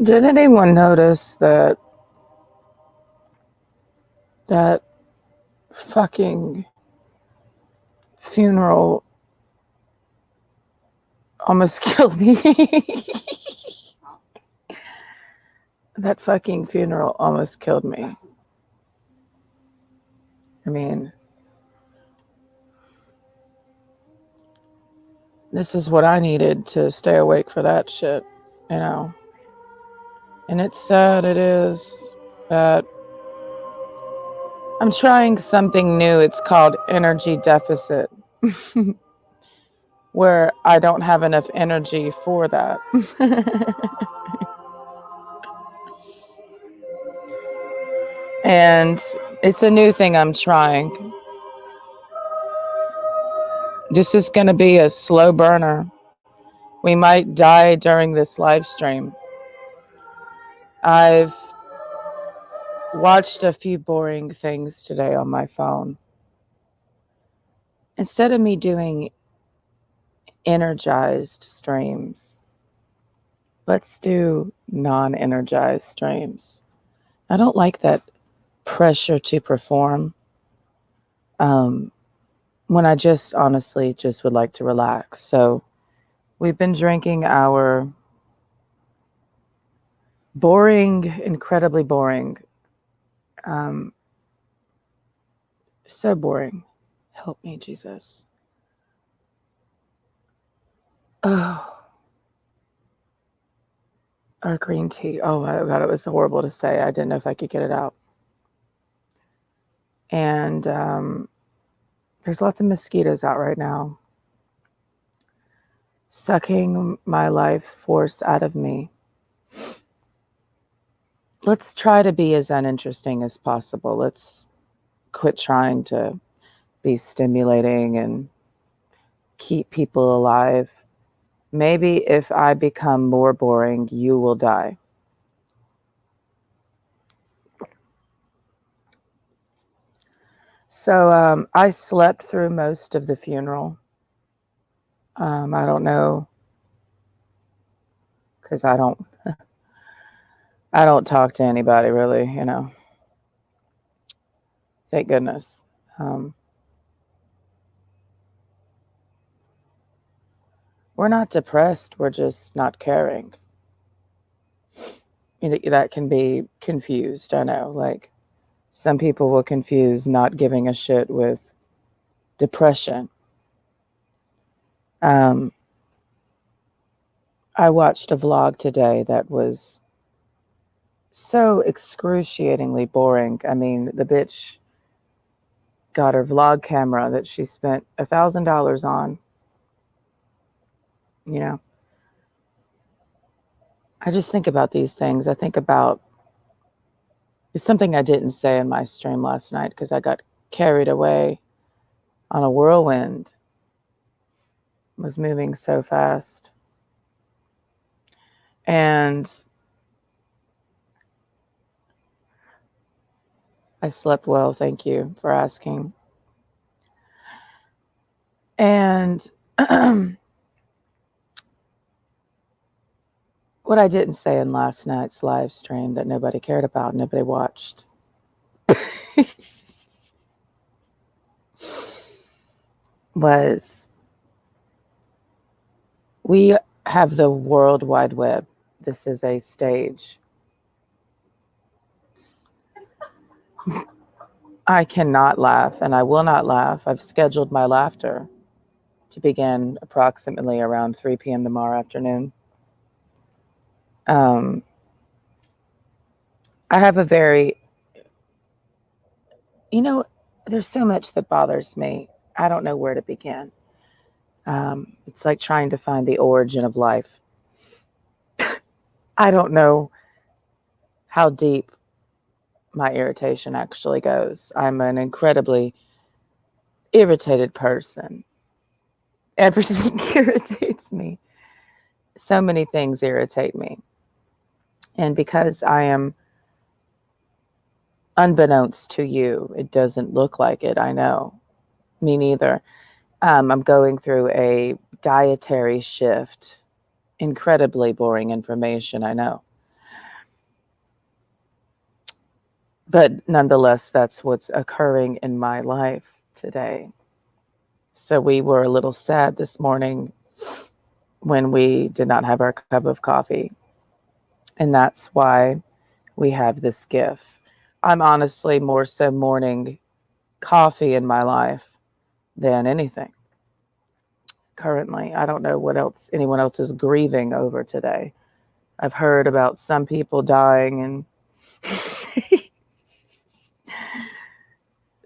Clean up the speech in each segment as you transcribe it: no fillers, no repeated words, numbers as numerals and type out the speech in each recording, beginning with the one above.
Did anyone notice that fucking funeral almost killed me? That fucking funeral almost killed me. I mean, this is what I needed to stay awake for that shit, you know. And it's sad, it is, but I'm trying something new. It's called energy deficit, where I don't have enough energy for that. And It's a new thing I'm trying. This is going to be a slow burner. We might die during this live stream. I've watched a few boring things today on my phone. Instead of me doing energized streams, let's do non-energized streams. I don't like that pressure to perform when I just honestly just would like to relax. So we've been drinking our boring, incredibly boring, so boring. Help me, Jesus. Oh, our green tea. Oh my God, it was horrible to say. I didn't know if I could get it out. And there's lots of mosquitoes out right now, sucking my life force out of me. Let's try to be as uninteresting as possible. Let's quit trying to be stimulating and keep people alive. Maybe if I become more boring, you will die. So I slept through most of the funeral. I don't know, because I don't talk to anybody really, Thank goodness. We're not depressed. We're just not caring. That can be confused. I know. Like, some people will confuse not giving a shit with depression. I watched a vlog today that was so excruciatingly boring. I mean, the bitch got her vlog camera that she spent $1,000 on. I just think about these things. I think about, it's something I didn't say in my stream last night because I got carried away on a whirlwind. It was moving so fast. And I slept well, thank you for asking. And what I didn't say in last night's live stream that nobody cared about, nobody watched, was we have the World Wide Web. This is a stage. I cannot laugh, and I will not laugh. I've scheduled my laughter to begin approximately around 3 p.m. tomorrow afternoon. I have a very, there's so much that bothers me. I don't know where to begin. It's like trying to find the origin of life. I don't know how deep my irritation actually goes. I'm an incredibly irritated person. Everything irritates me. So many things irritate me. And because I am, unbeknownst to you, it doesn't look like it, I know. Me neither. I'm going through a dietary shift. Incredibly boring information, I know. But nonetheless, that's what's occurring in my life today. So we were a little sad this morning when we did not have our cup of coffee. And that's why we have this gift. I'm honestly more so mourning coffee in my life than anything currently. I don't know what else anyone else is grieving over today. I've heard about some people dying and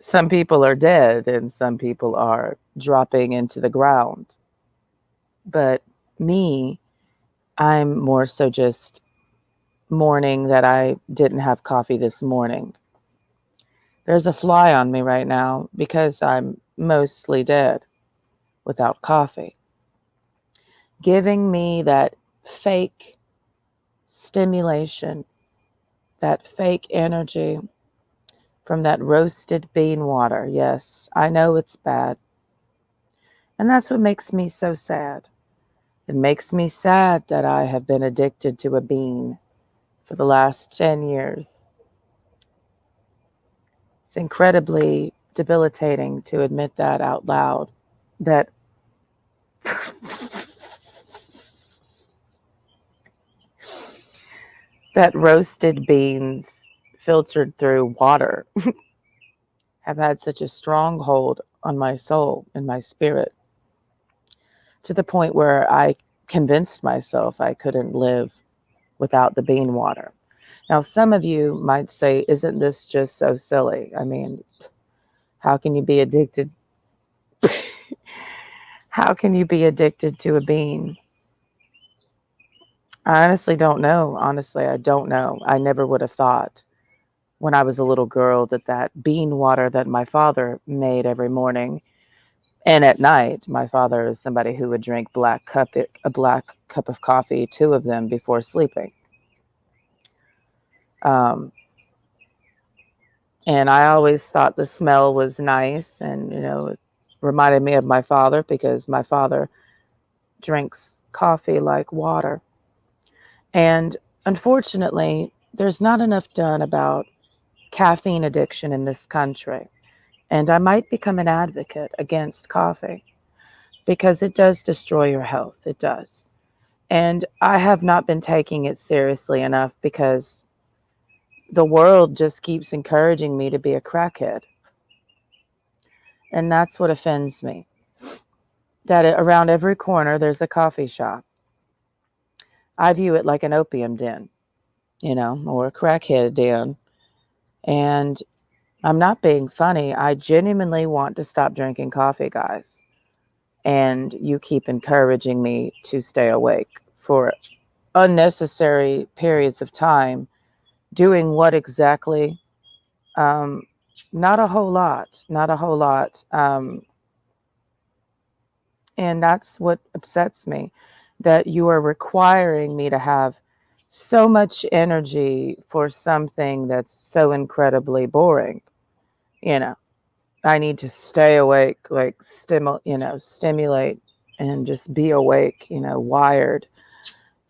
some people are dead and some people are dropping into the ground. But me, I'm more so just mourning that I didn't have coffee this morning. There's a fly on me right now because I'm mostly dead without coffee, giving me that fake stimulation, that fake energy from that roasted bean water. Yes, I know it's bad. And that's what makes me so sad. It makes me sad that I have been addicted to a bean for the last 10 years. It's incredibly debilitating to admit that out loud. That that roasted beans filtered through water have had such a strong hold on my soul and my spirit, to the point where I convinced myself I couldn't live without the bean water. Now, some of you might say, isn't this just so silly? I mean, how can you be addicted? How can you be addicted to a bean? I honestly don't know. Honestly, I don't know. I never would have thought when I was a little girl that bean water that my father made every morning and at night, my father is somebody who would drink a black cup of coffee, two of them before sleeping. Um, and I always thought the smell was nice, and it reminded me of my father because my father drinks coffee like water. And unfortunately, there's not enough done about caffeine addiction in this country. And I might become an advocate against coffee because it does destroy your health. It does. And I have not been taking it seriously enough because the world just keeps encouraging me to be a crackhead. And that's what offends me. That around every corner there's a coffee shop. I view it like an opium den, or a crackhead den. And I'm not being funny. I genuinely want to stop drinking coffee, guys. And you keep encouraging me to stay awake for unnecessary periods of time. Doing what exactly? Um, Not a whole lot. Not a whole lot. And that's what upsets me, that you are requiring me to have so much energy for something that's so incredibly boring. You know, I need to stay awake, like stimulate and just be awake, wired.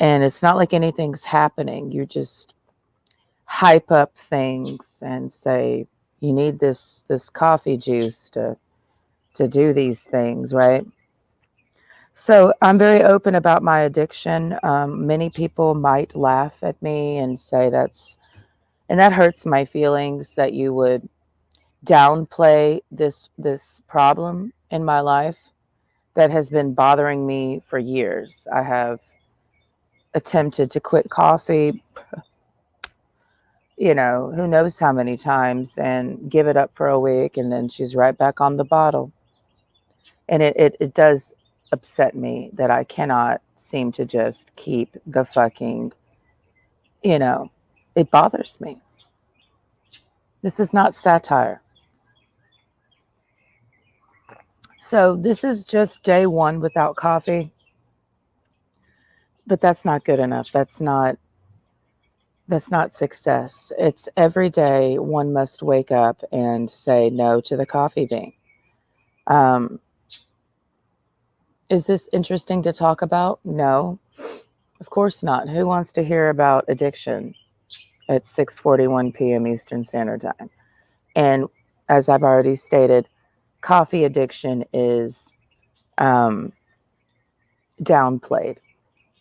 And it's not like anything's happening. You just hype up things and say you need this coffee juice to do these things, right? So I'm very open about my addiction. Many people might laugh at me and say and that hurts my feelings that you would downplay this problem in my life that has been bothering me for years. I have attempted to quit coffee, who knows how many times, and give it up for a week, and then she's right back on the bottle. And it does upset me that I cannot seem to just keep the fucking, you know, it bothers me. This is not satire. So this is just day one without coffee, but that's not good enough. That's not success. It's every day one must wake up and say no to the coffee bean. Um, is this interesting to talk about? No, of course not. Who wants to hear about addiction at 6:41 p.m. Eastern Standard Time? And as I've already stated, coffee addiction is downplayed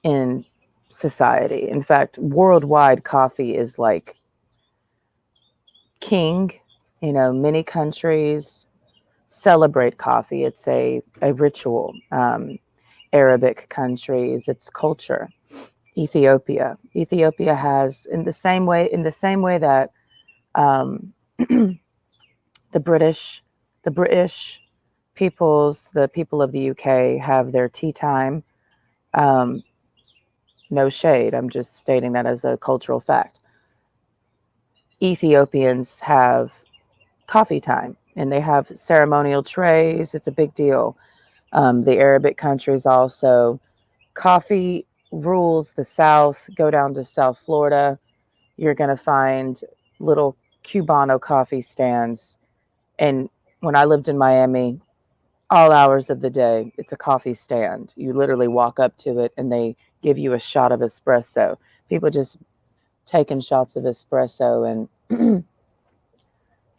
in society. In fact, worldwide, coffee is like king. Many countries celebrate coffee. It's a ritual. Arabic countries, it's culture. Ethiopia has, in the same way that um, the British peoples, the people of the UK, have their tea time. Um, no shade. I'm just stating that as a cultural fact. Ethiopians have coffee time, and they have ceremonial trays. It's a big deal. The Arabic countries also. Coffee rules the South. Go down to South Florida. You're going to find little Cubano coffee stands. And when I lived in Miami, all hours of the day, it's a coffee stand. You literally walk up to it and they give you a shot of espresso. People just taking shots of espresso and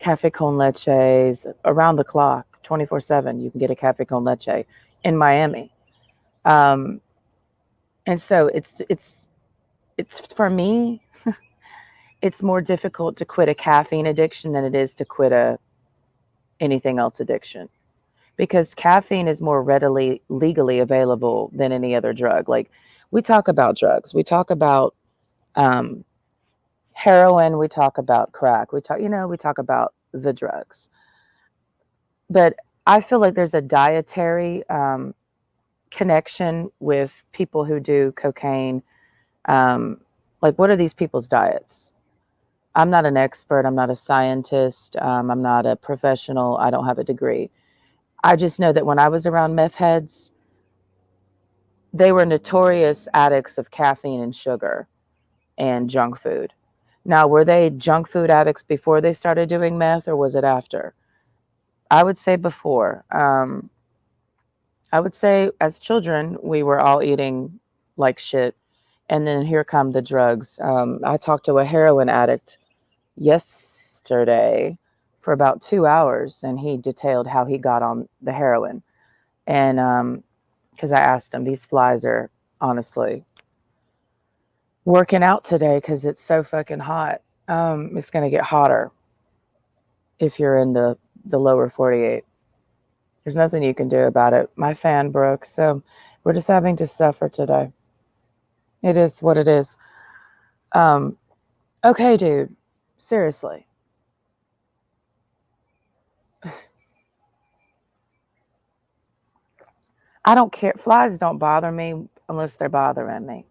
cafe con leches around the clock, 24/7. You can get a cafe con leche in Miami. Um, and so it's for me, it's more difficult to quit a caffeine addiction than it is to quit a anything else addiction, because caffeine is more readily legally available than any other drug. Like, we talk about drugs, we talk about um, heroin, we talk about crack, we talk about the drugs, but I feel like there's a dietary connection with people who do cocaine. Like, what are these people's diets? I'm not an expert. I'm not a scientist. I'm not a professional. I don't have a degree. I just know that when I was around meth heads, they were notorious addicts of caffeine and sugar and junk food. Now, were they junk food addicts before they started doing meth, or was it after? I would say before. I would say as children, we were all eating like shit. And then here come the drugs. I talked to a heroin addict yesterday for about 2 hours, and he detailed how he got on the heroin. And because I asked him, these flies are honestly working out today because it's so fucking hot. It's going to get hotter if you're in the lower 48. There's nothing you can do about it. My fan broke, so we're just having to suffer today. It is what it is. Okay, dude. Seriously. I don't care. Flies don't bother me unless they're bothering me.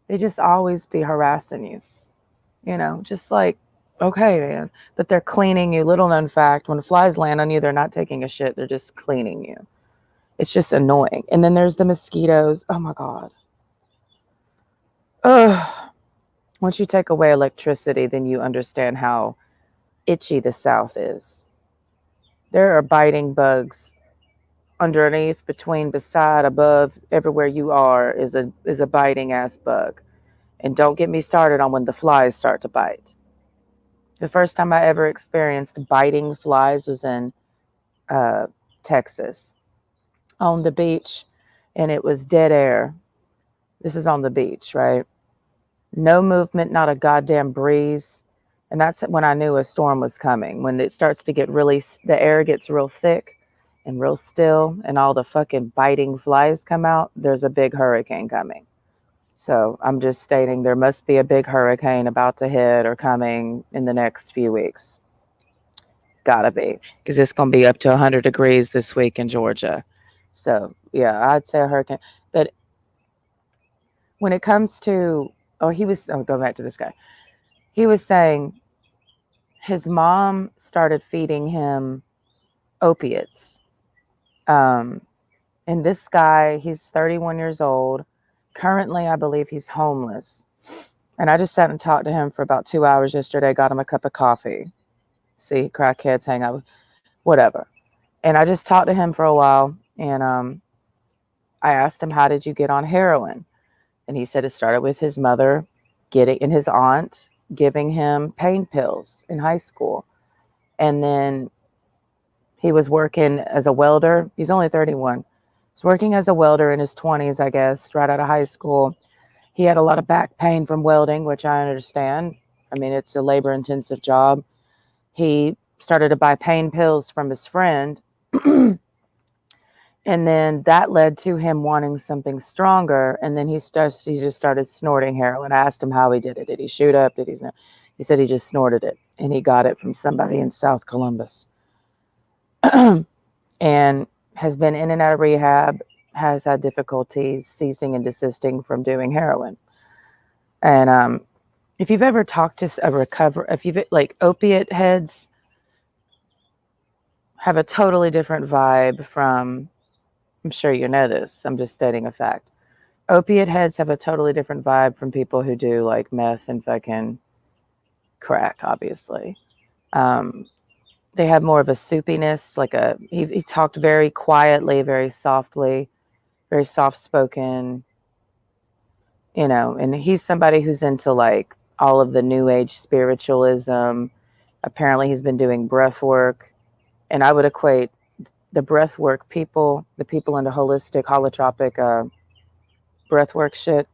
They just always be harassing you. Just like, okay, man. But they're cleaning you. Little known fact, when flies land on you, they're not taking a shit. They're just cleaning you. It's just annoying. And then there's the mosquitoes. Oh my God. Ugh. Once you take away electricity, then you understand how itchy the South is. There are biting bugs underneath, between, beside, above, everywhere you are is a biting ass bug. And don't get me started on when the flies start to bite. The first time I ever experienced biting flies was in Texas on the beach, and it was dead air. This is on the beach, right? No movement, not a goddamn breeze. And that's when I knew a storm was coming. When it starts to get the air gets real thick and real still, and all the fucking biting flies come out, there's a big hurricane coming. So I'm just stating there must be a big hurricane about to hit or coming in the next few weeks. Gotta be, because it's going to be up to 100 degrees this week in Georgia. So yeah, I'd say a hurricane. But when it comes to, go back to this guy. He was saying his mom started feeding him opiates. And this guy, he's 31 years old. Currently, I believe he's homeless. And I just sat and talked to him for about 2 hours yesterday, got him a cup of coffee. See, crackheads hang out, whatever. And I just talked to him for a while. And I asked him, how did you get on heroin? And he said it started with his mother and his aunt giving him pain pills in high school. And then he was working as a welder. He's only 31. He's working as a welder in his 20s, I guess, right out of high school. He had a lot of back pain from welding, which I understand. I mean, it's a labor-intensive job. He started to buy pain pills from his friend. And then that led to him wanting something stronger. And then he just started snorting heroin. I asked him how he did it. Did he shoot up? He said he just snorted it. And he got it from somebody in South Columbus. And has been in and out of rehab, has had difficulties ceasing and desisting from doing heroin. And if you've ever talked to if you've like opiate heads, have a totally different vibe from, I'm sure you know this, I'm just stating a fact. Opiate heads have a totally different vibe from people who do like meth and fucking crack, obviously. They have more of a soupiness, like he talked very quietly, very softly, very soft spoken, and he's somebody who's into like all of the new age spiritualism. Apparently he's been doing breath work, and I would equate the breath work people, the people into holistic holotropic breath work shit,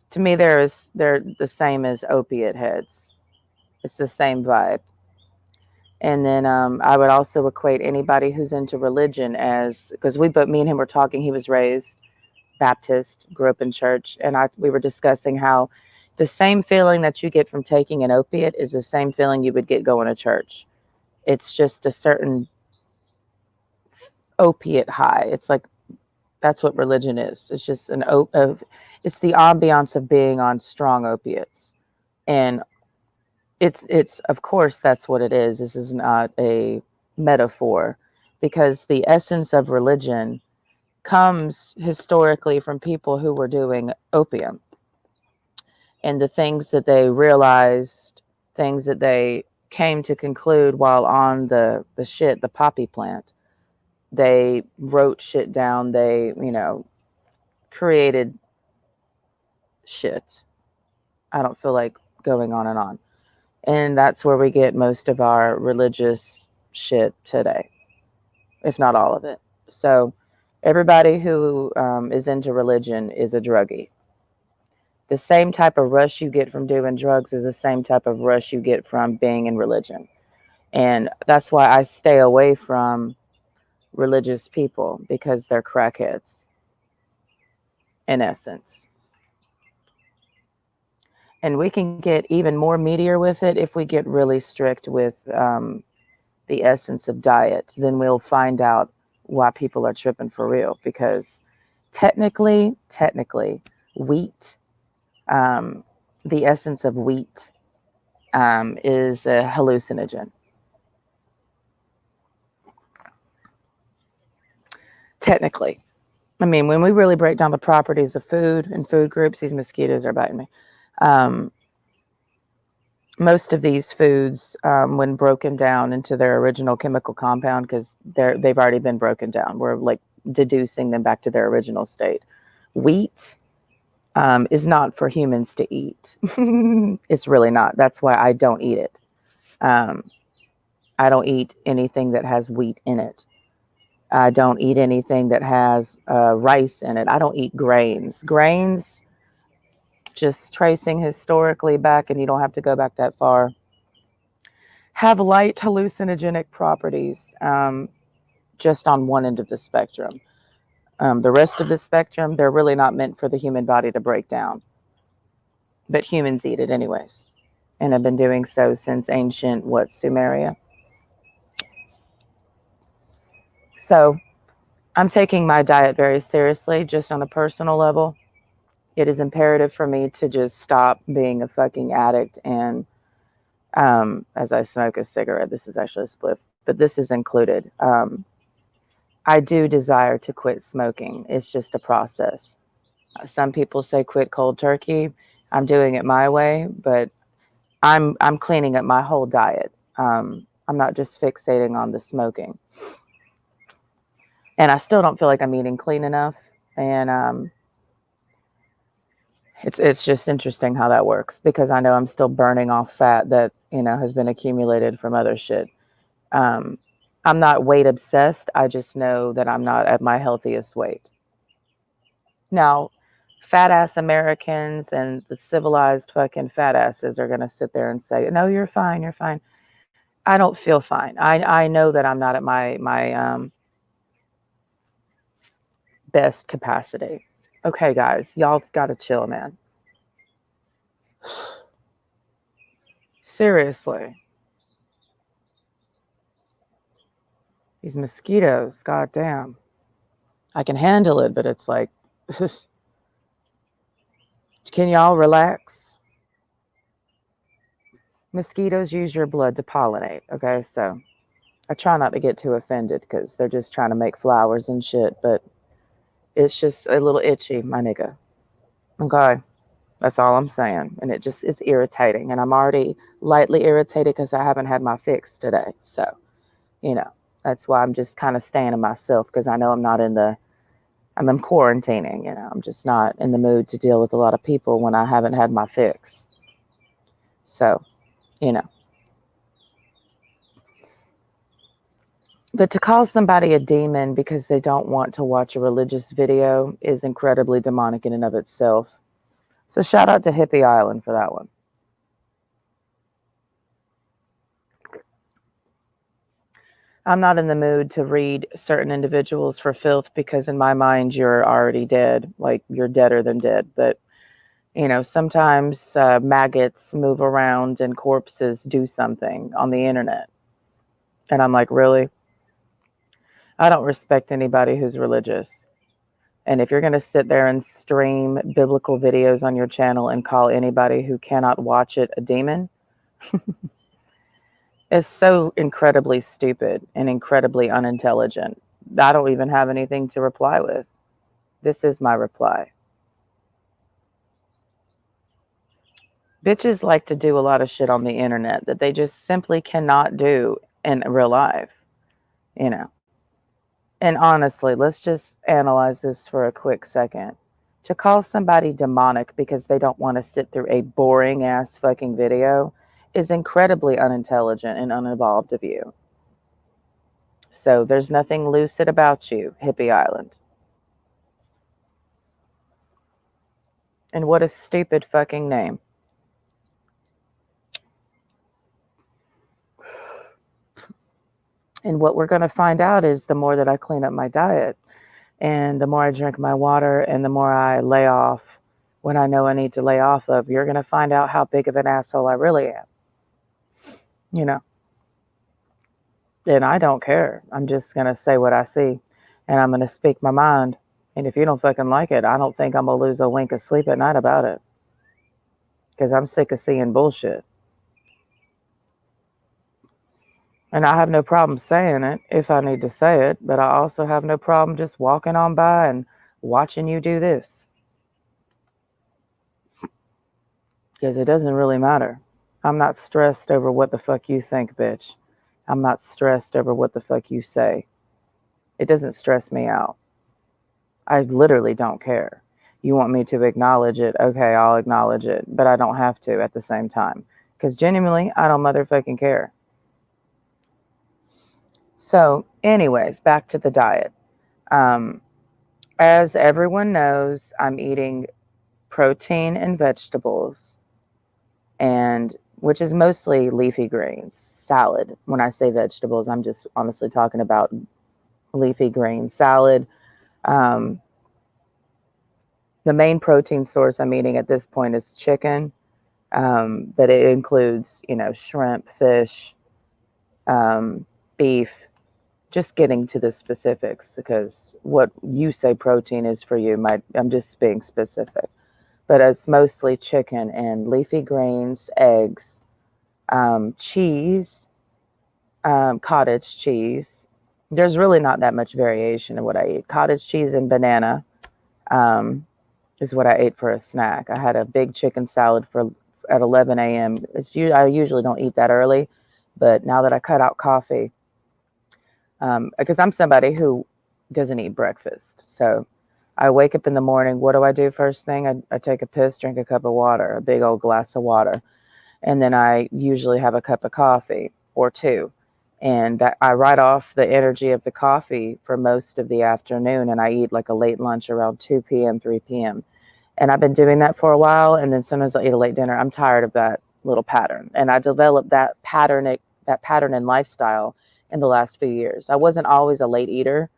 to me they're the same as opiate heads. It's the same vibe. And then I would also equate anybody who's into religion as, because me and him were talking, he was raised Baptist, grew up in church, and we were discussing how the same feeling that you get from taking an opiate is the same feeling you would get going to church. It's just a certain opiate high. It's like, that's what religion is. It's just it's the ambiance of being on strong opiates. And it's of course that's what it is. This is not a metaphor, because the essence of religion comes historically from people who were doing opium, and the things that they realized, things that they came to conclude while on the poppy plant. They wrote shit down. They, created shit. I don't feel like going on and on. And that's where we get most of our religious shit today, if not all of it. So everybody who is into religion is a druggie. The same type of rush you get from doing drugs is the same type of rush you get from being in religion. And that's why I stay away from religious people, because they're crackheads, in essence. And we can get even more meatier with it if we get really strict with the essence of diet. Then we'll find out why people are tripping for real. Because technically, wheat, the essence of wheat is a hallucinogen. Technically. I mean, when we really break down the properties of food and food groups, these mosquitoes are biting me. Most of these foods, when broken down into their original chemical compound, because they've already been broken down, we're like deducing them back to their original state. Wheat is not for humans to eat. It's really not. That's why I don't eat it. I don't eat anything that has wheat in it. I don't eat anything that has rice in it. I don't eat grains. Grains, just tracing historically back, and you don't have to go back that far, have light hallucinogenic properties, just on one end of the spectrum. The rest of the spectrum, they're really not meant for the human body to break down. But humans eat it anyways, and have been doing so since ancient, Sumeria. So I'm taking my diet very seriously, just on a personal level. It is imperative for me to just stop being a fucking addict. And as I smoke a cigarette, this is actually a spliff, but this is included. I do desire to quit smoking. It's just a process. Some people say quit cold turkey. I'm doing it my way, but I'm cleaning up my whole diet. I'm not just fixating on the smoking. And I still don't feel like I'm eating clean enough. And it's just interesting how that works, because I know I'm still burning off fat that, has been accumulated from other shit. I'm not weight obsessed. I just know that I'm not at my healthiest weight. Now, fat ass Americans and the civilized fucking fat asses are going to sit there and say, no, you're fine. You're fine. I don't feel fine. I know that I'm not at my best capacity. Okay, guys, y'all got to chill, man. Seriously. These mosquitoes, goddamn. I can handle it, but it's like, can y'all relax? Mosquitoes use your blood to pollinate. Okay, so I try not to get too offended because they're just trying to make flowers and shit, but it's just a little itchy, my nigga. Okay. That's all I'm saying. And it's irritating. And I'm already lightly irritated because I haven't had my fix today. So, that's why I'm just kind of staying to myself because I know I'm in quarantining. I'm just not in the mood to deal with a lot of people when I haven't had my fix. So, you know. But to call somebody a demon because they don't want to watch a religious video is incredibly demonic in and of itself. So shout out to Hippie Island for that one. I'm not in the mood to read certain individuals for filth because in my mind you're already dead, like you're deader than dead. But sometimes maggots move around and corpses do something on the internet, and I'm like, really? I don't respect anybody who's religious. And if you're going to sit there and stream biblical videos on your channel and call anybody who cannot watch it a demon, it's so incredibly stupid and incredibly unintelligent. I don't even have anything to reply with. This is my reply. Bitches like to do a lot of shit on the internet that they just simply cannot do in real life, And honestly, let's just analyze this for a quick second. To call somebody demonic because they don't want to sit through a boring ass fucking video is incredibly unintelligent and unevolved of you. So there's nothing lucid about you, Hippie Island. And what a stupid fucking name. And what we're going to find out is the more that I clean up my diet and the more I drink my water and the more I lay off when I know I need to lay off of, you're going to find out how big of an asshole I really am. And I don't care. I'm just going to say what I see and I'm going to speak my mind. And if you don't fucking like it, I don't think I'm going to lose a wink of sleep at night about it. Because I'm sick of seeing bullshit. And I have no problem saying it if I need to say it, but I also have no problem just walking on by and watching you do this. Because it doesn't really matter. I'm not stressed over what the fuck you think, bitch. I'm not stressed over what the fuck you say. It doesn't stress me out. I literally don't care. You want me to acknowledge it? Okay, I'll acknowledge it. But I don't have to at the same time. Because genuinely, I don't motherfucking care. So, anyways, back to the diet. As everyone knows, I'm eating protein and vegetables, and which is mostly leafy greens, salad. When I say vegetables, I'm just honestly talking about leafy greens, salad. The main protein source I'm eating at this point is chicken, but it includes, shrimp, fish, beef. Just getting to the specifics because what you say protein is for you, I'm just being specific. But it's mostly chicken and leafy greens, eggs, cheese, cottage cheese. There's really not that much variation in what I eat. Cottage cheese and banana is what I ate for a snack. I had a big chicken salad at 11 a.m. I usually don't eat that early, but now that I cut out coffee, because I'm somebody who doesn't eat breakfast. So I wake up in the morning. What do I do first thing? I take a piss, drink a cup of water, a big old glass of water. And then I usually have a cup of coffee or two. And I write off the energy of the coffee for most of the afternoon. And I eat like a late lunch around 2 p.m., 3 p.m. And I've been doing that for a while. And then sometimes I'll eat a late dinner. I'm tired of that little pattern. And I developed that pattern and lifestyle in the last few years. I wasn't always a late eater.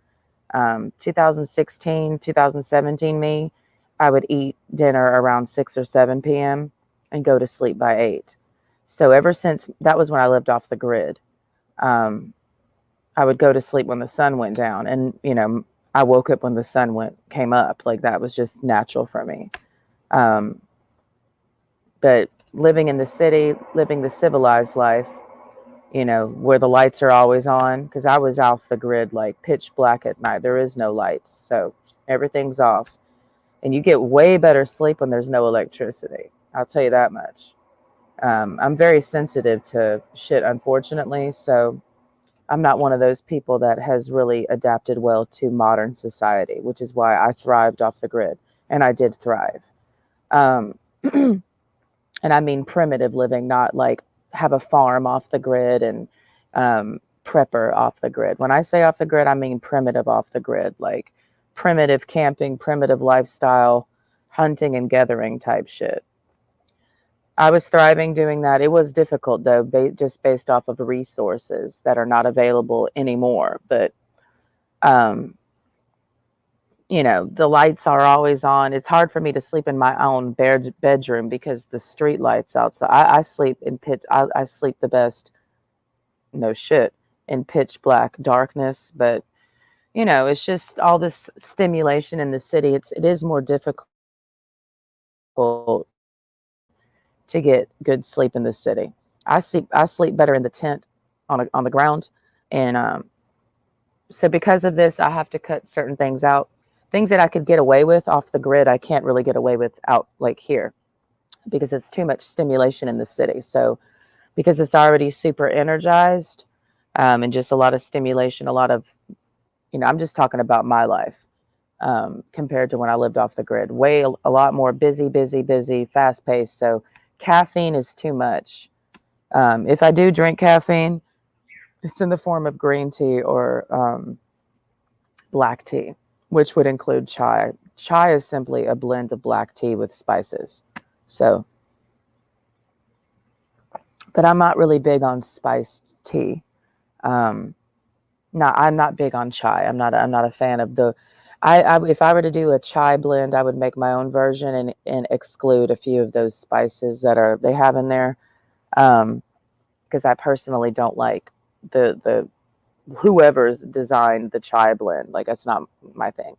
2016, 2017 me, I would eat dinner around 6 or 7 p.m. and go to sleep by 8. So ever since, that was when I lived off the grid. I would go to sleep when the sun went down. And, I woke up when the sun came up. Like that was just natural for me. But living in the city, living the civilized life, you know, where the lights are always on, because I was off the grid, like pitch black at night. There is no lights, so everything's off. And you get way better sleep when there's no electricity. I'll tell you that much. I'm very sensitive to shit, unfortunately, so I'm not one of those people that has really adapted well to modern society, which is why I thrived off the grid. And I did thrive. Um, and I mean primitive living, not like have a farm off the grid and prepper off the grid. When I say off the grid, I mean primitive off the grid, like primitive camping, primitive lifestyle, hunting and gathering type shit. I was thriving doing that. It was difficult though, just based off of resources that are not available anymore. But um, you know, the lights are always on. It's hard for me to sleep in my own bedroom because the street lights outside. I sleep in pitch. I sleep the best. No shit, in pitch black darkness. But you know, it's just all this stimulation in the city. It is more difficult to get good sleep in the city. I sleep better in the tent on the ground, and so because of this, I have to cut certain things out. Things that I could get away with off the grid, I can't really get away with out like here because it's too much stimulation in the city. So because it's already super energized, and just a lot of stimulation, a lot of, you know, I'm just talking about my life, compared to when I lived off the grid. Way a lot more busy, fast paced. So caffeine is too much. If I do drink caffeine, it's in the form of green tea or black tea, which would include chai. Chai is simply a blend of black tea with spices. So, but I'm not really big on spiced tea. Um, I'm not big on chai. I'm not a fan of the. If I were to do a chai blend, I would make my own version and exclude a few of those spices that are they have in there, because I personally don't like the whoever's designed the chai blend. Like that's not my thing.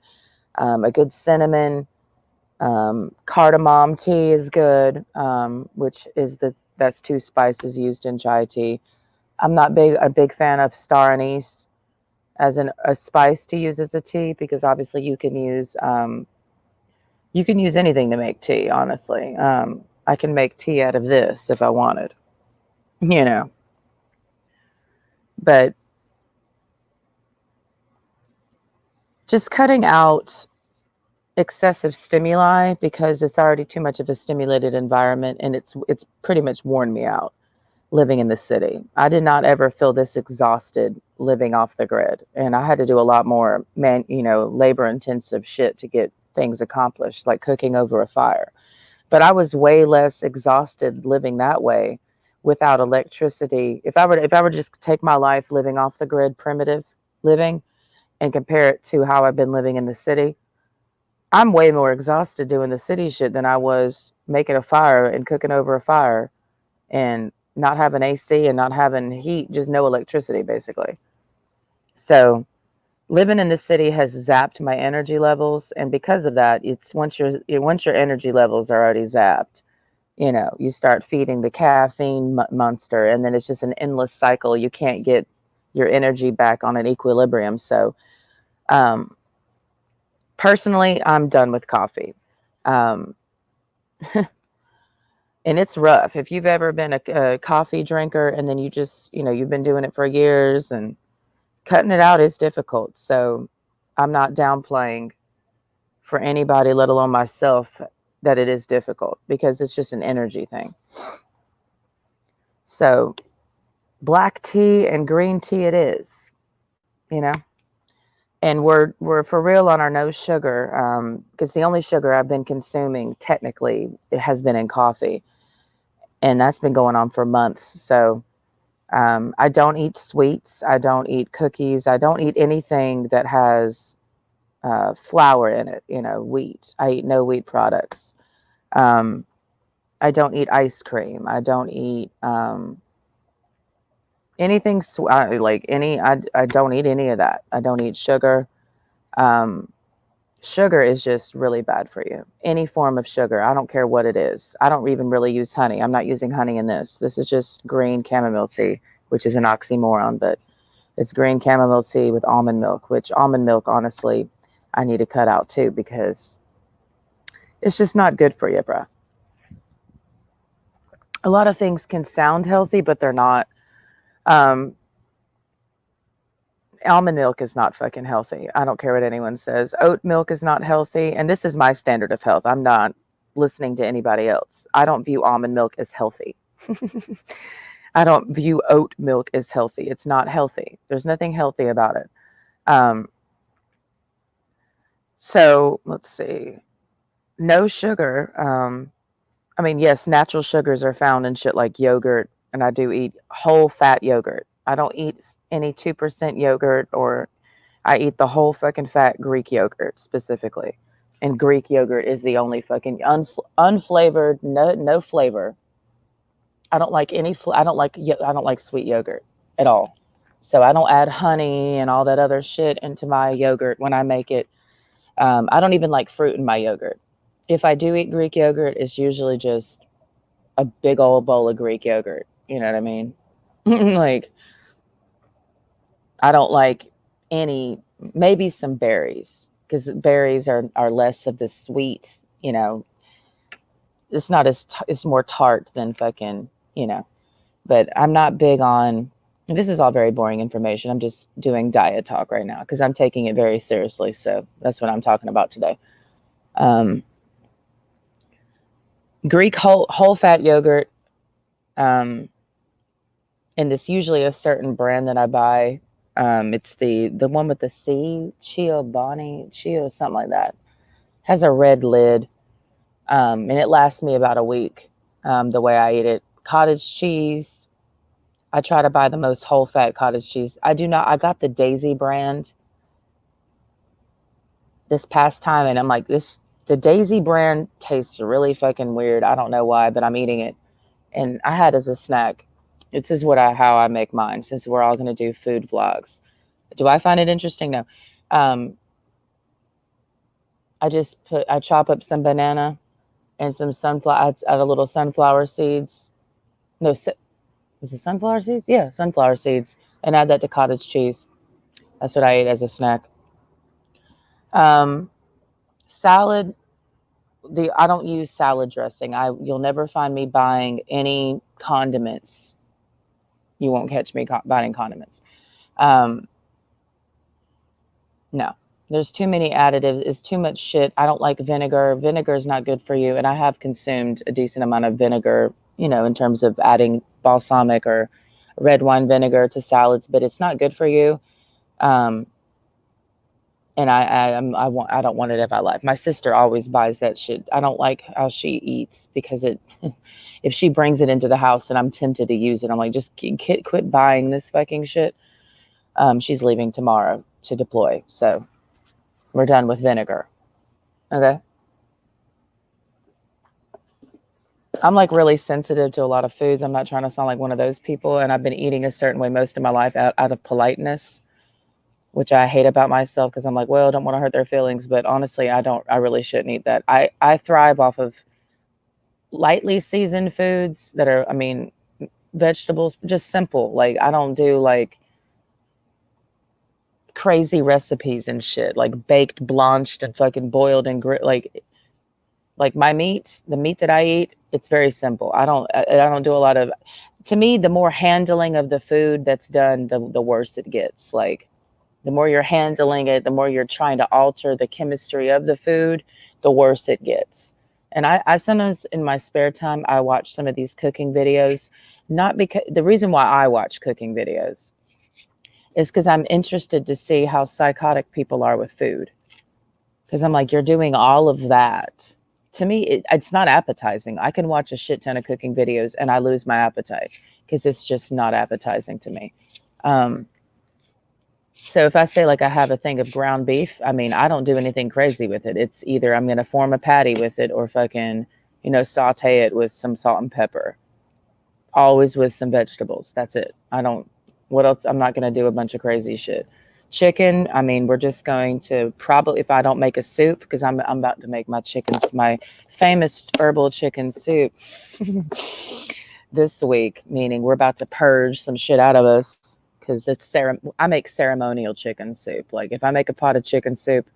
A good cinnamon, cardamom tea is good, which is that's two spices used in chai tea. I'm not a big fan of star anise as a spice to use as a tea because obviously you can use anything to make tea. Honestly, I can make tea out of this if I wanted, you know. But just cutting out excessive stimuli because it's already too much of a stimulated environment and it's pretty much worn me out living in the city. I did not ever feel this exhausted living off the grid, and I had to do a lot more labor intensive shit to get things accomplished, like cooking over a fire. But I was way less exhausted living that way without electricity. If I were to just take my life living off the grid, primitive living, and compare it to how I've been living in the city, I'm way more exhausted doing the city shit than I was making a fire and cooking over a fire and not having AC and not having heat, just no electricity basically. So living in the city has zapped my energy levels, and because of that, it's once your energy levels are already zapped, you know, you start feeding the caffeine monster, and then it's just an endless cycle. You can't get your energy back on an equilibrium. So um, personally, I'm done with coffee. Um, and it's rough. If you've ever been a coffee drinker and then you just, you know, you've been doing it for years, and cutting it out is difficult. So I'm not downplaying for anybody, let alone myself, that it is difficult because it's just an energy thing. So black tea and green tea it is, you know. And we're for real on our no sugar, because the only sugar I've been consuming technically it has been in coffee, and that's been going on for months. So I don't eat sweets. I don't eat cookies. I don't eat anything that has flour in it, you know, wheat. I eat no wheat products. Um, I don't eat ice cream. I don't eat anything like any. I don't eat any of that. I don't eat sugar. Um, Sugar is just really bad for you. Any form of sugar. I don't care what it is. I don't even really use honey. I'm not using honey in this. This is just green chamomile tea. which is an oxymoron, but it's green chamomile tea with almond milk, which almond milk, honestly, I need to cut out too because it's just not good for you, bruh. A lot of things can sound healthy, but they're not. Almond milk is not fucking healthy. I don't care what anyone says. Oat milk is not healthy. And this is my standard of health. I'm not listening to anybody else. I don't view almond milk as healthy. I don't view oat milk as healthy. It's not healthy. There's nothing healthy about it. So let's see. No sugar. I mean, yes, natural sugars are found in shit like yogurt, and I do eat whole fat yogurt. I don't eat any 2% yogurt, or I eat the whole fucking fat Greek yogurt specifically. And Greek yogurt is the only fucking unflavored, no flavor. I don't like I don't like sweet yogurt at all. So I don't add honey and all that other shit into my yogurt when I make it. I don't even like fruit in my yogurt. If I do eat Greek yogurt, it's usually just a big old bowl of Greek yogurt. You know what I mean? Like, I don't like maybe some berries, because berries are less of the sweet, it's not it's more tart than fucking, but I'm not big on, this is all very boring information. I'm just doing diet talk right now because I'm taking it very seriously. So that's what I'm talking about today. Greek whole fat yogurt. And it's usually a certain brand that I buy. It's the one with the C, Chio, something like that. Has a red lid. And it lasts me about a week, the way I eat it. Cottage cheese. I try to buy the most whole fat cottage cheese. I got the Daisy brand this past time, and I'm like, the Daisy brand tastes really fucking weird. I don't know why, but I'm eating it. And I had as a snack. This is how I make mine, since we're all going to do food vlogs. Do I find it interesting? No. I chop up some banana and some sunflower, add a little sunflower seeds. No, is it sunflower seeds? Yeah, sunflower seeds. And add that to cottage cheese. That's what I ate as a snack. Salad. I don't use salad dressing. You'll never find me buying any condiments. You won't catch me buying condiments. No, there's too many additives. It's too much shit. I don't like vinegar. Vinegar is not good for you. And I have consumed a decent amount of vinegar, in terms of adding balsamic or red wine vinegar to salads, but it's not good for you. And I don't want it in my life. My sister always buys that shit. I don't like how she eats, because if she brings it into the house and I'm tempted to use it, I'm like, just quit buying this fucking shit. She's leaving tomorrow to deploy, so we're done with vinegar. Okay. I'm like really sensitive to a lot of foods. I'm not trying to sound like one of those people, and I've been eating a certain way most of my life out of politeness, which I hate about myself, because I'm like, well, I don't want to hurt their feelings, but honestly, I really shouldn't eat that. I thrive off of lightly seasoned foods that are, vegetables, just simple. Like, I don't do like crazy recipes and shit, like baked, blanched, and fucking boiled and like my meat, the meat that I eat, it's very simple. I don't do a lot of, to me, the more handling of the food that's done, the worse it gets. Like, the more you're handling it, the more you're trying to alter the chemistry of the food, the worse it gets. And I sometimes in my spare time, I watch some of these cooking videos, not because the reason why I watch cooking videos is because I'm interested to see how psychotic people are with food. Because I'm like, you're doing all of that. To me, it's not appetizing. I can watch a shit ton of cooking videos and I lose my appetite because it's just not appetizing to me. So if I say like I have a thing of ground beef, I don't do anything crazy with it. It's either I'm going to form a patty with it or fucking, saute it with some salt and pepper. Always with some vegetables. That's it. What else? I'm not going to do a bunch of crazy shit. Chicken, we're just going to probably, if I don't make a soup, because I'm about to make my famous herbal chicken soup. this week, meaning we're about to purge some shit out of us because I make ceremonial chicken soup. Like if I make a pot of chicken soup,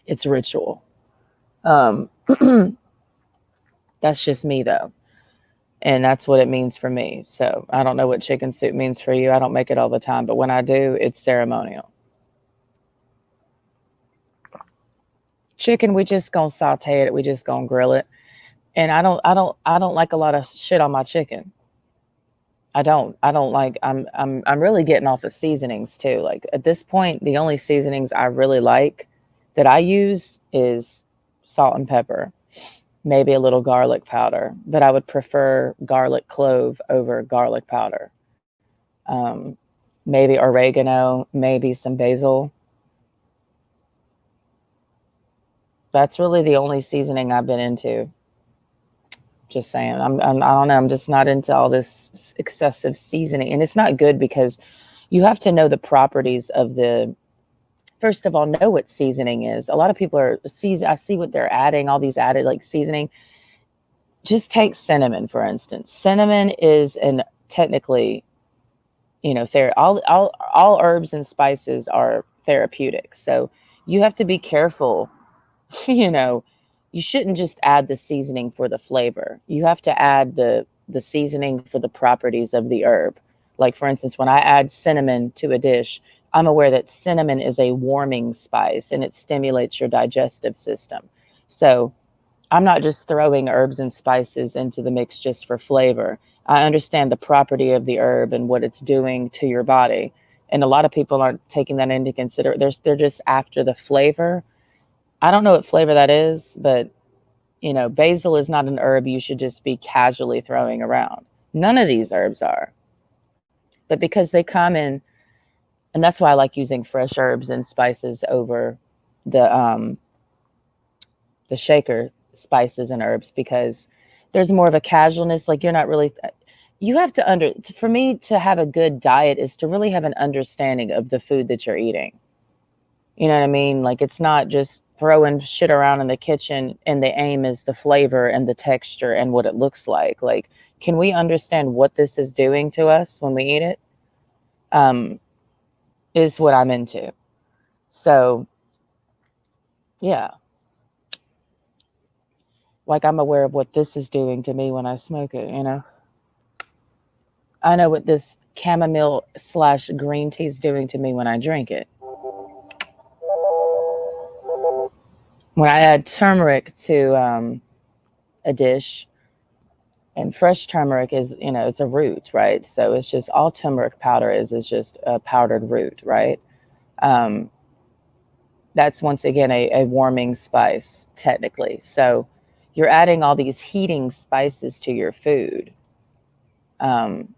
it's ritual. That's just me though. And that's what it means for me. So I don't know what chicken soup means for you. I don't make it all the time, but when I do, it's ceremonial. Chicken, we just gonna saute it. We just gonna grill it. And I don't like a lot of shit on my chicken. I don't. I'm really getting off of seasonings too. Like at this point, the only seasonings I really like that I use is salt and pepper, maybe a little garlic powder, but I would prefer garlic clove over garlic powder. Um, Maybe oregano, maybe some basil. That's really the only seasoning I've been into. Just saying. I don't know. I'm just not into all this excessive seasoning, and it's not good because you have to know the properties of the. First of all, know what seasoning is. A lot of people are I see what they're adding. All these added like seasoning. Just take cinnamon for instance. Cinnamon is an technically, all herbs and spices are therapeutic. So you have to be careful. you know, you shouldn't just add the seasoning for the flavor. You have to add the seasoning for the properties of the herb. Like for instance, when I add cinnamon to a dish, I'm aware that cinnamon is a warming spice and it stimulates your digestive system. So I'm not just throwing herbs and spices into the mix just for flavor. I understand the property of the herb and what it's doing to your body. And a lot of people aren't taking that into consider. They're just after the flavor. I don't know what flavor that is, but basil is not an herb you should just be casually throwing around. None of these herbs are. But because they come in, and that's why I like using fresh herbs and spices over the shaker spices and herbs, because there's more of a casualness. Like you're not really you have to for me to have a good diet is to really have an understanding of the food that you're eating. You know what I mean? Like it's not just throwing shit around in the kitchen and the aim is the flavor and the texture and what it looks like. Like, can we understand what this is doing to us when we eat it? Is what I'm into. So, yeah. Like I'm aware of what this is doing to me when I smoke it. I know what this chamomile/green tea is doing to me when I drink it. When I add turmeric to a dish, and fresh turmeric is, it's a root, right? So it's just all turmeric powder is just a powdered root, right? Um, that's once again a warming spice, technically. So you're adding all these heating spices to your food. And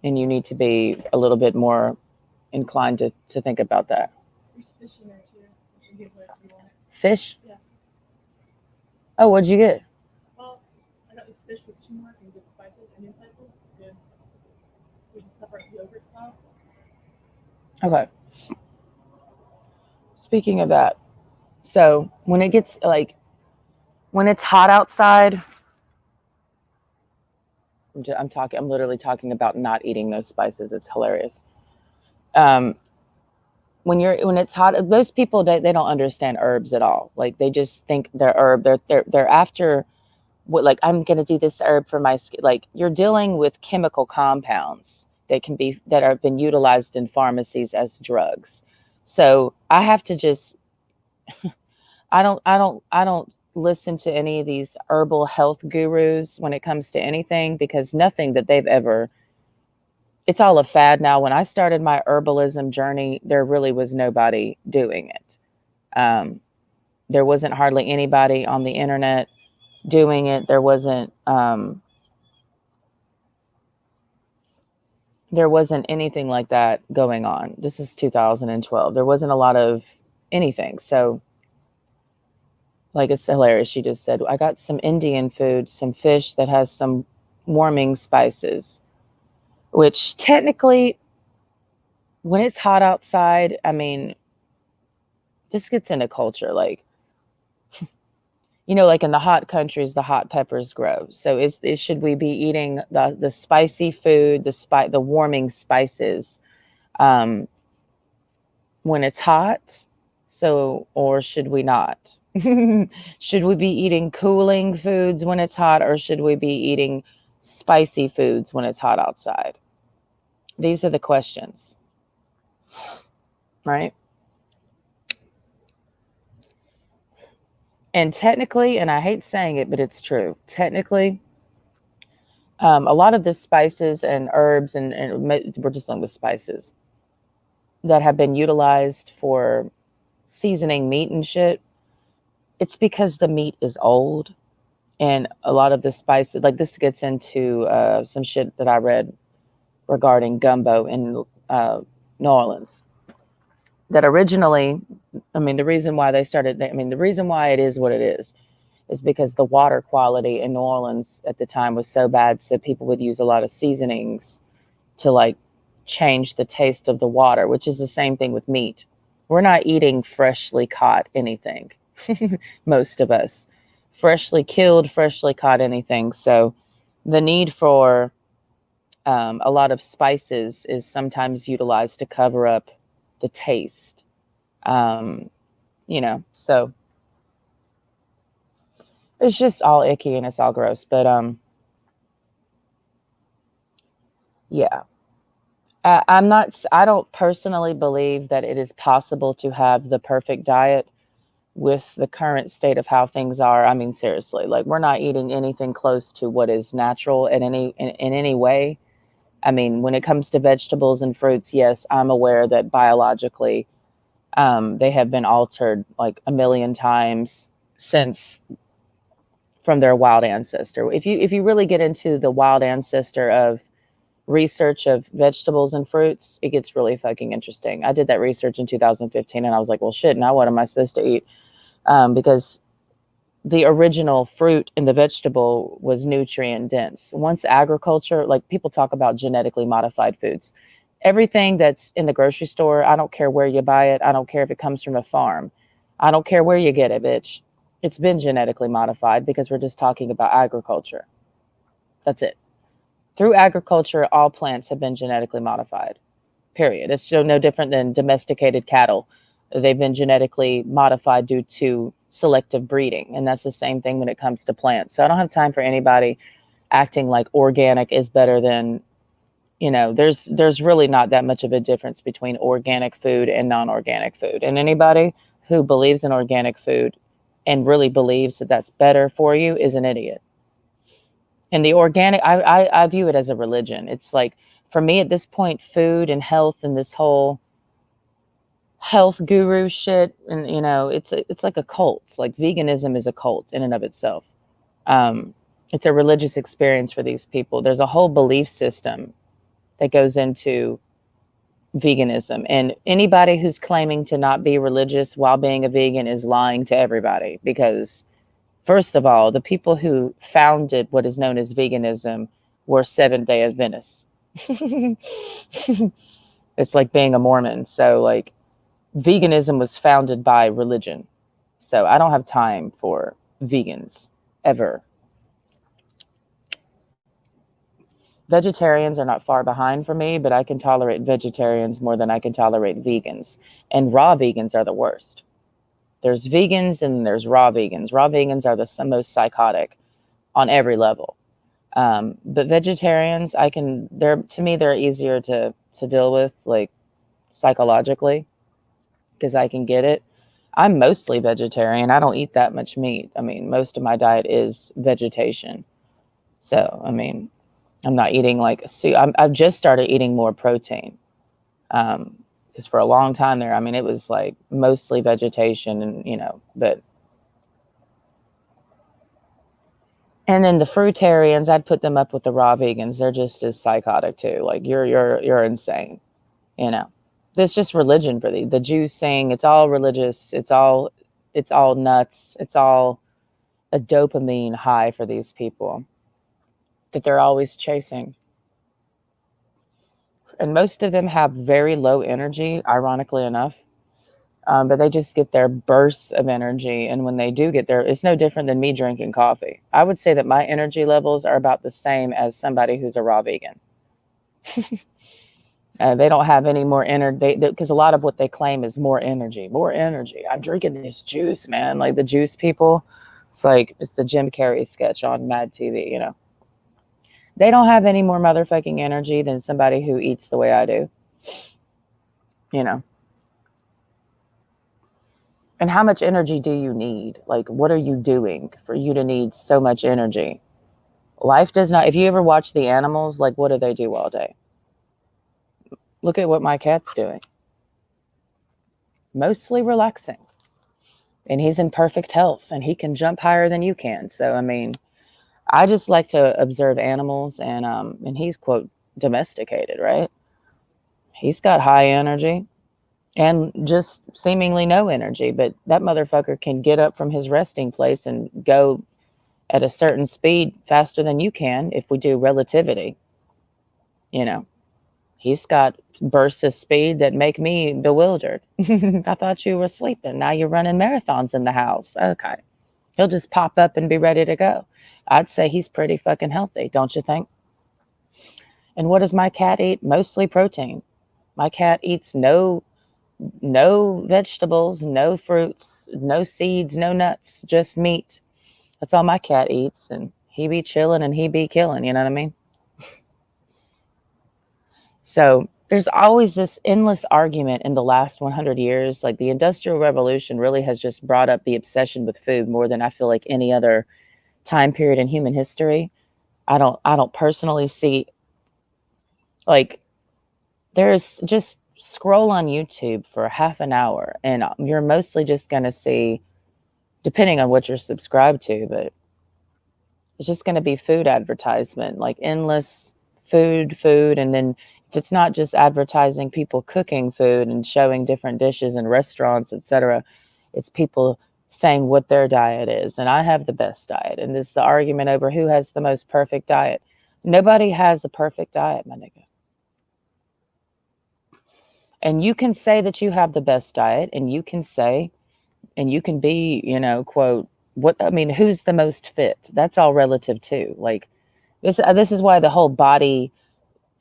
you need to be a little bit more inclined to think about that. There's fish in there too. You can get whatever you want. Fish? Yeah. Oh, what'd you get? Well, I got this fish with turmeric and good spices, onion spices. It's good. There's a separate yogurt sauce. Okay. Speaking of that, so when it gets when it's hot outside, I'm literally talking about not eating those spices. It's hilarious. Um, when it's hot, most people they don't understand herbs at all. Like they just think they're herb. They're after what, like, I'm gonna do this herb for my skin. Like you're dealing with chemical compounds that have been utilized in pharmacies as drugs. So I have to just I don't listen to any of these herbal health gurus when it comes to anything, because nothing that they've ever, it's all a fad now. When I started my herbalism journey, there really was nobody doing it. There wasn't hardly anybody on the internet doing it. There wasn't anything like that going on. This is 2012. There wasn't a lot of anything. So like, it's hilarious. She just said, I got some Indian food, some fish that has some warming spices, which technically, when it's hot outside, I mean, this gets into culture. Like, you know, like in the hot countries, the hot peppers grow. So should we be eating the spicy food, the warming spices um, when it's hot? So, or should we not? Should we be eating cooling foods when it's hot, or should we be eating spicy foods when it's hot outside? These are the questions, right? And technically, and I hate saying it, but it's true. Technically, a lot of the spices and herbs, and we're just going with spices that have been utilized for seasoning meat and shit, it's because the meat is old. And a lot of the spices, like this gets into some shit that I read regarding gumbo in New Orleans. That originally, I mean, the reason why they started, I mean, the reason why it is what it is because the water quality in New Orleans at the time was so bad, so people would use a lot of seasonings to like change the taste of the water, which is the same thing with meat. We're not eating freshly caught anything, most of us. Freshly killed, freshly caught anything. So the need for a lot of spices is sometimes utilized to cover up the taste. Um, you know, so it's just all icky and it's all gross. But yeah. I don't personally believe that it is possible to have the perfect diet with the current state of how things are. I mean, seriously, like we're not eating anything close to what is natural in any way. I mean, when it comes to vegetables and fruits, yes, I'm aware that biologically they have been altered like a million times since from their wild ancestor. If you really get into the wild ancestor of research of vegetables and fruits, it gets really fucking interesting. I did that research in 2015 and I was like, well, shit, now what am I supposed to eat? Because the original fruit in the vegetable was nutrient dense. Once agriculture, like people talk about genetically modified foods, everything that's in the grocery store, I don't care where you buy it. I don't care if it comes from a farm. I don't care where you get it, bitch. It's been genetically modified because we're just talking about agriculture. That's it. Through agriculture, all plants have been genetically modified, period. It's so no different than domesticated cattle. They've been genetically modified due to selective breeding. And that's the same thing when it comes to plants. So I don't have time for anybody acting like organic is better than, you know, there's really not that much of a difference between organic food and non-organic food. And anybody who believes in organic food and really believes that that's better for you is an idiot. And the organic, I view it as a religion. It's like, for me at this point, food and health and this whole health guru shit, and you know, it's like a cult. Like veganism is a cult in and of itself. Um, it's a religious experience for these people. There's a whole belief system that goes into veganism, and anybody who's claiming to not be religious while being a vegan is lying to everybody because first of all, the people who founded what is known as veganism were Seventh-day Adventists. It's like being a Mormon. So, like, veganism was founded by religion. So, I don't have time for vegans ever. Vegetarians are not far behind for me, but I can tolerate vegetarians more than I can tolerate vegans. And raw vegans are the worst. There's vegans and there's raw vegans. Raw vegans are the most psychotic on every level. But vegetarians, they're, to me, they're easier to deal with, like psychologically, because I can get it. I'm mostly vegetarian. I don't eat that much meat. I mean, most of my diet is vegetation. So, I mean, I'm not eating like, I've just started eating more protein. Because for a long time there, I mean, it was like mostly vegetation and, you know, and then the fruitarians, I'd put them up with the raw vegans. They're just as psychotic too. Like you're insane, you know. There's just religion for the Jews saying it's all religious. It's all nuts. It's all a dopamine high for these people that they're always chasing. And most of them have very low energy, ironically enough. But they just get their bursts of energy. And when they do get there, it's no different than me drinking coffee. I would say that my energy levels are about the same as somebody who's a raw vegan. They don't have any more energy because a lot of what they claim is more energy. More energy. I'm drinking this juice, man. Like the juice people. It's like it's the Jim Carrey sketch on Mad TV, you know. They don't have any more motherfucking energy than somebody who eats the way I do. You know. And how much energy do you need? Like, what are you doing for you to need so much energy? Life does not, if you ever watch the animals, like, what do they do all day? Look at what my cat's doing. Mostly relaxing. And he's in perfect health and he can jump higher than you can. So, I mean, I just like to observe animals and he's, quote, domesticated, right? He's got high energy and just seemingly no energy, but that motherfucker can get up from his resting place and go at a certain speed faster than you can if we do relativity. You know, he's got bursts of speed that make me bewildered. I thought you were sleeping. Now you're running marathons in the house. Okay. He'll just pop up and be ready to go. I'd say he's pretty fucking healthy, don't you think? And what does my cat eat? Mostly protein. My cat eats no vegetables, no fruits, no seeds, no nuts, just meat. That's all my cat eats, and he be chilling and he be killing, you know what I mean? So there's always this endless argument in the last 100 years. Like the Industrial Revolution really has just brought up the obsession with food more than I feel like any other time period in human history. I don't personally see, like, there's just scroll on YouTube for half an hour and you're mostly just going to see, depending on what you're subscribed to, but it's just going to be food advertisement, like endless food. And then if it's not just advertising people cooking food and showing different dishes in restaurants, etc., it's people saying what their diet is. And I have the best diet. And this is the argument over who has the most perfect diet. Nobody has a perfect diet, my nigga. And you can say that you have the best diet, and you can say, and you can be, you know, quote, what, I mean, who's the most fit? That's all relative too. Like this is why the whole body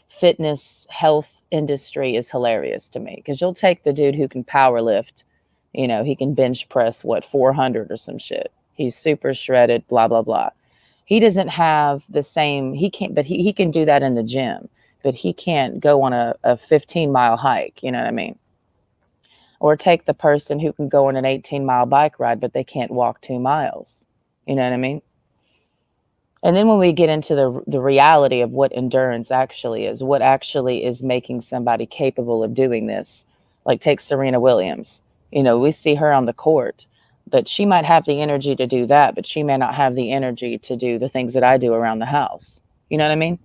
fitness health industry is hilarious to me, because you'll take the dude who can power lift, you know, he can bench press what 400 or some shit. He's super shredded, blah blah blah. He doesn't have the same, he can't, but he can do that in the gym, but he can't go on a 15-mile hike, you know what I mean? Or take the person who can go on an 18-mile bike ride, but they can't walk 2 miles. You know what I mean? And then when we get into the reality of what endurance actually is, what actually is making somebody capable of doing this, like take Serena Williams. You know, we see her on the court, but she might have the energy to do that, but she may not have the energy to do the things that I do around the house. You know what I mean?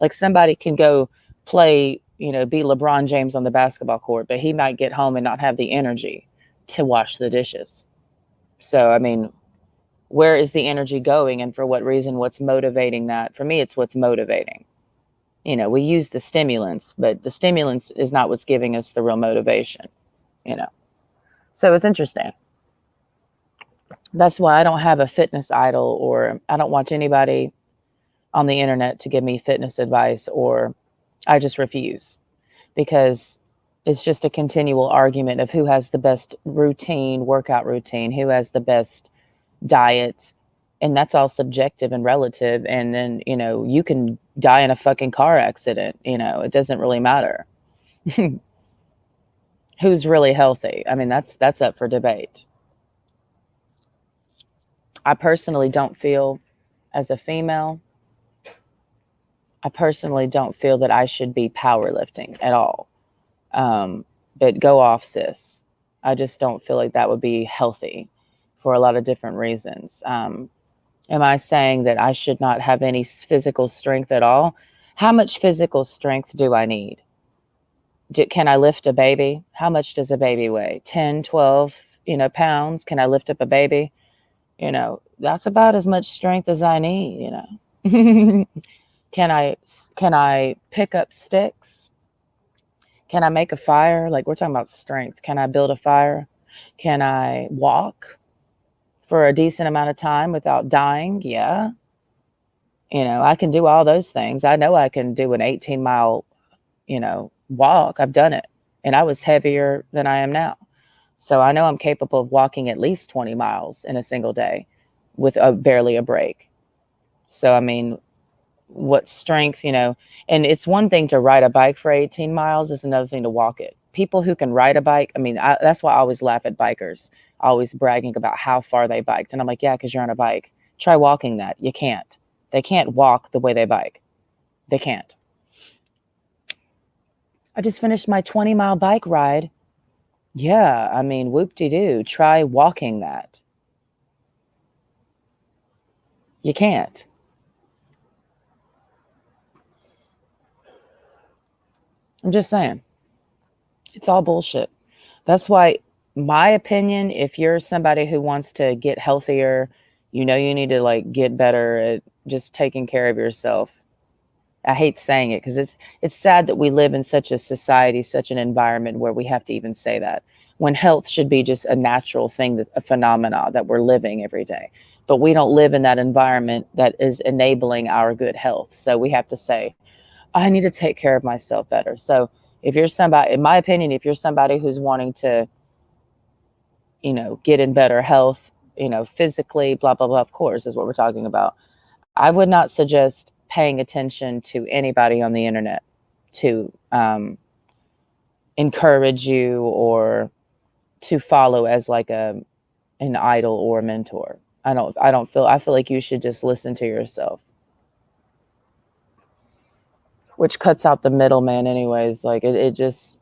Like somebody can go play, you know, be LeBron James on the basketball court, but he might get home and not have the energy to wash the dishes. So, I mean, where is the energy going and for what reason? What's motivating that? For me, it's what's motivating. You know, we use the stimulants, but the stimulants is not what's giving us the real motivation, you know. So it's interesting. That's why I don't have a fitness idol, or I don't watch anybody on the internet to give me fitness advice, or I just refuse, because it's just a continual argument of who has the best routine, workout routine, who has the best diet, and that's all subjective and relative. And then, you know, you can die in a fucking car accident, you know, it doesn't really matter. Who's really healthy? I mean, that's up for debate. I personally don't feel, as a female, I personally don't feel that I should be powerlifting at all. But go off, sis. I just don't feel like that would be healthy for a lot of different reasons. Am I saying that I should not have any physical strength at all? How much physical strength do I need? Can I lift a baby? How much does a baby weigh? 10, 12, you know, pounds? Can I lift up a baby? You know, that's about as much strength as I need, you know. Can I pick up sticks? Can I make a fire? Like, we're talking about strength. Can I build a fire? Can I walk for a decent amount of time without dying? Yeah. I can do all those things. I know I can do an 18-mile, walk. I've done it. And I was heavier than I am now. So I know I'm capable of walking at least 20 miles in a single day with barely a break. So, I mean, what strength, and it's one thing to ride a bike for 18 miles, it's another thing to walk it. People who can ride a bike, I mean, that's why I always laugh at bikers, always bragging about how far they biked. And I'm like, yeah, because you're on a bike. Try walking that. You can't. They can't walk the way they bike. They can't. I just finished my 20-mile bike ride. Yeah, I mean, whoop-de-doo. Try walking that. You can't. I'm just saying. It's all bullshit. That's why, my opinion, if you're somebody who wants to get healthier, you need to like get better at just taking care of yourself. I hate saying it because it's sad that we live in such a society, such an environment where we have to even say that, when health should be just a natural thing, a phenomena that we're living every day. But we don't live in that environment that is enabling our good health. So we have to say, I need to take care of myself better. So if you're somebody, in my opinion, if you're somebody who's wanting to, get in better health, physically, blah, blah, blah, of course, is what we're talking about. I would not suggest paying attention to anybody on the internet to encourage you or to follow as like an idol or a mentor. I feel like you should just listen to yourself, which cuts out the middleman anyways. Like it just,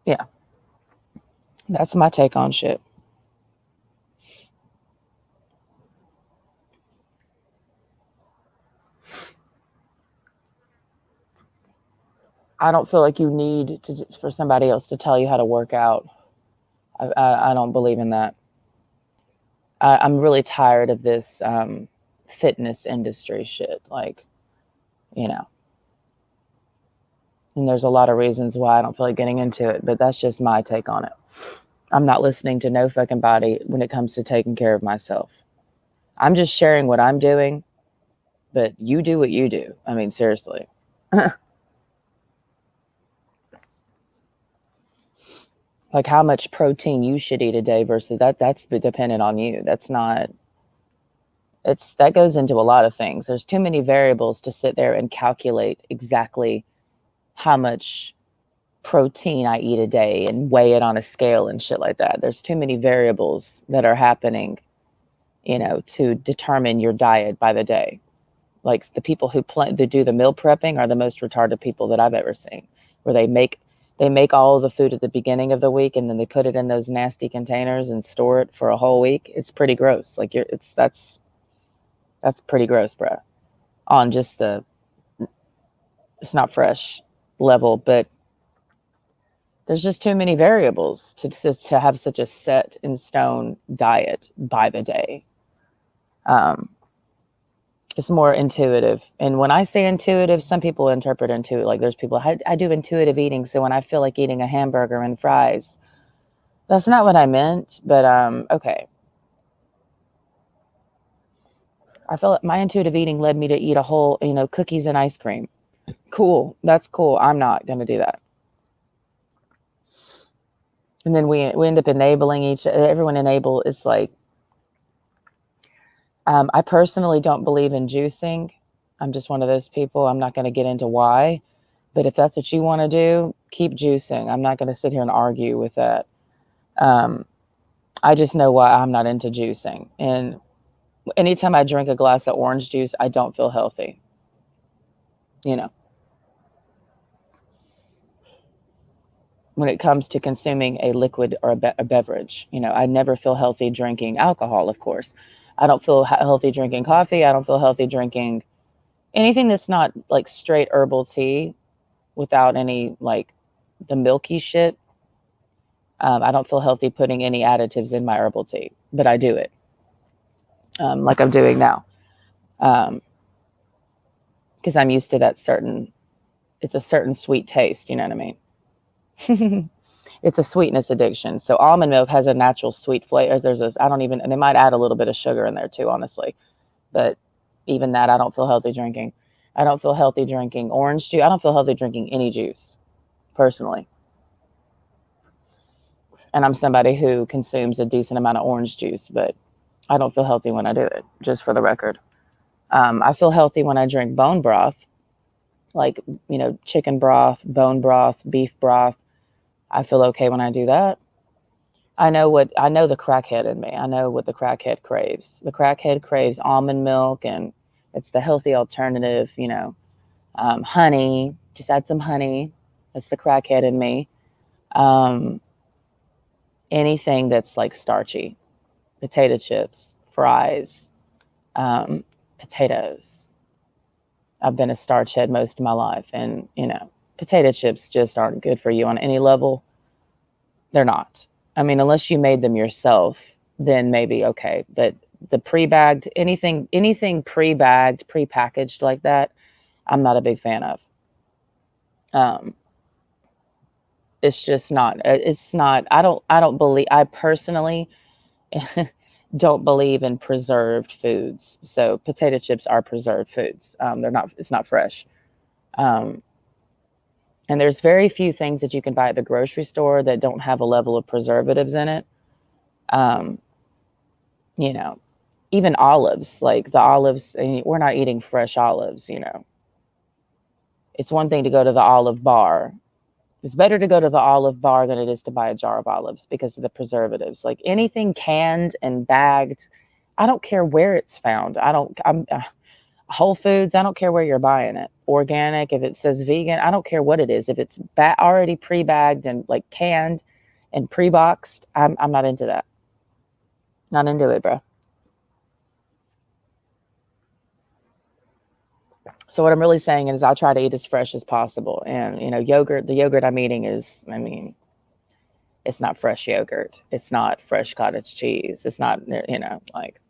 yeah, that's my take on shit. I don't feel like you need for somebody else to tell you how to work out. I don't believe in that. I'm really tired of this fitness industry shit. Like, and there's a lot of reasons why I don't feel like getting into it, but that's just my take on it. I'm not listening to no fucking body when it comes to taking care of myself. I'm just sharing what I'm doing, but you do what you do. I mean, seriously. Like how much protein you should eat a day versus that's dependent on you. That's not, that goes into a lot of things. There's too many variables to sit there and calculate exactly how much protein I eat a day and weigh it on a scale and shit like that. There's too many variables that are happening, to determine your diet by the day. Like the people who do the meal prepping are the most retarded people that I've ever seen, where they make all the food at the beginning of the week and then they put it in those nasty containers and store it for a whole week. It's pretty gross. Like that's pretty gross, bruh. On just it's not fresh level, but there's just too many variables to have such a set in stone diet by the day. It's more intuitive. And when I say intuitive, some people interpret intuitive. Like there's people, I do intuitive eating. So when I feel like eating a hamburger and fries, that's not what I meant, but okay. I feel like my intuitive eating led me to eat a whole, cookies and ice cream. Cool. That's cool. I'm not going to do that. And then we end up enabling everyone enable. It's like, I personally don't believe in juicing. I'm just one of those people. I'm not going to get into why, but if that's what you want to do, keep juicing. I'm not going to sit here and argue with that. I just know why I'm not into juicing. And anytime I drink a glass of orange juice, I don't feel healthy. When it comes to consuming a liquid or a beverage, I never feel healthy drinking alcohol, of course. I don't feel healthy drinking coffee. I don't feel healthy drinking anything that's not like straight herbal tea without any like the milky shit. I don't feel healthy putting any additives in my herbal tea, but I do it like I'm doing now because I'm used to that certain it's a certain sweet taste. You know what I mean? It's a sweetness addiction. So almond milk has a natural sweet flavor. And they might add a little bit of sugar in there too, honestly. But even that, I don't feel healthy drinking. I don't feel healthy drinking orange juice. I don't feel healthy drinking any juice, personally. And I'm somebody who consumes a decent amount of orange juice, but I don't feel healthy when I do it, just for the record. I feel healthy when I drink bone broth, like, chicken broth, bone broth, beef broth. I feel okay when I do that. I know the crackhead in me. I know what the crackhead craves. The crackhead craves almond milk, and it's the healthy alternative, honey. Just add some honey. That's the crackhead in me. Um, Anything that's like starchy, potato chips, fries, potatoes. I've been a starch head most of my life, and potato chips just aren't good for you on any level. They're not. I mean, unless you made them yourself, then maybe okay. But the pre-bagged, anything pre-bagged, pre-packaged like that, I'm not a big fan of. Um, it's just not. It's not. I don't believe. I personally don't believe in preserved foods. So potato chips are preserved foods. They're not. It's not fresh. Um, and there's very few things that you can buy at the grocery store that don't have a level of preservatives in it. Um, you know, Even olives, like the olives, we're not eating fresh olives. It's one thing to go to the olive bar. It's better to go to the olive bar than it is to buy a jar of olives because of the preservatives. Like anything canned and bagged, I don't care where it's found. I'm Whole Foods, I don't care where you're buying it. Organic, if it says vegan, I don't care what it is. If it's already pre-bagged and like canned and pre-boxed, I'm not into that. Not into it, bro. So what I'm really saying is I'll try to eat as fresh as possible. And, the yogurt I'm eating it's not fresh yogurt. It's not fresh cottage cheese. It's not, like,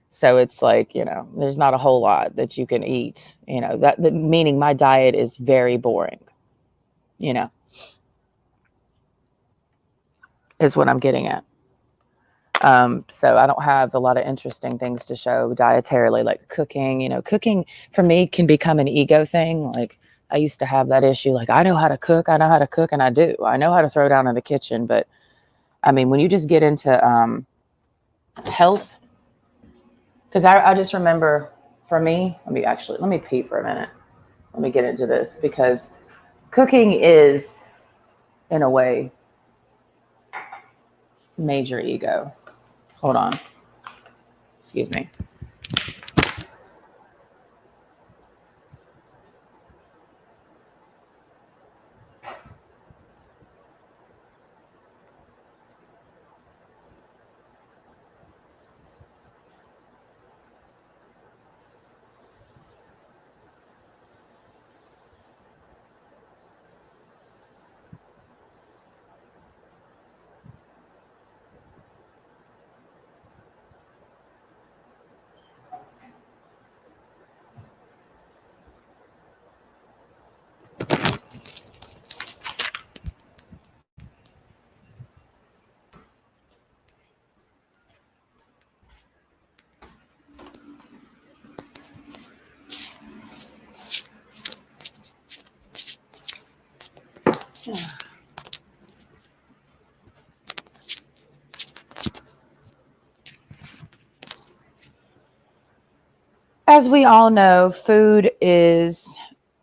so it's like, there's not a whole lot that you can eat, meaning my diet is very boring, you know, is what I'm getting at. So I don't have a lot of interesting things to show dietarily, like cooking. Cooking for me can become an ego thing. Like I used to have that issue. Like I know how to cook, and I do. I know how to throw down in the kitchen. But I mean, when you just get into health, because I just remember for me, let me pee for a minute. Let me get into this because cooking is, in a way, major ego. Hold on. Excuse me. As we all know, food is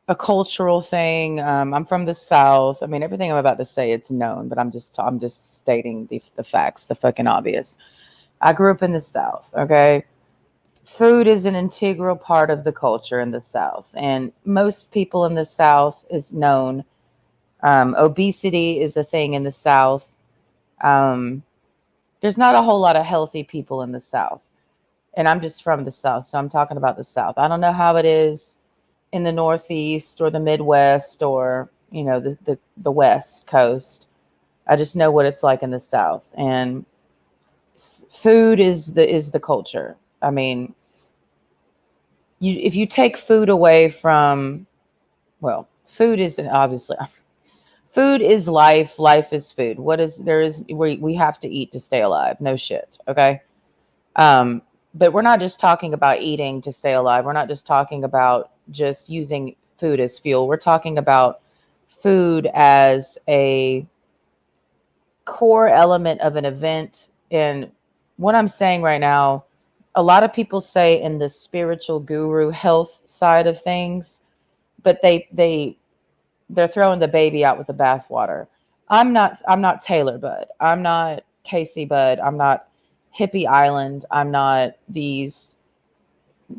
a cultural thing. I'm from the South. I mean, everything I'm about to say, it's known, but I'm just stating the facts, the fucking obvious. I grew up in the South. Okay, food is an integral part of the culture in the South, and most people in the South is known. Obesity is a thing in the South. Um, there's not a whole lot of healthy people in the South, and I'm just from the South, so I'm talking about the South. I don't know how it is in the Northeast or the Midwest or the West Coast. I just know what it's like in the South, and food is the culture. I mean, if you take food away from, well, food is obviously, food is life, life is food. What is there is we have to eat to stay alive. No shit. Okay. Um, but we're not just talking about eating to stay alive. We're not just talking about just using food as fuel. We're talking about food as a core element of an event. And what I'm saying right now, a lot of people say in the spiritual guru health side of things, but they're throwing the baby out with the bathwater. I'm not Taylor Bud. I'm not Casey Bud. I'm not Hippie Island. I'm not these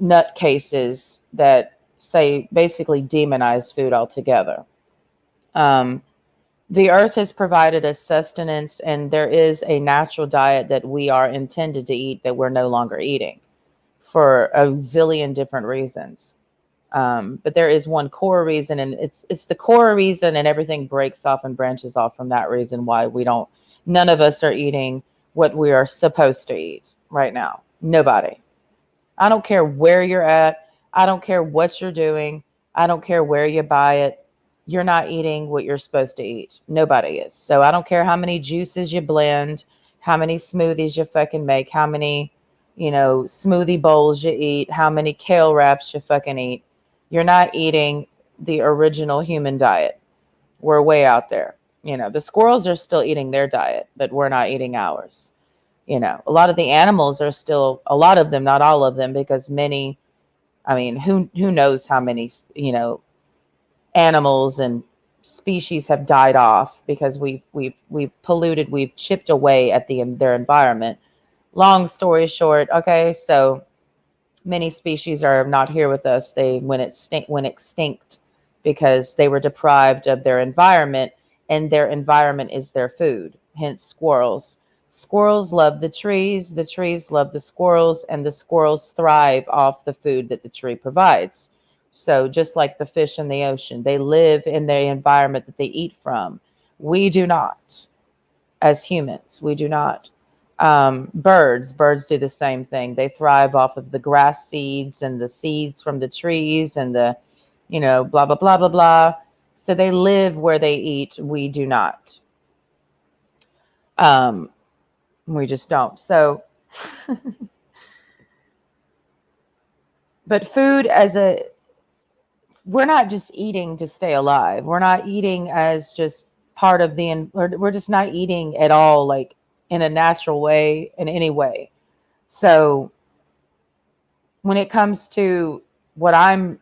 nutcases that say basically demonize food altogether. Um, the earth has provided us sustenance, and there is a natural diet that we are intended to eat that we're no longer eating for a zillion different reasons. But there is one core reason, and it's the core reason, and everything breaks off and branches off from that reason why we don't. None of us are eating what we are supposed to eat right now. Nobody. I don't care where you're at. I don't care what you're doing. I don't care where you buy it. You're not eating what you're supposed to eat. Nobody is. So I don't care how many juices you blend, how many smoothies you fucking make, how many, smoothie bowls you eat, how many kale wraps you fucking eat. You're not eating the original human diet. We're way out there. The squirrels are still eating their diet, but we're not eating ours. A lot of the animals are still, a lot of them, not all of them, because many, I mean, who knows how many, animals and species have died off because we've polluted, we've chipped away at their environment. Long story short, okay, so many species are not here with us. They went extinct because they were deprived of their environment, and their environment is their food. Hence, squirrels. Squirrels love the trees love the squirrels, and the squirrels thrive off the food that the tree provides. So, just like the fish in the ocean, they live in the environment that they eat from. We do not, as humans, we do not. Birds do the same thing. They thrive off of the grass seeds and the seeds from the trees and the, blah, blah, blah, blah, blah. So they live where they eat. We do not. We just don't. So, but food we're not just eating to stay alive. We're not eating as just part of we're just not eating at all, like in a natural way, in any way. So when it comes to what I'm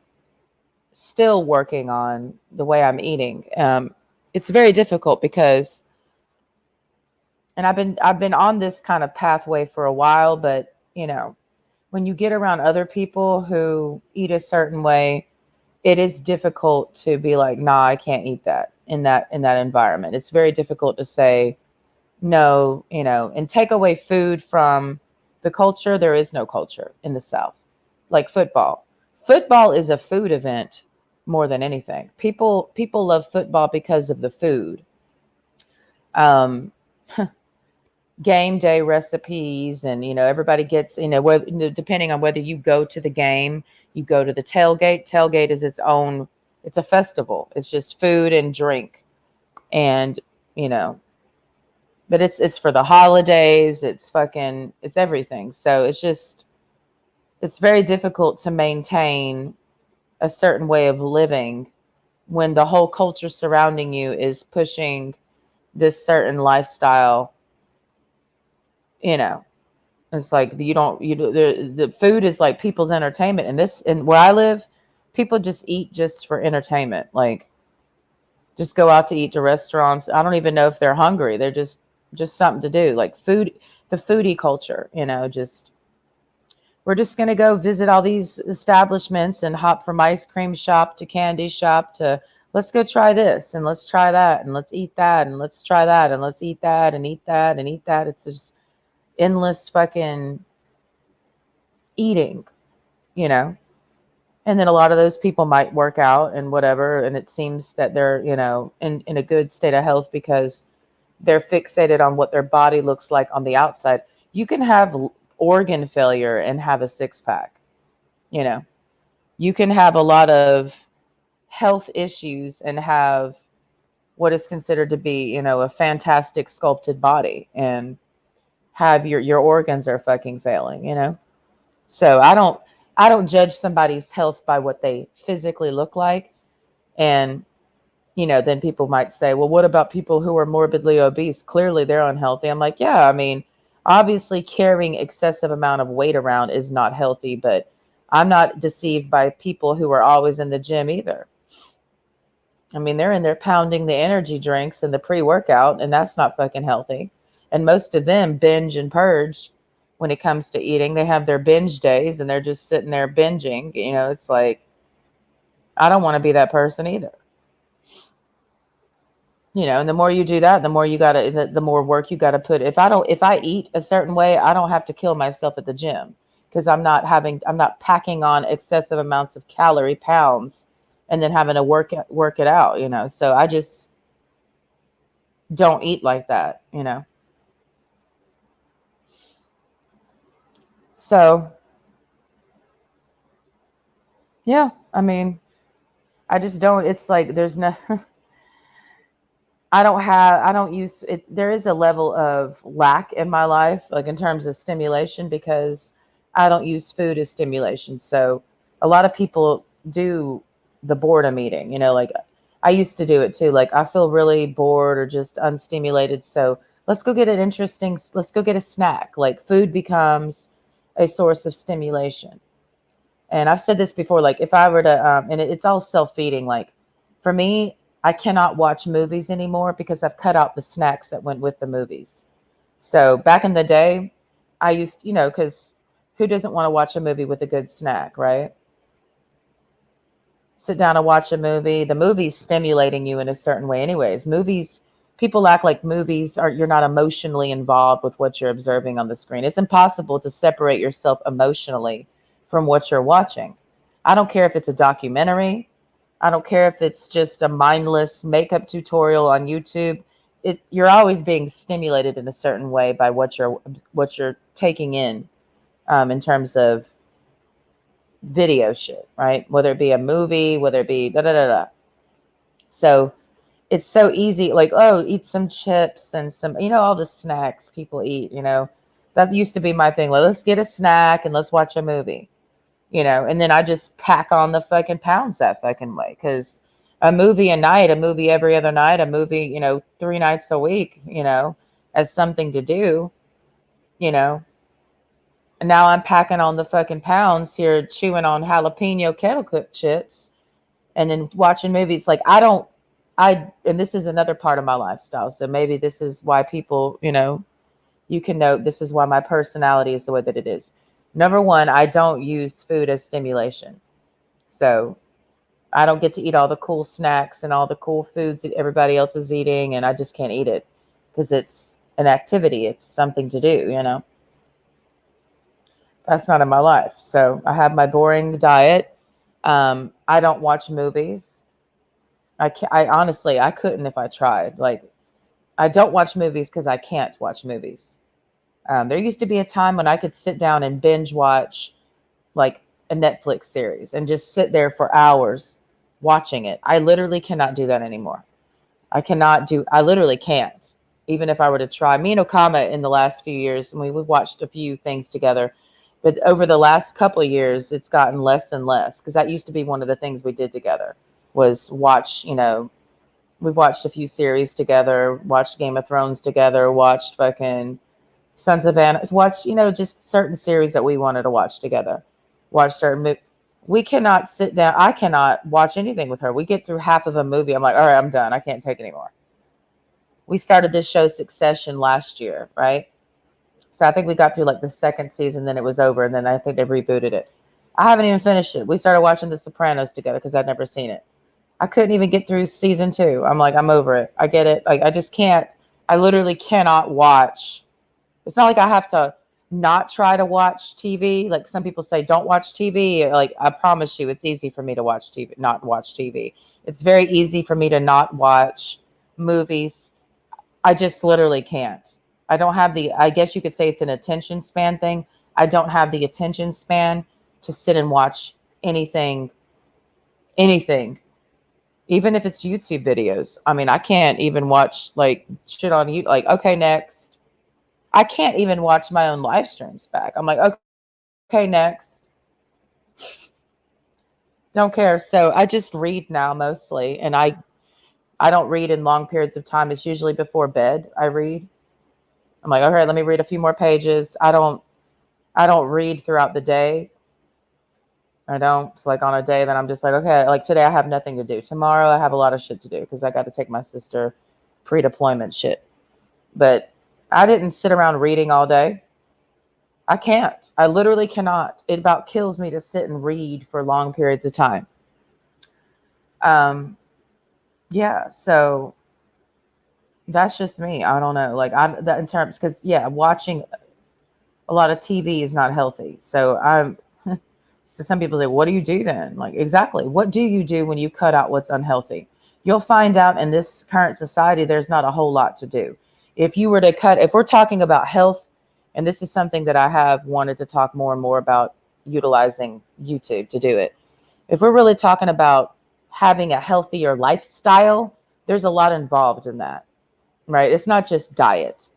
still working on, the way I'm eating, it's very difficult because, and I've been on this kind of pathway for a while, but when you get around other people who eat a certain way, it is difficult to be like, nah, I can't eat that in that environment. It's very difficult to say no, and take away food from the culture. There is no culture in the South, like football. Football is a food event more than anything. People love football because of the food. Um, Game day recipes, and everybody gets, depending on whether you go to the game, you go to the tailgate is its own, it's a festival. It's just food and drink, and but it's for the holidays, it's everything. So it's very difficult to maintain a certain way of living when the whole culture surrounding you is pushing this certain lifestyle. It's like the food is like people's entertainment, and where I live, people just eat just for entertainment. Like, just go out to eat to restaurants. I don't even know if they're hungry. They're just something to do. Like food, the foodie culture, just we're just going to go visit all these establishments and hop from ice cream shop to candy shop to, let's go try this and let's try that and let's eat that and let's try that and let's eat that and eat that and eat that. It's just endless fucking eating, you know. And then a lot of those people might work out and whatever, and it seems that they're, in a good state of health because they're fixated on what their body looks like on the outside. You can have organ failure and have a six pack, you know. You can have a lot of health issues and have what is considered to be, a fantastic sculpted body, and have your organs are fucking failing. So I don't judge somebody's health by what they physically look like. And then people might say, well, what about people who are morbidly obese? Clearly they're unhealthy. I'm like, yeah, I mean, obviously carrying excessive amount of weight around is not healthy, but I'm not deceived by people who are always in the gym either. I mean, they're in there pounding the energy drinks and the pre-workout, and that's not fucking healthy. And most of them binge and purge when it comes to eating. They have their binge days and they're just sitting there binging. It's like, I don't want to be that person either. And the more you do that, the more you gotta, the more work you gotta put. If I eat a certain way, I don't have to kill myself at the gym, because I'm not packing on excessive amounts of calorie pounds and then having to work it out. So I just don't eat like that. So yeah, I mean, I just don't, it's like, there's no, I don't use it. There is a level of lack in my life, like in terms of stimulation, because I don't use food as stimulation. So a lot of people do the boredom eating, like I used to do it too. Like, I feel really bored or just unstimulated. So let's go get a snack. Like, food becomes a source of stimulation. And I've said this before, like if I were to, and it's all self-feeding. Like, for me, I cannot watch movies anymore because I've cut out the snacks that went with the movies. So back in the day, I used, because who doesn't want to watch a movie with a good snack, right? Sit down and watch a movie. The movie's stimulating you in a certain way, anyways. People act like you're not emotionally involved with what you're observing on the screen. It's impossible to separate yourself emotionally from what you're watching. I don't care if it's a documentary. I don't care if it's just a mindless makeup tutorial on YouTube. You're always being stimulated in a certain way by what you're taking in terms of video shit, right? Whether it be a movie, whether it be da da da da. So it's so easy, like, oh, eat some chips and some, all the snacks people eat. That used to be my thing. Like, let's get a snack and let's watch a movie. And then I just pack on the fucking pounds that fucking way. Because a movie a night, a movie every other night, a movie, 3 nights a week, as something to do. And now I'm packing on the fucking pounds here, chewing on jalapeno kettle cooked chips and then watching movies. Like, and this is another part of my lifestyle. So maybe this is why people, you can note this is why my personality is the way that it is. Number one, I don't use food as stimulation. So I don't get to eat all the cool snacks and all the cool foods that everybody else is eating, and I just can't eat it because it's an activity. It's something to do. That's not in my life. So I have my boring diet. I don't watch movies. I honestly, I couldn't if I tried. Like, I don't watch movies because I can't watch movies. There used to be a time when I could sit down and binge watch like a Netflix series and just sit there for hours watching it. I literally cannot do that anymore. I literally can't. Even if I were to try. Me and Okama in the last few years, we've watched a few things together, but over the last couple of years, it's gotten less and less, because that used to be one of the things we did together was watch, we've watched a few series together, watched Game of Thrones together, watched fucking Sons of Anarchy, watched, just certain series that we wanted to watch together. Watch certain we cannot sit down. I cannot watch anything with her. We get through half of a movie. I'm like, all right, I'm done. I can't take anymore. We started this show Succession last year, right? So I think we got through like the second season, then it was over, and then I think they rebooted it. I haven't even finished it. We started watching The Sopranos together because I'd never seen it. I couldn't even get through season 2. I'm like, I'm over it. I get it. Like, I just can't. I literally cannot watch. It's not like I have to not try to watch TV. Like, some people say, don't watch TV. Like, I promise you, it's easy for me to watch TV, not watch TV. It's very easy for me to not watch movies. I just literally can't. I guess you could say it's an attention span thing. I don't have the attention span to sit and watch anything, even if it's YouTube videos. I mean, I can't even watch like shit on you. Like, okay, next. I can't even watch my own live streams back. I'm like, okay, next. Don't care. So I just read now mostly, and I don't read in long periods of time. It's usually before bed. I read. I'm like, okay, let me read a few more pages. I don't read throughout the day. I don't. It's like on a day that I'm just like, okay, like today I have nothing to do. Tomorrow I have a lot of shit to do because I got to take my sister pre-deployment shit. But I didn't sit around reading all day. I can't. I literally cannot. It about kills me to sit and read for long periods of time. Um, yeah, so that's just me. I don't know. Like that in terms, because yeah, watching a lot of TV is not healthy. So so some people say, what do you do then? Like, exactly. What do you do when you cut out what's unhealthy? You'll find out in this current society, there's not a whole lot to do. If you were to cut, if we're talking about health, and this is something that I have wanted to talk more and more about utilizing YouTube to do it. If we're really talking about having a healthier lifestyle, there's a lot involved in that, right? It's not just diet.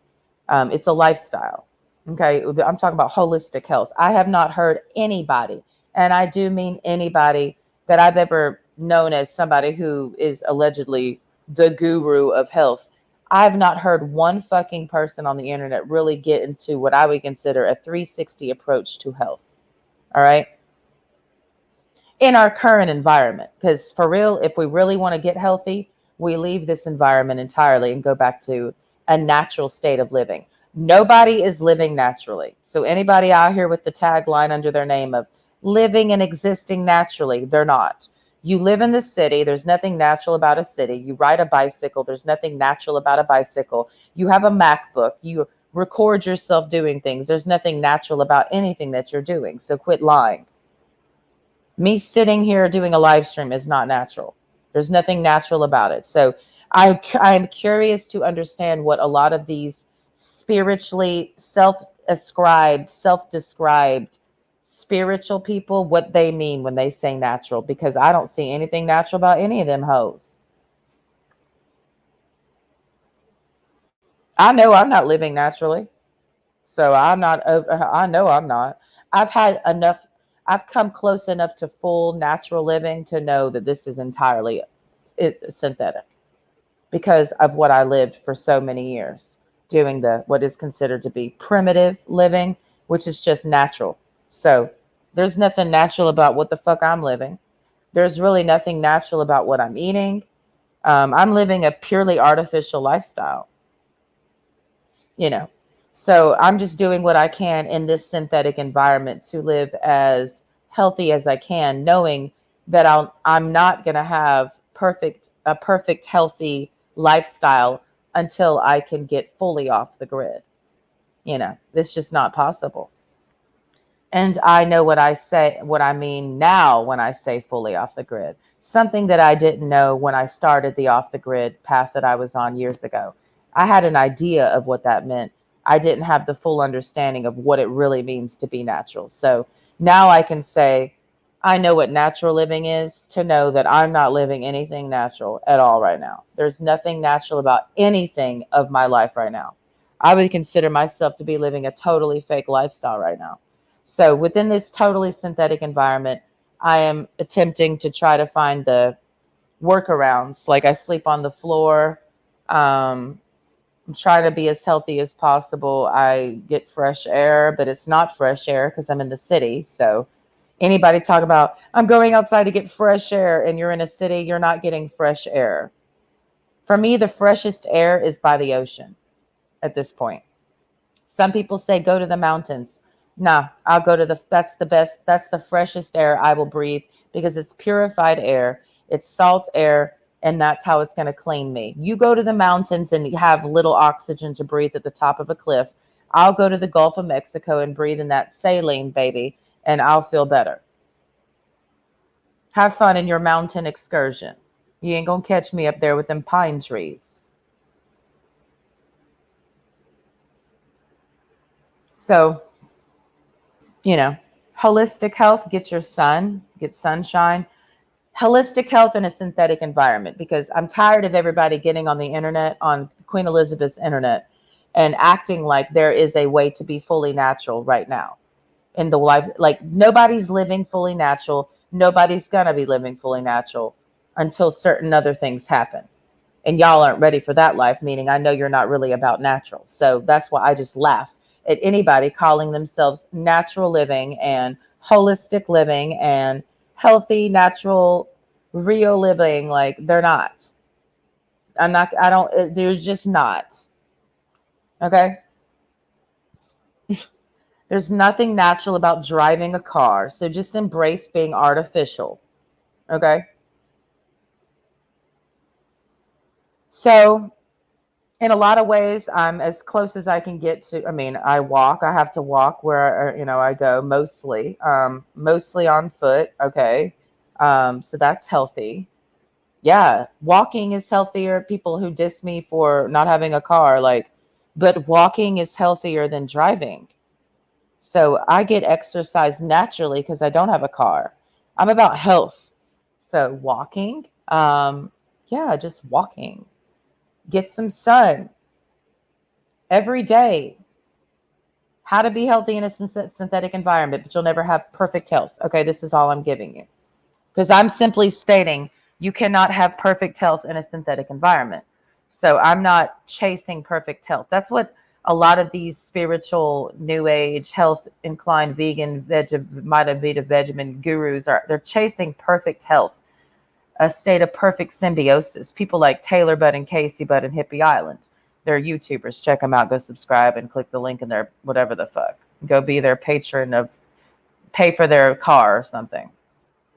It's a lifestyle. Okay. I'm talking about holistic health. I have not heard anybody, and I do mean anybody that I've ever known as somebody who is allegedly the guru of health. I've not heard one fucking person on the internet really get into what I would consider a 360 approach to health. All right. In our current environment. Because for real, if we really want to get healthy, we leave this environment entirely and go back to a natural state of living. Nobody is living naturally. So anybody out here with the tagline under their name of living and existing naturally, they're not. You live in the city. There's nothing natural about a city. You ride a bicycle. There's nothing natural about a bicycle. You have a MacBook. You record yourself doing things. There's nothing natural about anything that you're doing. So quit lying. Me sitting here doing a live stream is not natural. There's nothing natural about it. So I'm curious to understand what a lot of these spiritually self-ascribed, self-described spiritual people, what they mean when they say natural, because I don't see anything natural about any of them hoes. I know I'm not living naturally. So I'm not, I know I'm not. I've had enough, I've come close enough to full natural living to know that this is entirely synthetic because of what I lived for so many years doing what is considered to be primitive living, which is just natural. So there's nothing natural about what the fuck I'm living. There's really nothing natural about what I'm eating. I'm living a purely artificial lifestyle, you know. So I'm just doing what I can in this synthetic environment to live as healthy as I can, knowing that I'm not going to have a perfect healthy lifestyle until I can get fully off the grid. It's just not possible. And I know what I mean now when I say fully off the grid. Something that I didn't know when I started the off the grid path that I was on years ago. I had an idea of what that meant. I didn't have the full understanding of what it really means to be natural. So now I can say, I know what natural living is, to know that I'm not living anything natural at all right now. There's nothing natural about anything of my life right now. I would consider myself to be living a totally fake lifestyle right now. So within this totally synthetic environment, I am attempting to try to find the workarounds. Like I sleep on the floor. I'm trying to be as healthy as possible. I get fresh air, but it's not fresh air because I'm in the city. So anybody talk about, I'm going outside to get fresh air, and you're in a city, you're not getting fresh air. For me, the freshest air is by the ocean at this point. Some people say go to the mountains. Nah, I'll go to that's the best, that's the freshest air I will breathe because it's purified air, it's salt air, and that's how it's going to clean me. You go to the mountains and have little oxygen to breathe at the top of a cliff. I'll go to the Gulf of Mexico and breathe in that saline, baby, and I'll feel better. Have fun in your mountain excursion. You ain't going to catch me up there with them pine trees. So, Holistic health, get your sun, get sunshine. Holistic health in a synthetic environment, because I'm tired of everybody getting on the internet, on Queen Elizabeth's internet, and acting like there is a way to be fully natural right now in the life. Like, nobody's living fully natural. Nobody's gonna be living fully natural until certain other things happen. And y'all aren't ready for that life, meaning I know you're not really about natural. So that's why I just laugh at anybody calling themselves natural living and holistic living and healthy, natural, real living. Like, they're not. I'm not, I don't, there's just not. Okay. There's nothing natural about driving a car. So just embrace being artificial. Okay. So, in a lot of ways, I'm as close as I can get to. I mean, I walk. I have to walk where I go mostly, mostly on foot. Okay, so that's healthy. Yeah, walking is healthier. People who diss me for not having a car, like, but walking is healthier than driving. So I get exercise naturally because I don't have a car. I'm about health. So walking, yeah, just walking. Get some sun every day. How to be healthy in a synthetic environment, but you'll never have perfect health. Okay, this is all I'm giving you. Because I'm simply stating you cannot have perfect health in a synthetic environment. So I'm not chasing perfect health. That's what a lot of these spiritual, new age, health inclined, vegan, Vita Vegemin gurus are. They're chasing perfect health, a state of perfect symbiosis. People like Taylor Budd and Casey Budd and Hippie Island. They're YouTubers. Check them out. Go subscribe and click the link in their whatever the fuck. Go be their patron of, pay for their car or something.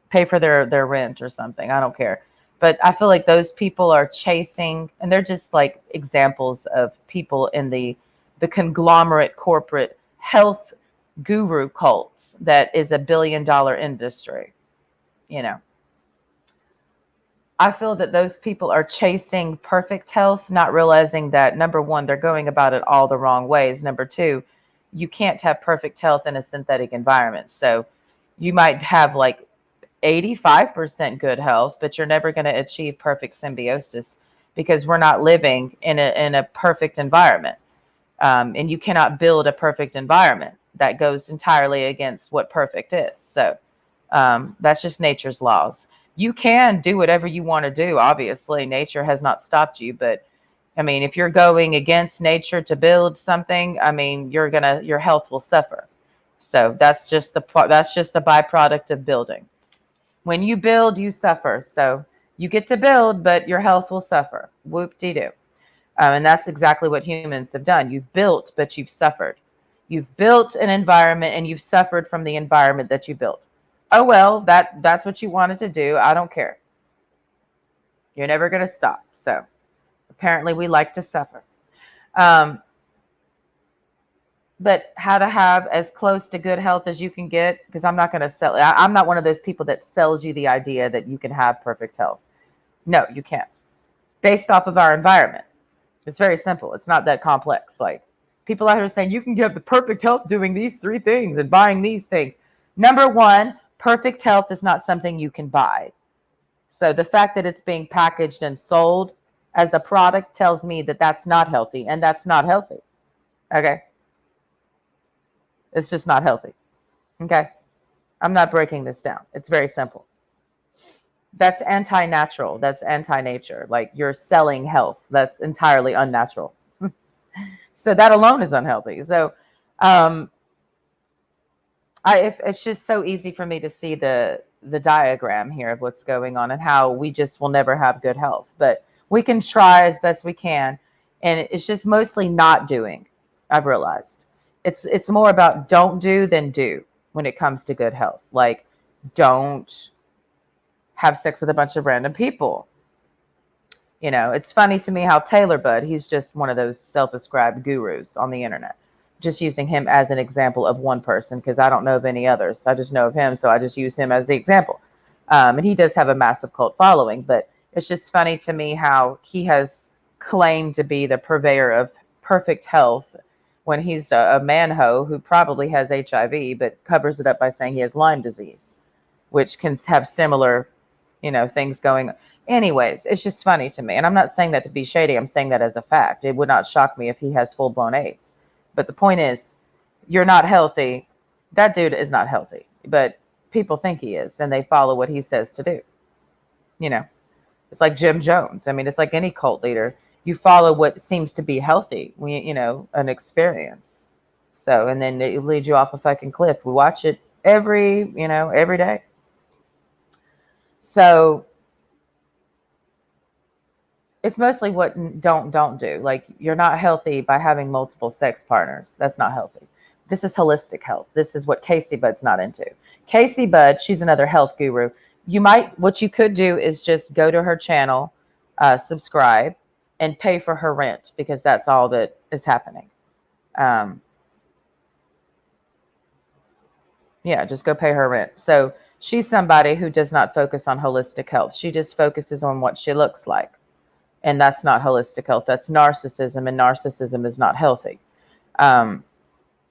Pay for their rent or something. I don't care. But I feel like those people are chasing, and they're just like examples of people in the conglomerate corporate health guru cults that is $1 billion industry. You know, I feel that those people are chasing perfect health, not realizing that, number one, they're going about it all the wrong ways. Number two, you can't have perfect health in a synthetic environment. So you might have like 85% good health, but you're never going to achieve perfect symbiosis because we're not living in a perfect environment. And you cannot build a perfect environment. That goes entirely against what perfect is. So that's just nature's laws. You can do whatever you want to do. Obviously, nature has not stopped you, but I mean, if you're going against nature to build something, I mean, your health will suffer. So that's just a byproduct of building. When you build, you suffer. So you get to build, but your health will suffer. Whoop-de-doo. And that's exactly what humans have done. You've built, but you've suffered. You've built an environment and you've suffered from the environment that you built. Oh, well, that's what you wanted to do. I don't care. You're never going to stop. So apparently we like to suffer. But how to have as close to good health as you can get, because I'm not going to sell. I'm not one of those people that sells you the idea that you can have perfect health. No, you can't. Based off of our environment. It's very simple. It's not that complex. Like, people out here saying you can get the perfect health doing these 3 things and buying these things. Number one, perfect health is not something you can buy. So the fact that it's being packaged and sold as a product tells me that that's not healthy, and that's not healthy. Okay? It's just not healthy. Okay? I'm not breaking this down. It's very simple. That's anti-natural. That's anti-nature. Like, you're selling health. That's entirely unnatural. So that alone is unhealthy. So it's just so easy for me to see the diagram here of what's going on and how we just will never have good health. But we can try as best we can. And it's just mostly not doing, I've realized. It's more about don't do than do when it comes to good health. Like, don't have sex with a bunch of random people. You know, it's funny to me how Taylor Budd, he's just one of those self-ascribed gurus on the internet. Just using him as an example of one person, because I don't know of any others. I just know of him, so I just use him as the example. And he does have a massive cult following, but it's just funny to me how he has claimed to be the purveyor of perfect health when he's a man-ho who probably has HIV, but covers it up by saying he has Lyme disease, which can have similar, things going on. Anyways, it's just funny to me. And I'm not saying that to be shady. I'm saying that as a fact. It would not shock me if he has full-blown AIDS. But the point is, you're not healthy. That dude is not healthy. But people think he is, and they follow what he says to do. It's like Jim Jones. I mean, it's like any cult leader. You follow what seems to be healthy, an experience. So, and then it leads you off a fucking cliff. We watch it every day. So it's mostly what don't do. Like, you're not healthy by having multiple sex partners. That's not healthy. This is holistic health. This is what Casey Budd's not into. Casey Budd, she's another health guru. What you could do is just go to her channel, subscribe, and pay for her rent, because that's all that is happening. Yeah, just go pay her rent. So she's somebody who does not focus on holistic health. She just focuses on what she looks like. And that's not holistic health. That's narcissism, and narcissism is not healthy.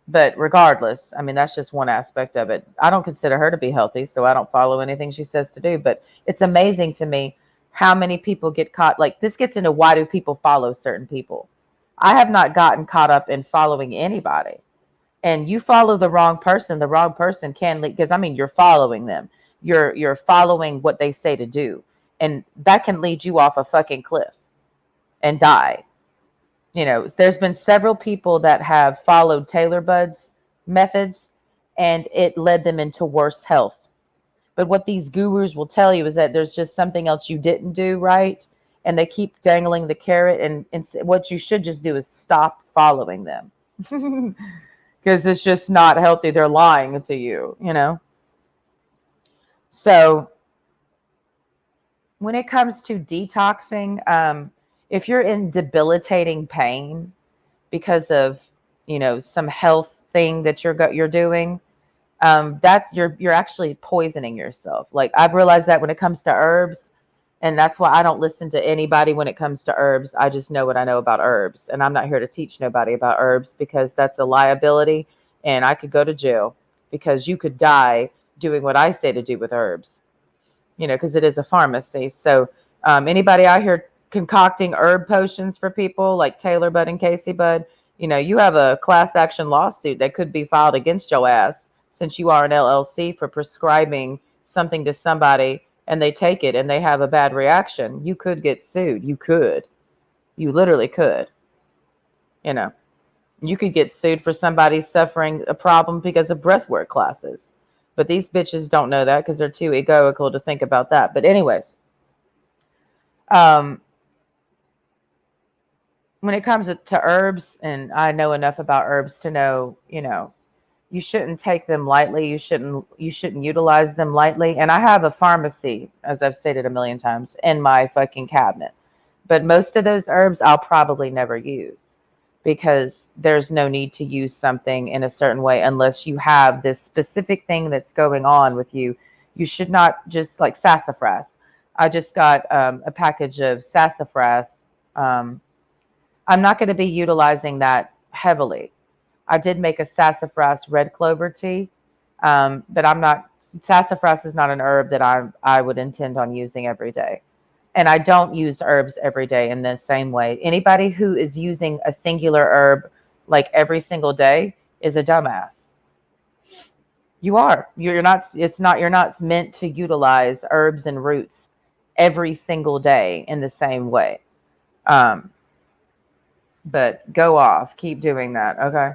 But regardless, I mean, that's just one aspect of it. I don't consider her to be healthy, so I don't follow anything she says to do. But it's amazing to me how many people get caught. Like, this gets into why do people follow certain people. I have not gotten caught up in following anybody. And you follow the wrong person can lead, because I mean, you're following them. You're following what they say to do. And that can lead you off a fucking cliff and die. There's been several people that have followed Taylor Budd's methods, and it led them into worse health. But what these gurus will tell you is that there's just something else you didn't do right, and they keep dangling the carrot, and what you should just do is stop following them. Because it's just not healthy. They're lying to you, So when it comes to detoxing, if you're in debilitating pain because of, some health thing that you're doing, that's you're actually poisoning yourself. Like, I've realized that when it comes to herbs, and that's why I don't listen to anybody when it comes to herbs. I just know what I know about herbs, and I'm not here to teach nobody about herbs, because that's a liability, and I could go to jail, because you could die doing what I say to do with herbs, because it is a pharmacy. So anybody out here concocting herb potions for people like Taylor Budd and Casey Budd, you have a class action lawsuit that could be filed against your ass, since you are an LLC for prescribing something to somebody and they take it and they have a bad reaction. You could get sued. You literally could. You could get sued for somebody suffering a problem because of breathwork classes. But these bitches don't know that, because they're too egoical to think about that. But anyways, when it comes to herbs, and I know enough about herbs to know, you shouldn't take them lightly. You shouldn't utilize them lightly. And I have a pharmacy, as I've stated a million times, in my fucking cabinet. But most of those herbs I'll probably never use, because there's no need to use something in a certain way unless you have this specific thing that's going on with you. You should not just, like sassafras. I just got a package of sassafras. I'm not going to be utilizing that heavily. I did make a sassafras red clover tea, but sassafras is not an herb that I would intend on using every day. And I don't use herbs every day in the same way. Anybody who is using a singular herb like every single day is a dumbass. You are. You're not meant to utilize herbs and roots every single day in the same way. But go off. Keep doing that, okay?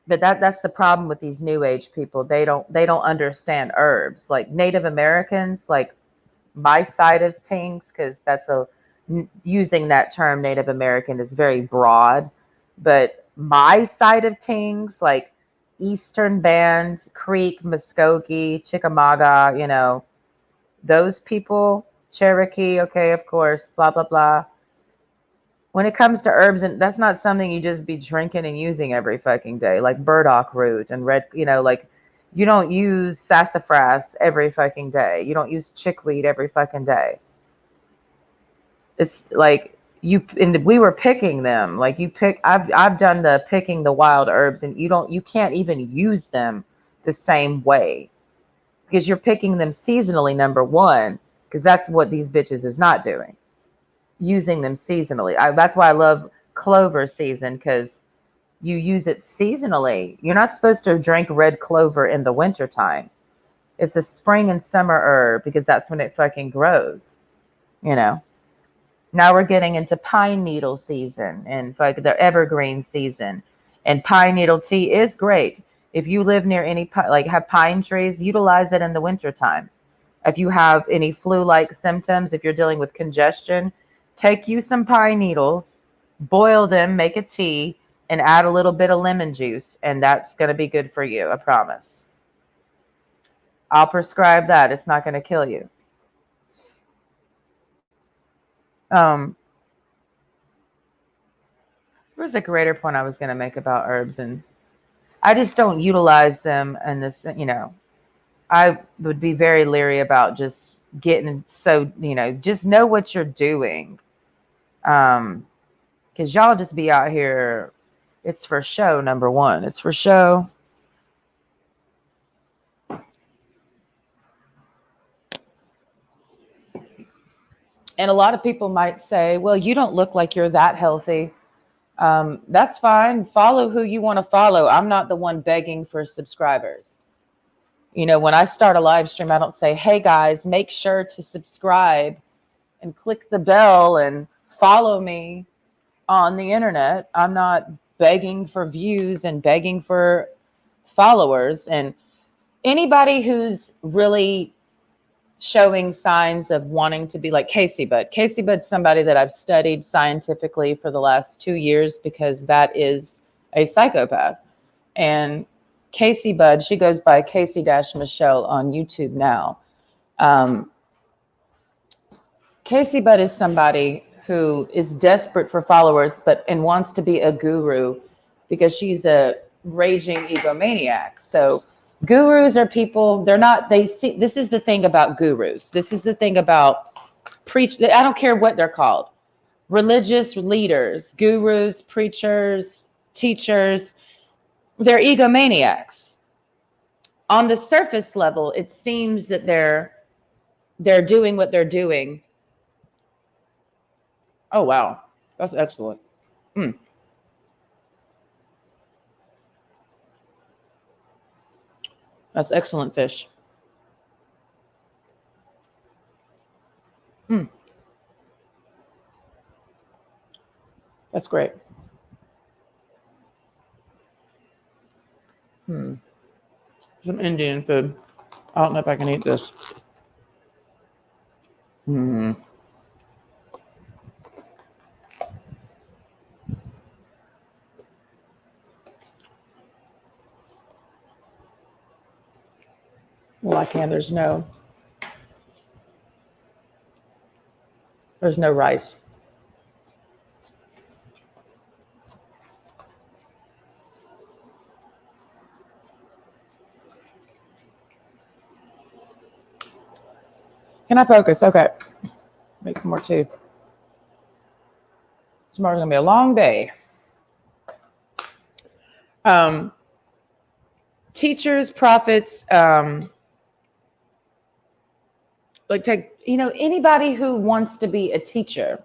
But that's the problem with these new age people. They don't understand herbs. Like Native Americans, like my side of things, because using that term Native American is very broad, but my side of things, like Eastern Band, Creek, Muskogee, Chickamauga, those people, Cherokee, okay, of course, blah, blah, blah. When it comes to herbs, and that's not something you just be drinking and using every fucking day, like burdock root and red, like you don't use sassafras every fucking day. You don't use chickweed every fucking day. It's like and we were picking them. Like I've done the picking the wild herbs, and you can't even use them the same way because you're picking them seasonally, number one, because that's what these bitches is not doing, using them seasonally. That's why I love clover season, because you use it seasonally. You're not supposed to drink red clover in the wintertime. It's a spring and summer herb because that's when it fucking grows, you know. Now we're getting into pine needle season and like the evergreen season. And pine needle tea is great. If you live near any, like have pine trees, utilize it in the wintertime. If you have any flu-like symptoms, if you're dealing with congestion, take you some pine needles, boil them, make a tea, and add a little bit of lemon juice. And that's going to be good for you, I promise. I'll prescribe that. It's not going to kill you. There was a greater point I was going to make about herbs, and I just don't utilize them. And this, you know, I would be very leery about just getting so, you know, just know what you're doing. Because y'all just be out here. It's for show, number one. It's for show. And a lot of people might say, well, you don't look like you're that healthy. That's fine. Follow who you want to follow. I'm not the one begging for subscribers. You know, when I start a live stream, I don't say, hey guys, make sure to subscribe and click the bell and follow me on the internet. I'm not begging for views and begging for followers. And anybody who's really showing signs of wanting to be like Casey Bud. Casey Bud's somebody that I've studied scientifically for the last 2 years because that is a psychopath. And Casey Bud, she goes by Casey-Michelle on YouTube now. Casey Bud is somebody who is desperate for followers, and wants to be a guru because she's a raging egomaniac. So gurus are people, this is the thing about gurus. This is the thing about I don't care what they're called. Religious leaders, gurus, preachers, teachers, they're egomaniacs. On the surface level, it seems that they're doing what they're doing. Oh, wow. That's excellent. That's excellent fish. That's great. Some Indian food. I don't know if I can eat this. Well, I can. There's no rice. Can I focus? Okay. Make some more tea. Tomorrow's going to be a long day. Teachers, prophets, anybody who wants to be a teacher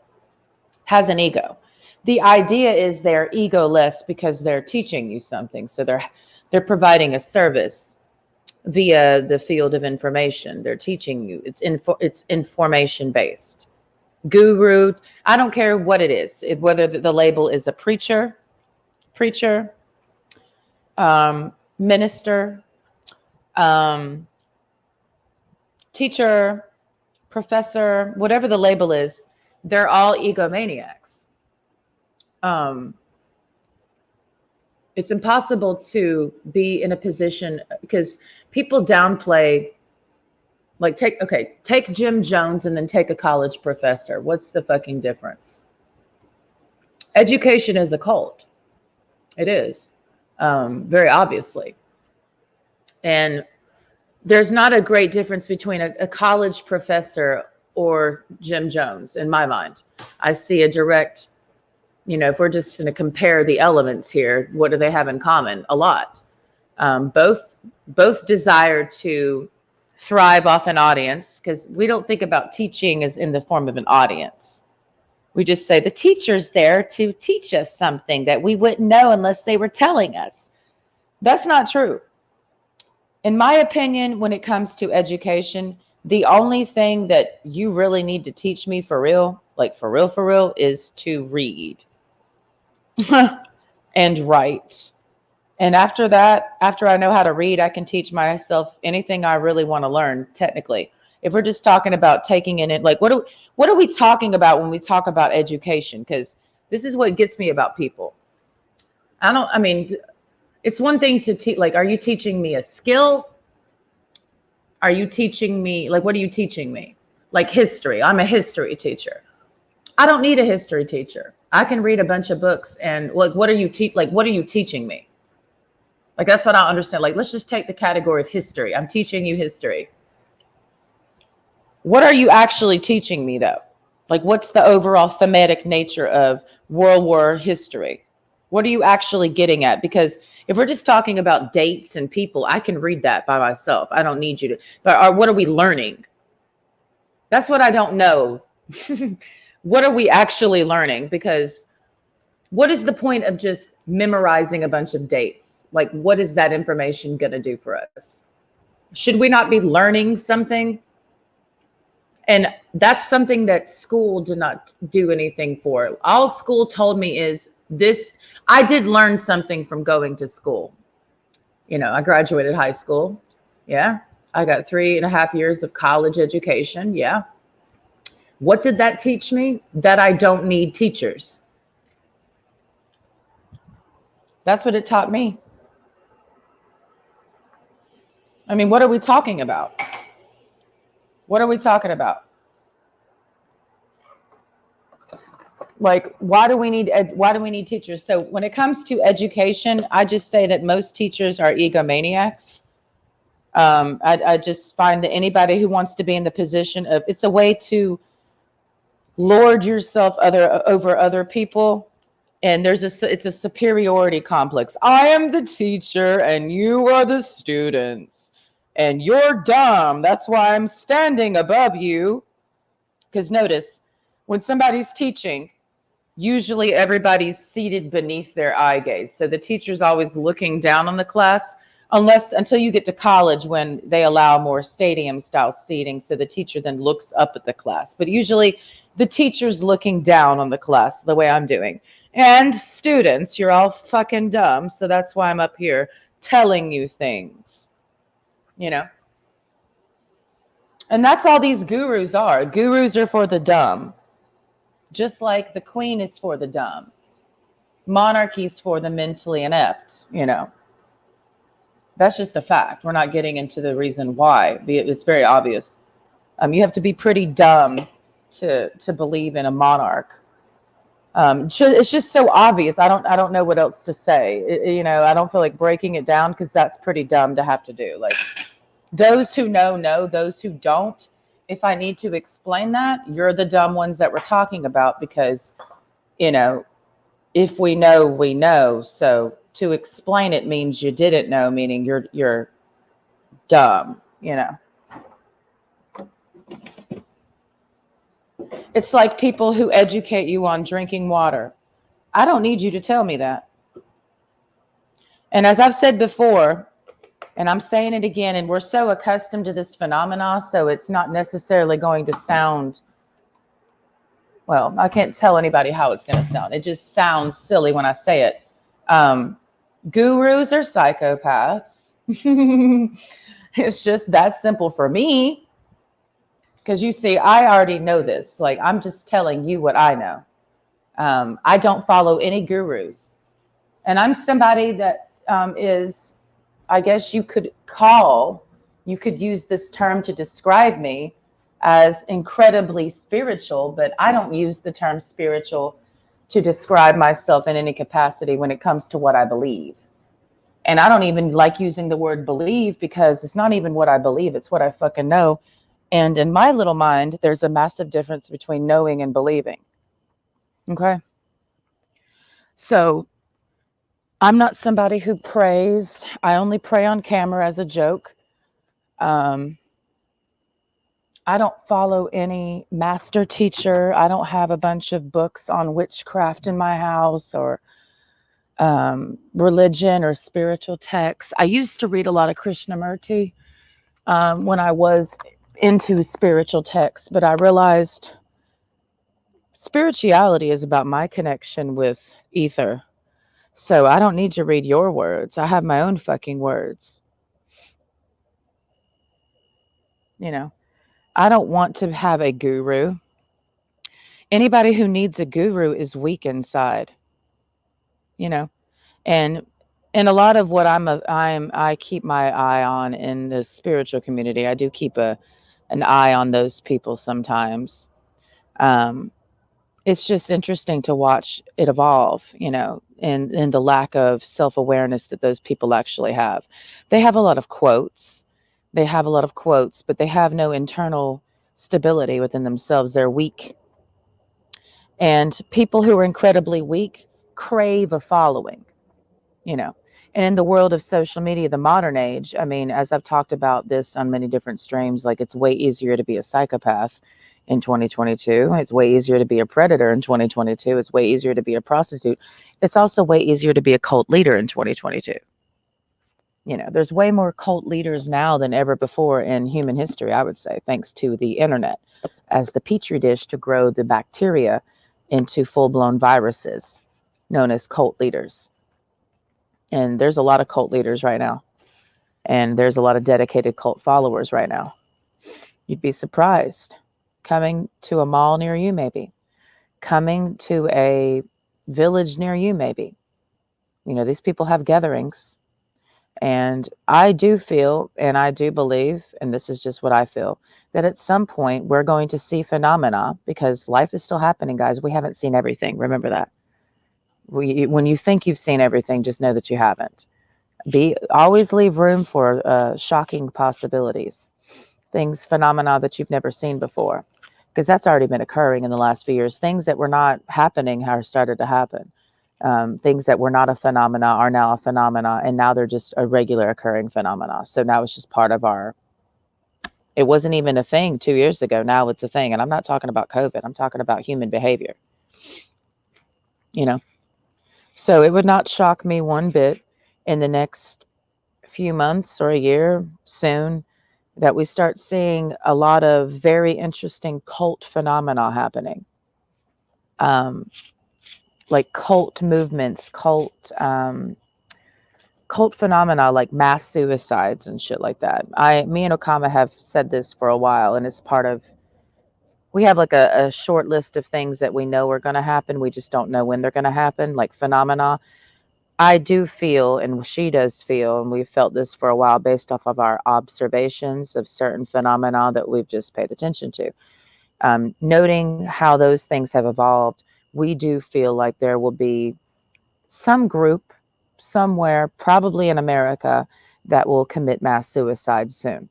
has an ego. The idea is they're egoless because they're teaching you something. So they're providing a service via the field of information. They're teaching you. It's information based. Guru, I don't care what it is, whether the label is a preacher, minister, teacher, professor, whatever the label is, they're all egomaniacs. It's impossible to be in a position because people downplay, like take Jim Jones and then take a college professor. What's the fucking difference? Education is a cult. It is, very obviously. And there's not a great difference between a college professor or Jim Jones in my mind. I see a direct, if we're just going to compare the elements here, what do they have in common? A lot. Both desire to thrive off an audience, because we don't think about teaching as in the form of an audience. We just say the teacher's there to teach us something that we wouldn't know unless they were telling us. That's not true. In my opinion, when it comes to education, the only thing that you really need to teach me for real, like for real, is to read and write. And after that, after I know how to read, I can teach myself anything I really want to learn, technically. If we're just talking about taking in it, like what are we talking about when we talk about education? Because this is what gets me about people. It's one thing to teach, like, are you teaching me a skill? Are you teaching me, like, what are you teaching me? Like history. I'm a history teacher. I don't need a history teacher. I can read a bunch of books and like, what are you teaching me? Like, that's what I understand. Like, let's just take the category of history. I'm teaching you history. What are you actually teaching me, though? Like, what's the overall thematic nature of World War history? What are you actually getting at? Because if we're just talking about dates and people, I can read that by myself. I don't need you to. But what are we learning? That's what I don't know. What are we actually learning? Because what is the point of just memorizing a bunch of dates? Like, what is that information going to do for us? Should we not be learning something? And that's something that school did not do anything for. All school told me is this. I did learn something from going to school. I graduated high school. Yeah. I got 3.5 years of college education. Yeah. What did that teach me? That I don't need teachers. That's what it taught me. I mean, what are we talking about? What are we talking about? Like, why do we need teachers? So when it comes to education, I just say that most teachers are egomaniacs. I just find that anybody who wants to be in the position of, it's a way to lord yourself over other people. And it's a superiority complex. I am the teacher and you are the students and you're dumb. That's why I'm standing above you. Because notice, when somebody's teaching, usually everybody's seated beneath their eye gaze. So the teacher's always looking down on the class, until you get to college when they allow more stadium style seating. So the teacher then looks up at the class. But usually the teacher's looking down on the class the way I'm doing. And students, you're all fucking dumb. So that's why I'm up here telling you things, And that's all these gurus are. Gurus are for the dumb. Just like the queen is for the dumb. Monarchy's for the mentally inept, That's just a fact. We're not getting into the reason why. It's very obvious. You have to be pretty dumb to believe in a monarch. It's just so obvious. I don't know what else to say. I don't feel like breaking it down because that's pretty dumb to have to do. Like, those who know, those who don't, if I need to explain that, you're the dumb ones that we're talking about because, if we know, we know. So to explain it means you didn't know, meaning you're dumb, It's like people who educate you on drinking water. I don't need you to tell me that. And as I've said before, and I'm saying it again, and we're so accustomed to this phenomena, so it's not necessarily going to sound, well, I can't tell anybody how it's going to sound. It just sounds silly when I say it. Gurus are psychopaths. It's just that simple for me. Because you see, I already know this. Like, I'm just telling you what I know. I don't follow any gurus. And I'm somebody that is, I guess you could use this term to describe me as incredibly spiritual, but I don't use the term spiritual to describe myself in any capacity when it comes to what I believe. And I don't even like using the word believe because it's not even what I believe. It's what I fucking know. And in my little mind, there's a massive difference between knowing and believing. Okay. So I'm not somebody who prays. I only pray on camera as a joke. I don't follow any master teacher. I don't have a bunch of books on witchcraft in my house or religion or spiritual texts. I used to read a lot of Krishnamurti when I was into spiritual texts, but I realized spirituality is about my connection with ether. So I don't need to read your words. I have my own fucking words. You know, I don't want to have a guru. Anybody who needs a guru is weak inside, you know. And a lot of what I keep my eye on in the spiritual community. I do keep an eye on those people sometimes. Um, it's just interesting to watch it evolve, you know, and the lack of self-awareness that those people actually have. They have a lot of quotes. They have a lot of quotes, but they have no internal stability within themselves. They're weak. And people who are incredibly weak crave a following, you know. And in the world of social media, the modern age, I mean, as I've talked about this on many different streams, like it's way easier to be a psychopath in 2022. It's way easier to be a predator in 2022. It's way easier to be a prostitute. It's also way easier to be a cult leader in 2022. You know, there's way more cult leaders now than ever before in human history, I would say, thanks to the internet as the petri dish to grow the bacteria into full-blown viruses known as cult leaders. And there's a lot of cult leaders right now. And there's a lot of dedicated cult followers right now. You'd be surprised. Coming to a mall near you, maybe. Coming to a village near you, maybe. You know, these people have gatherings. And I do feel, and I do believe, and this is just what I feel, that at some point we're going to see phenomena because life is still happening, guys. We haven't seen everything. Remember that. When you think you've seen everything, just know that you haven't. Always leave room for shocking possibilities, things, phenomena that you've never seen before, because that's already been occurring in the last few years. Things that were not happening have started to happen. Things that were not a phenomena are now a phenomena, and now they're just a regular occurring phenomena. So now it's just part of our. It wasn't even a thing 2 years ago. Now it's a thing, and I'm not talking about COVID. I'm talking about human behavior. You know, so it would not shock me one bit in the next few months or a year soon that we start seeing a lot of very interesting cult phenomena happening. Like cult movements, cult phenomena like mass suicides and shit like that. Me and Okama have said this for a while, and it's part of, we have like a short list of things that we know are going to happen. We just don't know when they're going to happen, like phenomena. I do feel, and she does feel, and we've felt this for a while based off of our observations of certain phenomena that we've just paid attention to. Noting how those things have evolved, we do feel like there will be some group somewhere, probably in America, that will commit mass suicide soon.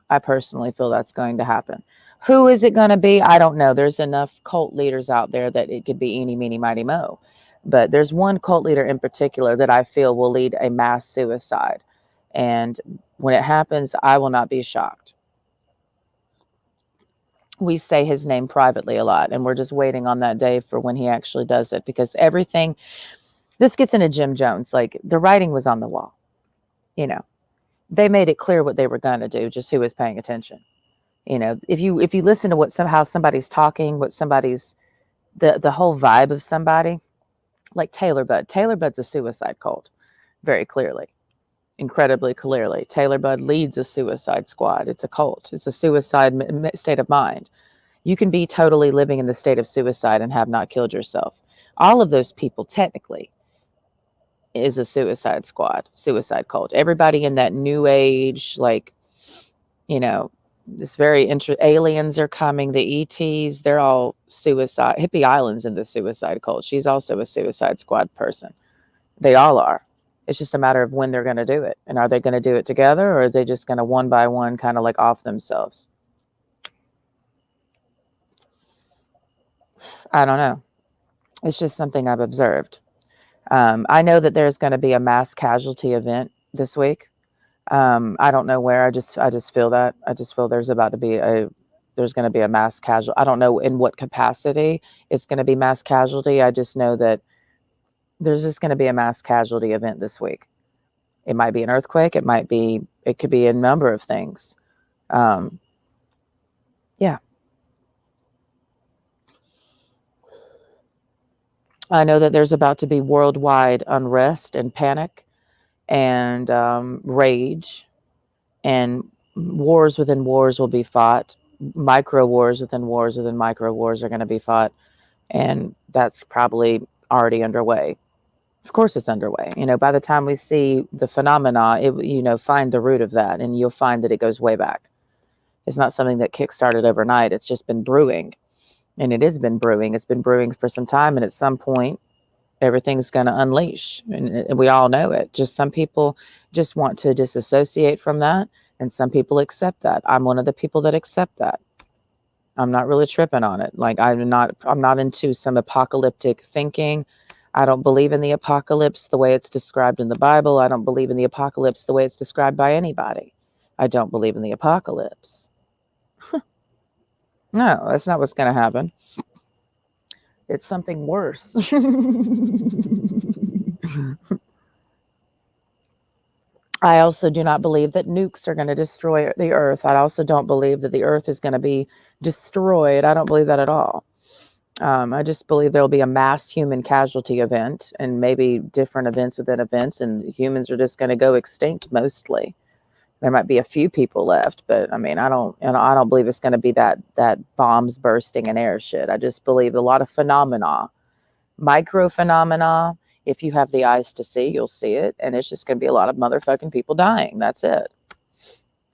I personally feel that's going to happen. Who is it going to be? I don't know. There's enough cult leaders out there that it could be eeny, meeny, miny, mo. But there's one cult leader in particular that I feel will lead a mass suicide. And when it happens, I will not be shocked. We say his name privately a lot, and we're just waiting on that day for when he actually does it, because everything, this gets into Jim Jones, like the writing was on the wall. You know, they made it clear what they were going to do, just who was paying attention. You know, if you listen to how somebody's talking, what somebody's, the whole vibe of somebody, like Taylor Budd's a suicide cult, very clearly, incredibly clearly. Taylor Budd leads a suicide squad. It's a cult. It's a suicide state of mind. You can be totally living in the state of suicide and have not killed yourself. All of those people technically is a suicide squad, suicide cult. Everybody in that new age, like, you know, this very aliens are coming, the ETs, they're all suicide. Hippie Island's in the suicide cult. She's also a suicide squad person. They all are. It's just a matter of when they're going to do it. And are they going to do it together, or are they just going to one by one kind of like off themselves? I don't know. It's just something I've observed. I know that there's going to be a mass casualty event this week. I don't know where. I just feel that. I just feel there's going to be a mass casualty. I don't know in what capacity it's going to be mass casualty. I just know that there's just going to be a mass casualty event this week. It might be an earthquake. It could be a number of things. Yeah. I know that there's about to be worldwide unrest and panic and rage, and wars within wars will be fought. Micro wars within micro wars are going to be fought. And that's probably already underway. Of course it's underway. By the time we see the phenomena, find the root of that, and you'll find that it goes way back. It's not something that kick-started overnight. It's just been brewing. And it has been brewing. It's been brewing for some time, and at some point, everything's going to unleash. And we all know it. Just some people just want to disassociate from that, and some people accept that. I'm one of the people that accept that. I'm not really tripping on it. Like I'm not into some apocalyptic thinking. I don't believe in the apocalypse the way it's described in the Bible. I don't believe in the apocalypse the way it's described by anybody. I don't believe in the apocalypse. No, that's not what's going to happen. It's something worse. I also do not believe that nukes are going to destroy the earth. I also don't believe that the earth is going to be destroyed. I don't believe that at all. I just believe there'll be a mass human casualty event, and maybe different events within events, and humans are just going to go extinct mostly. There might be a few people left, but I mean, I don't believe it's going to be that bombs bursting in air shit. I just believe a lot of phenomena, micro phenomena. If you have the eyes to see, you'll see it, and it's just going to be a lot of motherfucking people dying. That's it.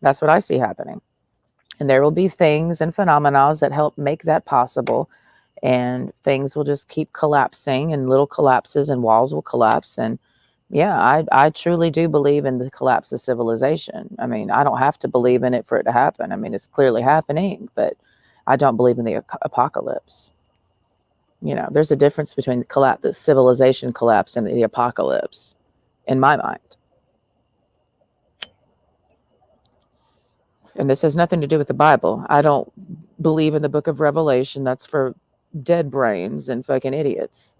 That's what I see happening, and there will be things and phenomena that help make that possible. And things will just keep collapsing, and little collapses, and walls will collapse. And yeah, I truly do believe in the collapse of civilization. I mean, I don't have to believe in it for it to happen. I mean, it's clearly happening, but I don't believe in the apocalypse. There's a difference between the civilization collapse and the apocalypse, in my mind. And this has nothing to do with the Bible. I don't believe in the book of Revelation. That's for dead brains and fucking idiots.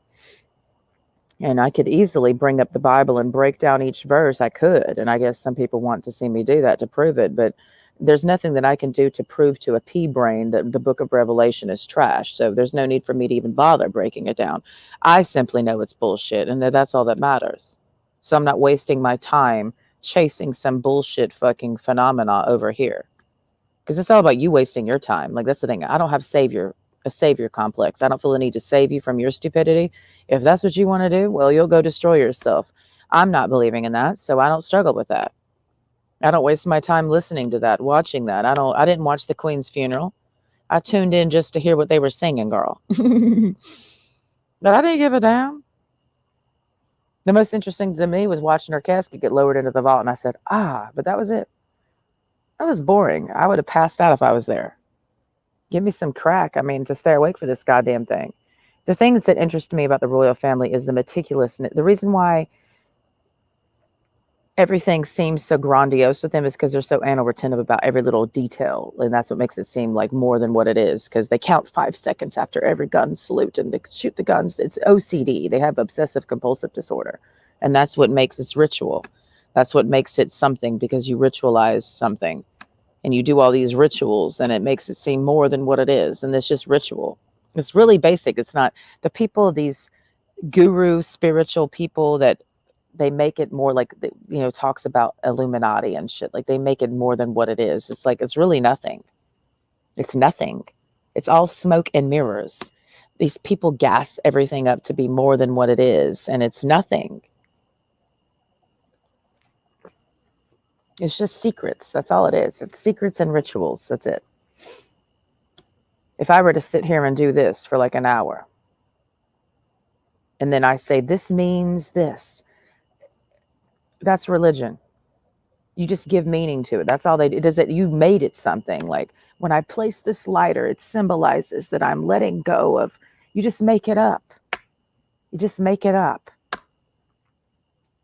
And I could easily bring up the Bible and break down each verse. I could. And I guess some people want to see me do that to prove it. But there's nothing that I can do to prove to a pea brain that the book of Revelation is trash. So there's no need for me to even bother breaking it down. I simply know it's bullshit, and that's all that matters. So I'm not wasting my time chasing some bullshit fucking phenomena over here. Because it's all about you wasting your time. Like, that's the thing. I don't have a savior complex. I don't feel the need to save you from your stupidity. If that's what you want to do, well, you'll go destroy yourself. I'm not believing in that, so I don't struggle with that. I don't waste my time listening to that, watching that. I didn't watch the Queen's funeral. I tuned in just to hear what they were singing, girl. But I didn't give a damn. The most interesting to me was watching her casket get lowered into the vault, and I said, but that was it. That was boring. I would have passed out if I was there. Give me some crack. I mean, to stay awake for this goddamn thing. The things that interest me about the royal family is the meticulousness. The reason why everything seems so grandiose with them is because they're so anal retentive about every little detail. And that's what makes it seem like more than what it is, because they count 5 seconds after every gun salute and they shoot the guns. It's OCD. They have obsessive compulsive disorder. And that's what makes it ritual. That's what makes it something, because you ritualize something. And you do all these rituals, and it makes it seem more than what it is. And it's just ritual. It's really basic. It's not the these guru spiritual people that they make it more like, talks about Illuminati and shit. Like, they make it more than what it is. It's like, it's really nothing. It's nothing. It's all smoke and mirrors. These people gas everything up to be more than what it is. And it's nothing. It's just secrets. That's all it is. It's secrets and rituals. That's it. If I were to sit here and do this for like an hour, and then I say, this means this, that's religion. You just give meaning to it. That's all they do. Does it? You made it something. Like, when I place this lighter, it symbolizes that I'm letting go of You just make it up. You just make it up.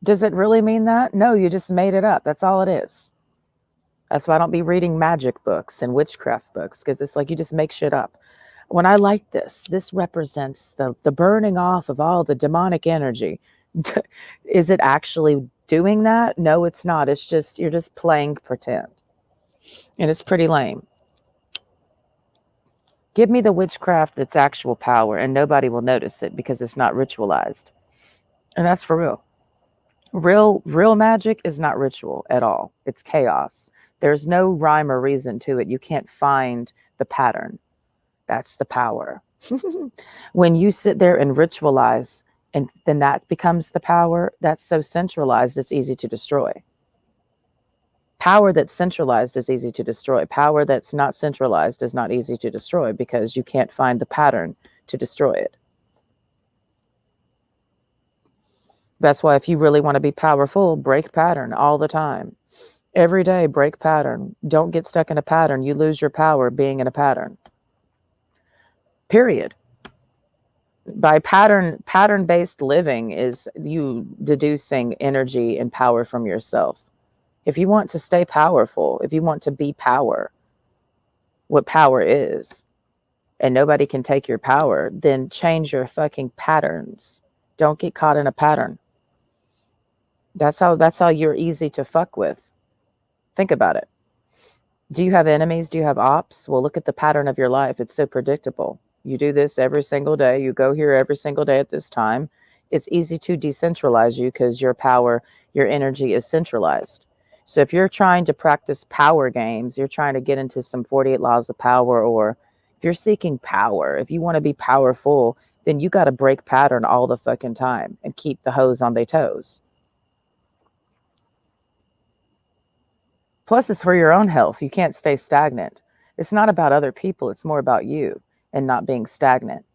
Does it really mean that? No, you just made it up. That's all it is. That's why I don't be reading magic books and witchcraft books, because it's like you just make shit up. When I like this represents the burning off of all the demonic energy. Is it actually doing that? No, it's not. It's just, you're just playing pretend. And it's pretty lame. Give me the witchcraft that's actual power, and nobody will notice it because it's not ritualized. And that's for real. Real magic is not ritual at all. It's chaos. There's no rhyme or reason to it. You can't find the pattern. That's the power. When you sit there and ritualize, and then that becomes the power, that's so centralized, it's easy to destroy. Power that's centralized is easy to destroy. Power that's not centralized is not easy to destroy because you can't find the pattern to destroy it. That's why if you really want to be powerful, break pattern all the time. Every day, break pattern. Don't get stuck in a pattern. You lose your power being in a pattern. Period. By pattern-based living is you deducing energy and power from yourself. If you want to stay powerful, if you want to be power, what power is, and nobody can take your power, then change your fucking patterns. Don't get caught in a pattern. That's how you're easy to fuck with. Think about it. Do you have enemies? Do you have ops? Well, look at the pattern of your life. It's so predictable. You do this every single day. You go here every single day at this time. It's easy to decentralize you because your power, your energy is centralized. So if you're trying to practice power games, you're trying to get into some 48 laws of power, or if you're seeking power, if you want to be powerful, then you got to break pattern all the fucking time and keep the hoes on their toes. Plus, it's for your own health. You can't stay stagnant. It's not about other people. It's more about you and not being stagnant.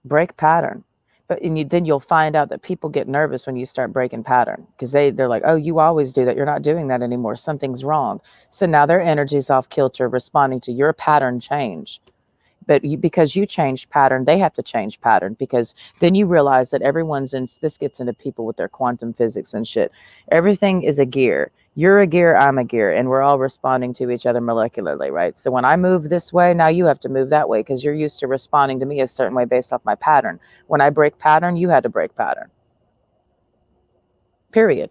Break pattern. But then you'll find out that people get nervous when you start breaking pattern because they're like, oh, you always do that. You're not doing that anymore. Something's wrong. So now their energy's off kilter, responding to your pattern change. But because you changed pattern, they have to change pattern, because then you realize that everyone's in, this gets into people with their quantum physics and shit. Everything is a gear. You're a gear, I'm a gear, and we're all responding to each other molecularly, right? So when I move this way, now you have to move that way because you're used to responding to me a certain way based off my pattern. When I break pattern, you had to break pattern. Period.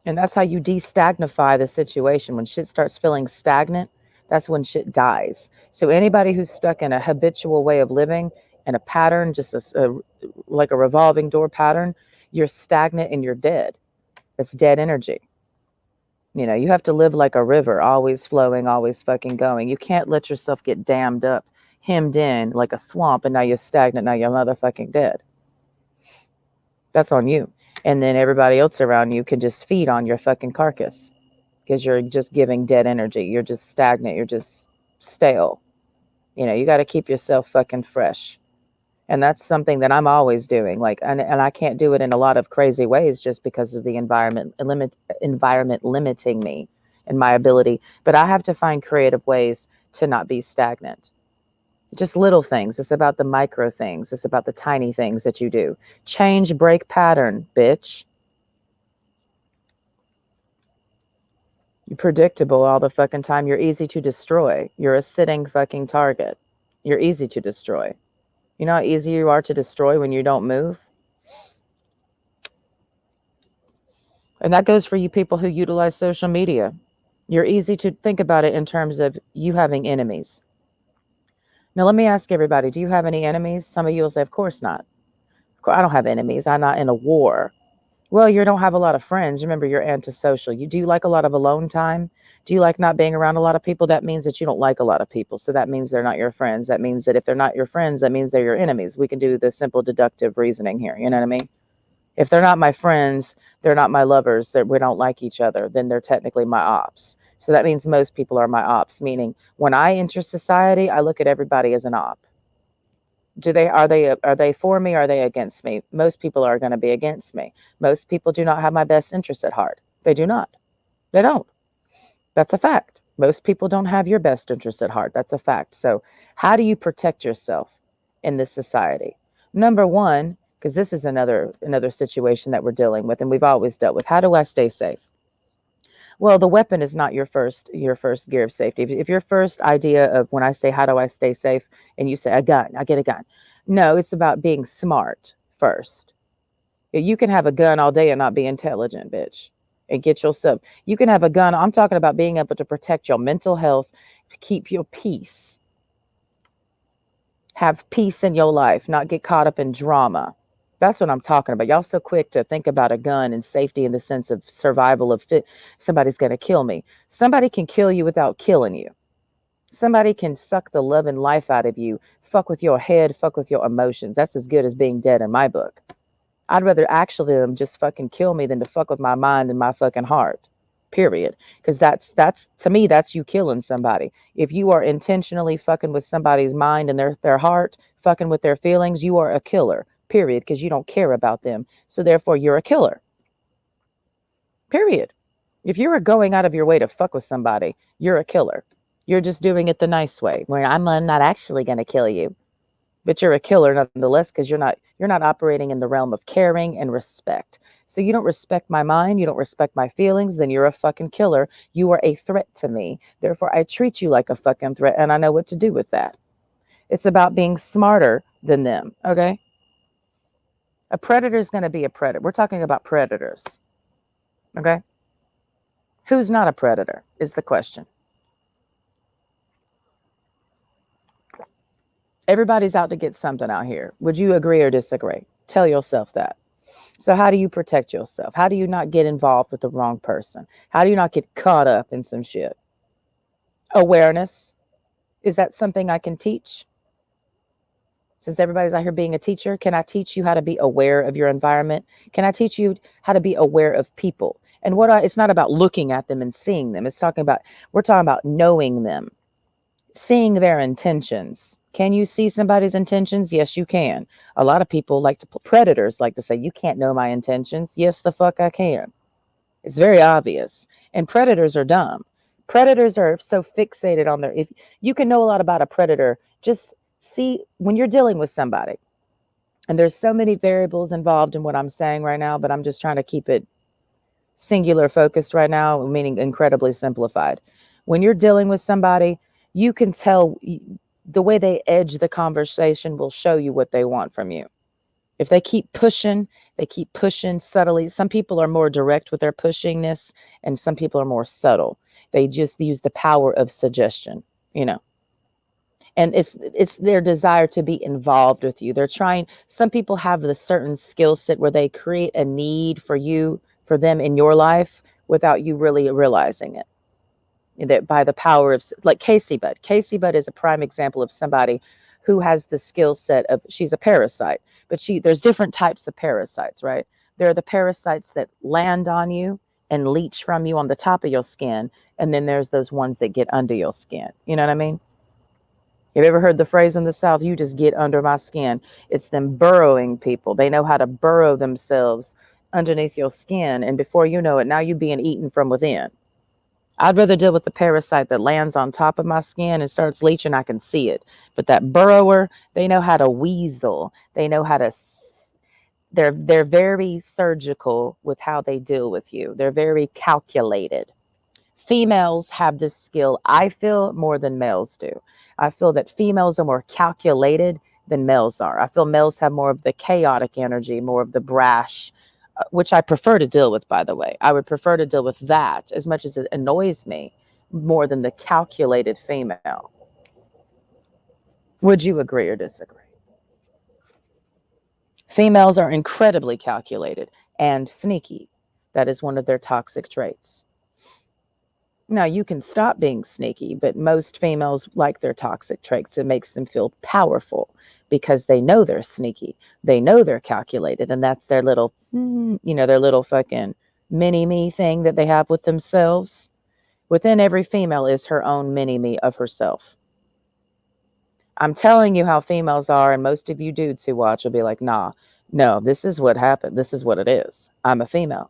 And that's how you destagnify the situation. When shit starts feeling stagnant, that's when shit dies. So anybody who's stuck in a habitual way of living and a pattern, just like a revolving door pattern, you're stagnant and you're dead. It's dead energy. You know, you have to live like a river, always flowing, always fucking going. You can't let yourself get dammed up, hemmed in like a swamp, and now you're stagnant, now you're motherfucking dead. That's on you. And then everybody else around you can just feed on your fucking carcass because you're just giving dead energy. You're just stagnant. You're just stale. You know, you got to keep yourself fucking fresh. And that's something that I'm always doing. Like, and I can't do it in a lot of crazy ways just because of the environment limiting me and my ability. But I have to find creative ways to not be stagnant. Just little things. It's about the micro things. It's about the tiny things that you do. Change, break pattern, bitch. You're predictable all the fucking time. You're easy to destroy. You're a sitting fucking target. You're easy to destroy. You know how easy you are to destroy when you don't move? And that goes for you people who utilize social media. You're easy to think about it in terms of you having enemies. Now, let me ask everybody, do you have any enemies? Some of you will say, of course not. I don't have enemies. I'm not in a war. Well, you don't have a lot of friends. Remember, you're antisocial. Do you like a lot of alone time? Do you like not being around a lot of people? That means that you don't like a lot of people. So that means they're not your friends. That means that if they're not your friends, that means they're your enemies. We can do the simple deductive reasoning here. You know what I mean? If they're not my friends, they're not my lovers, that we don't like each other, then they're technically my ops. So that means most people are my ops, meaning when I enter society, I look at everybody as an op. Are they for me? Or are they against me? Most people are going to be against me. Most people do not have my best interest at heart. They do not. They don't. That's a fact. Most people don't have your best interest at heart. That's a fact. So, how do you protect yourself in this society? Number one, because this is another situation that we're dealing with, and we've always dealt with. How do I stay safe? Well, the weapon is not your first gear of safety. If your first idea of when I say how do I stay safe, and you say a gun, I get a gun. No, it's about being smart first. You can have a gun all day and not be intelligent, bitch. And get yourself. You can have a gun. I'm talking about being able to protect your mental health, keep your peace, have peace in your life, not get caught up in drama. That's what I'm talking about. Y'all so quick to think about a gun and safety in the sense of survival of somebody's going to kill me. Somebody can kill you without killing you. Somebody can suck the love and life out of you, fuck with your head, fuck with your emotions. That's as good as being dead in my book. I'd rather actually them just fucking kill me than to fuck with my mind and my fucking heart. Period. Because that's to me, that's you killing somebody. If you are intentionally fucking with somebody's mind and their heart, fucking with their feelings, you are a killer. Period. Because you don't care about them. So therefore you're a killer. Period. If you're going out of your way to fuck with somebody, you're a killer. You're just doing it the nice way, where I'm not actually going to kill you. But you're a killer nonetheless, because you're not operating in the realm of caring and respect. So you don't respect my mind, you don't respect my feelings, then you're a fucking killer. You are a threat to me. Therefore, I treat you like a fucking threat, and I know what to do with that. It's about being smarter than them, okay? A predator is going to be a predator. We're talking about predators, okay? Who's not a predator is the question. Everybody's out to get something out here. Would you agree or disagree? Tell yourself that. So how do you protect yourself? How do you not get involved with the wrong person? How do you not get caught up in some shit? Awareness. Is that something I can teach? Since everybody's out here being a teacher, can I teach you how to be aware of your environment? Can I teach you how to be aware of people? And it's not about looking at them and seeing them. We're talking about knowing them, seeing their intentions. Can you see somebody's intentions? Yes, you can. A lot of people predators like to say, you can't know my intentions. Yes, the fuck I can. It's very obvious. And predators are dumb. Predators are so fixated on if you can know a lot about a predator, just see when you're dealing with somebody. And there's so many variables involved in what I'm saying right now, but I'm just trying to keep it singular focused right now, meaning incredibly simplified. When you're dealing with somebody, you can tell the way they edge the conversation will show you what they want from you. If they keep pushing subtly. Some people are more direct with their pushingness, and some people are more subtle. They just use the power of suggestion, and it's their desire to be involved with you. Some people have the certain skill set where they create a need for them in your life without you really realizing it. That by the power of, like Casey Budd. Casey Budd is a prime example of somebody who has the skill set of, she's a parasite, but there's different types of parasites, right? There are the parasites that land on you and leach from you on the top of your skin, and then there's those ones that get under your skin. You know what I mean? Have you ever heard the phrase in the South, you just get under my skin? It's them burrowing people. They know how to burrow themselves underneath your skin, and before you know it, now you're being eaten from within. I'd rather deal with the parasite that lands on top of my skin and starts leaching. I can see it. But that burrower, they know how to weasel. They know how to, they're very surgical with how they deal with you. They're very calculated. Females have this skill, I feel, more than males do. I feel that females are more calculated than males are. I feel males have more of the chaotic energy, more of the brash, which I prefer to deal with, by the way. I would prefer to deal with that, as much as it annoys me, more than the calculated female. Would you agree or disagree? Females are incredibly calculated and sneaky. That is one of their toxic traits. Now, you can stop being sneaky, but most females like their toxic traits. It makes them feel powerful because they know they're sneaky. They know they're calculated, and that's their little, their little fucking mini-me thing that they have with themselves. Within every female is her own mini-me of herself. I'm telling you how females are, and most of you dudes who watch will be like, nah, no, this is what happened. This is what it is. I'm a female.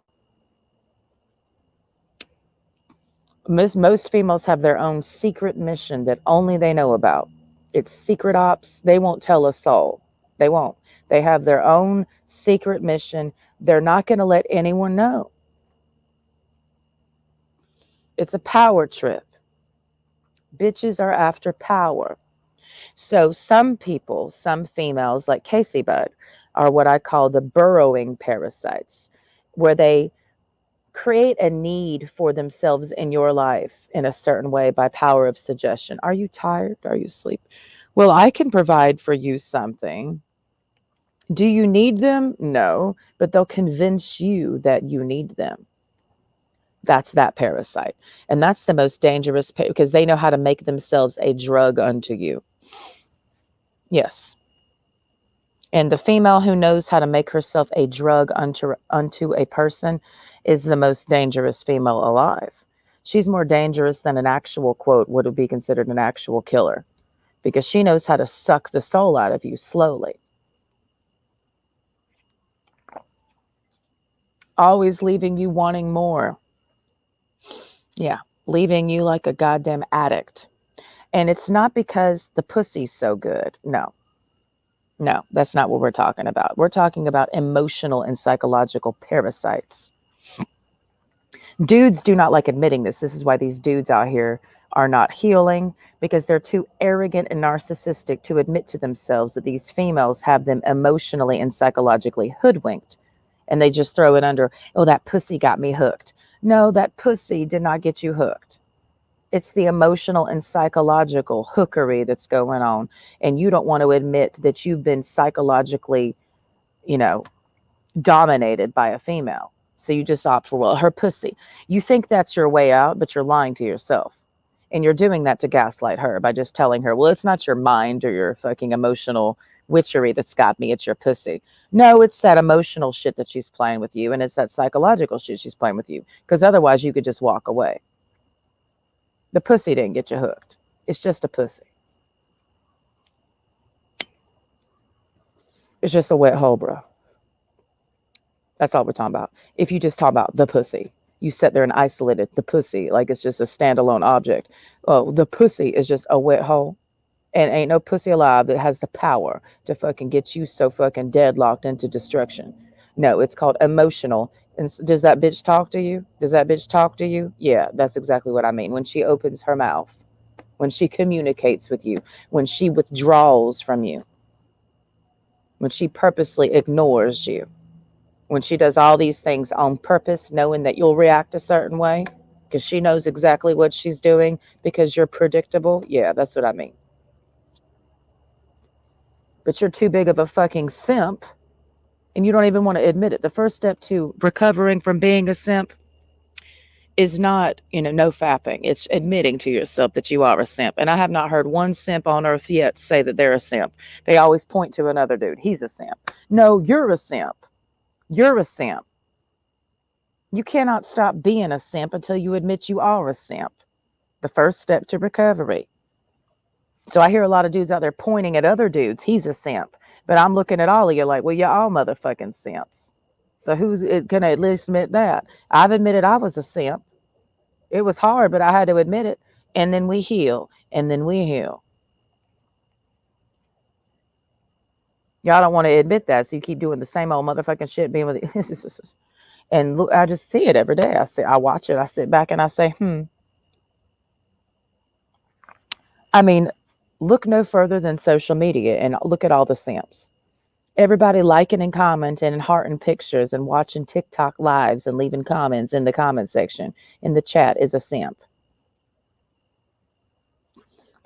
Most females have their own secret mission that only they know about. It's secret ops. They won't tell a soul. They won't. They have their own secret mission. They're not going to let anyone know. It's a power trip. Bitches are after power. So some people, some females like Casey Bud, are what I call the burrowing parasites, where they create a need for themselves in your life in a certain way by power of suggestion. Are you tired? Are you asleep? Well, I can provide for you something. Do you need them? No, but they'll convince you that you need them. That's that parasite. And that's the most dangerous because they know how to make themselves a drug unto you. Yes. And the female who knows how to make herself a drug unto a person is the most dangerous female alive. She's more dangerous than an actual, quote, would be considered an actual killer, because she knows how to suck the soul out of you slowly. Always leaving you wanting more. Yeah, leaving you like a goddamn addict. And it's not because the pussy's so good. No. No, that's not what we're talking about. We're talking about emotional and psychological parasites. Dudes do not like admitting this. This is why these dudes out here are not healing, because they're too arrogant and narcissistic to admit to themselves that these females have them emotionally and psychologically hoodwinked. And they just throw it under, oh, that pussy got me hooked. No, that pussy did not get you hooked. It's the emotional and psychological hookery that's going on. And you don't want to admit that you've been psychologically, dominated by a female. So you just opt for, well, her pussy. You think that's your way out, but you're lying to yourself. And you're doing that to gaslight her by just telling her, well, it's not your mind or your fucking emotional witchery that's got me, it's your pussy. No, it's that emotional shit that she's playing with you, and it's that psychological shit she's playing with you, because otherwise you could just walk away. The pussy didn't get you hooked. It's just a pussy. It's just a wet hole, bro. That's all we're talking about. If you just talk about the pussy, you sit there and isolated the pussy like it's just a standalone object. Oh, the pussy is just a wet hole. And ain't no pussy alive that has the power to fucking get you so fucking deadlocked into destruction. No, it's called emotional. And does that bitch talk to you? Does that bitch talk to you? Yeah, that's exactly what I mean. When she opens her mouth, when she communicates with you, when she withdraws from you, when she purposely ignores you, when she does all these things on purpose, knowing that you'll react a certain way because she knows exactly what she's doing because you're predictable. Yeah, that's what I mean. But you're too big of a fucking simp and you don't even want to admit it. The first step to recovering from being a simp is not, no fapping. It's admitting to yourself that you are a simp. And I have not heard one simp on earth yet say that they're a simp. They always point to another dude. He's a simp. No, you're a simp. You're a simp. You cannot stop being a simp until you admit you are a simp. The first step to recovery. So I hear a lot of dudes out there pointing at other dudes. He's a simp. But I'm looking at all of you like, well, you're all motherfucking simps. So who's going to at least admit that? I've admitted I was a simp. It was hard, but I had to admit it. And then we heal. And then we heal. Y'all don't want to admit that. So you keep doing the same old motherfucking shit being with and look, I just see it every day. I watch it. I sit back and I say, I mean, look no further than social media and look at all the simps. Everybody liking and commenting and hearting pictures and watching TikTok lives and leaving comments in the comment section in the chat is a simp.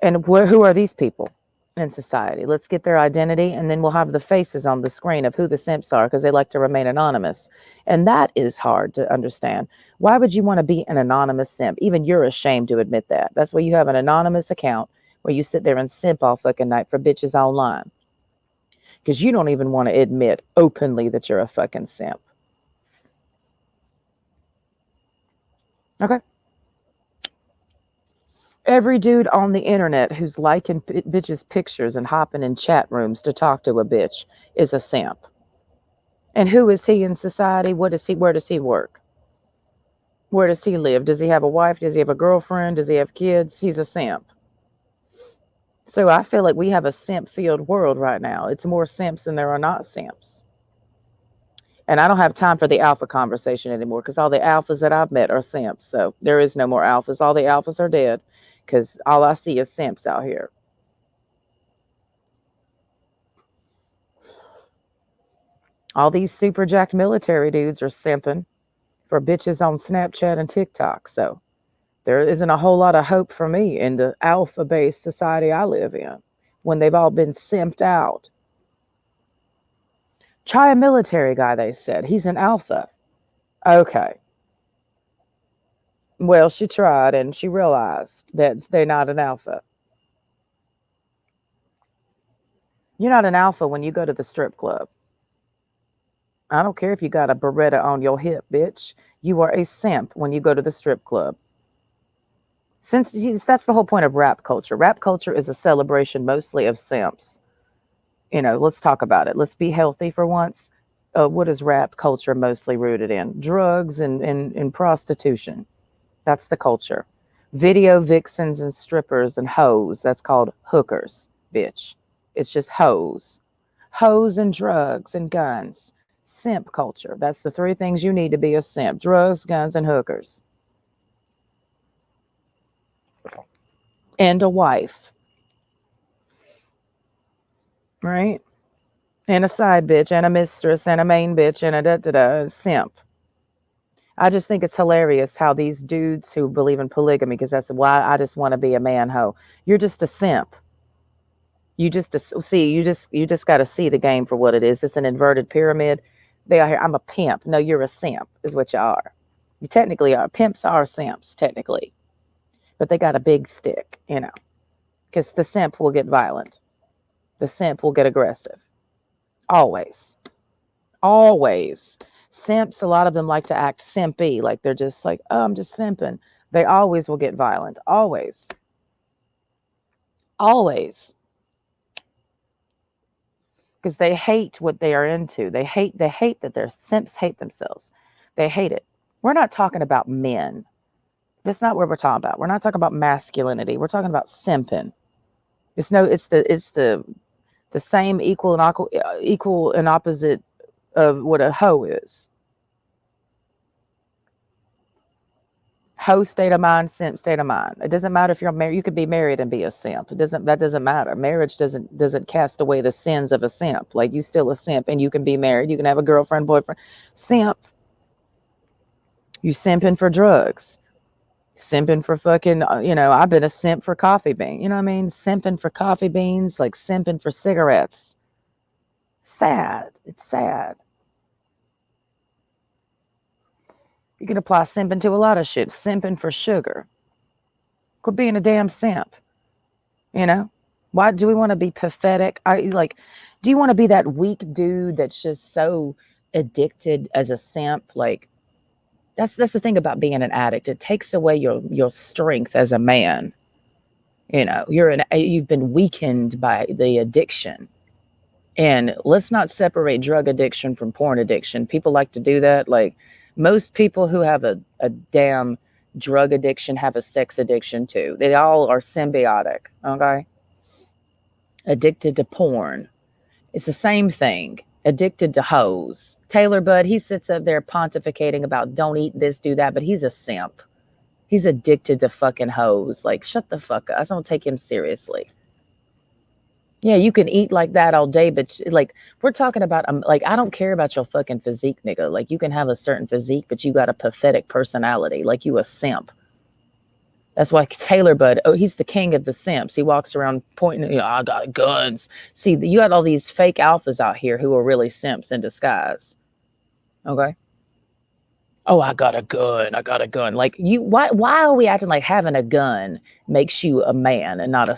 And who are these people in society? Let's get their identity and then we'll have the faces on the screen of who the simps are because they like to remain anonymous. And that is hard to understand. Why would you want to be an anonymous simp? Even you're ashamed to admit that. That's why you have an anonymous account where you sit there and simp all fucking night for bitches online. Because you don't even want to admit openly that you're a fucking simp. Okay. Every dude on the internet who's liking bitches' pictures and hopping in chat rooms to talk to a bitch is a simp. And who is he in society? What is he? Where does he work? Where does he live? Does he have a wife? Does he have a girlfriend? Does he have kids? He's a simp. So I feel like we have a simp-filled world right now. It's more simps than there are not simps. And I don't have time for the alpha conversation anymore because all the alphas that I've met are simps. So there is no more alphas. All the alphas are dead because all I see is simps out here. All these super jacked military dudes are simping for bitches on Snapchat and TikTok. So there isn't a whole lot of hope for me in the alpha-based society I live in when they've all been simped out. Try a military guy, they said. He's an alpha. Okay. Well, she tried and she realized that they're not an alpha. You're not an alpha when you go to the strip club. I don't care if you got a Beretta on your hip, bitch. You are a simp when you go to the strip club. Since that's the whole point of rap culture. Rap culture is a celebration mostly of simps. You know, let's talk about it. Let's be healthy for once. What is rap culture mostly rooted in? Drugs and prostitution. That's the culture. Video vixens and strippers and hoes. That's called hookers, bitch. It's just hoes. Hoes and drugs and guns. Simp culture. That's the three things you need to be a simp. Drugs, guns, and hookers. And a wife. Right? And a side bitch, and a mistress, and a main bitch, and a da-da-da, simp. I just think it's hilarious how these dudes who believe in polygamy, because that's why I just want to be a man hoe. You're just a simp. You just got to see the game for what it is. It's an inverted pyramid. They are here. I'm a pimp. No, you're a simp, is what you are. You technically are. Pimps are simps, technically. But they got a big stick, you know, because the simp will get violent. The simp will get aggressive. Always. Always. Simps, a lot of them like to act simpy, like they're just like, oh, I'm just simping. They always will get violent. Always. Always. Because they hate what they are into. They hate that their simps hate themselves. They hate it. We're not talking about men. That's not what we're talking about. We're not talking about masculinity. We're talking about simping. It's the same equal and opposite of what a hoe is. Hoe state of mind, simp state of mind. It doesn't matter if you're married. You could be married and be a simp. That doesn't matter. Marriage doesn't cast away the sins of a simp. Like, you still a simp and you can be married. You can have a girlfriend, boyfriend. Simp. You simping for drugs. Simping for fucking, I've been a simp for coffee beans. You know what I mean? Simping for coffee beans, like simping for cigarettes. Sad. It's sad. You can apply simping to a lot of shit. Simping for sugar. Quit being a damn simp. You know? Why do we want to be pathetic? Do you want to be that weak dude that's just so addicted as a simp? Like, that's the thing about being an addict. It takes away your strength as a man. You know, you've been weakened by the addiction. And let's not separate drug addiction from porn addiction. People like to do that. Like, most people who have a damn drug addiction have a sex addiction too. They all are symbiotic, okay? Addicted to porn. It's the same thing. Addicted to hoes. Taylor Budd, he sits up there pontificating about don't eat this, do that, but he's a simp. He's addicted to fucking hoes. Like, shut the fuck up. I don't take him seriously. Yeah, you can eat like that all day, but like, we're talking about, I don't care about your fucking physique, nigga. Like, you can have a certain physique, but you got a pathetic personality. Like, you a simp. That's why Taylor Budd, he's the king of the simps. He walks around pointing, I got guns. See, you got all these fake alphas out here who are really simps in disguise. Okay? Oh, I got a gun. I got a gun. Like, why are we acting like having a gun makes you a man and not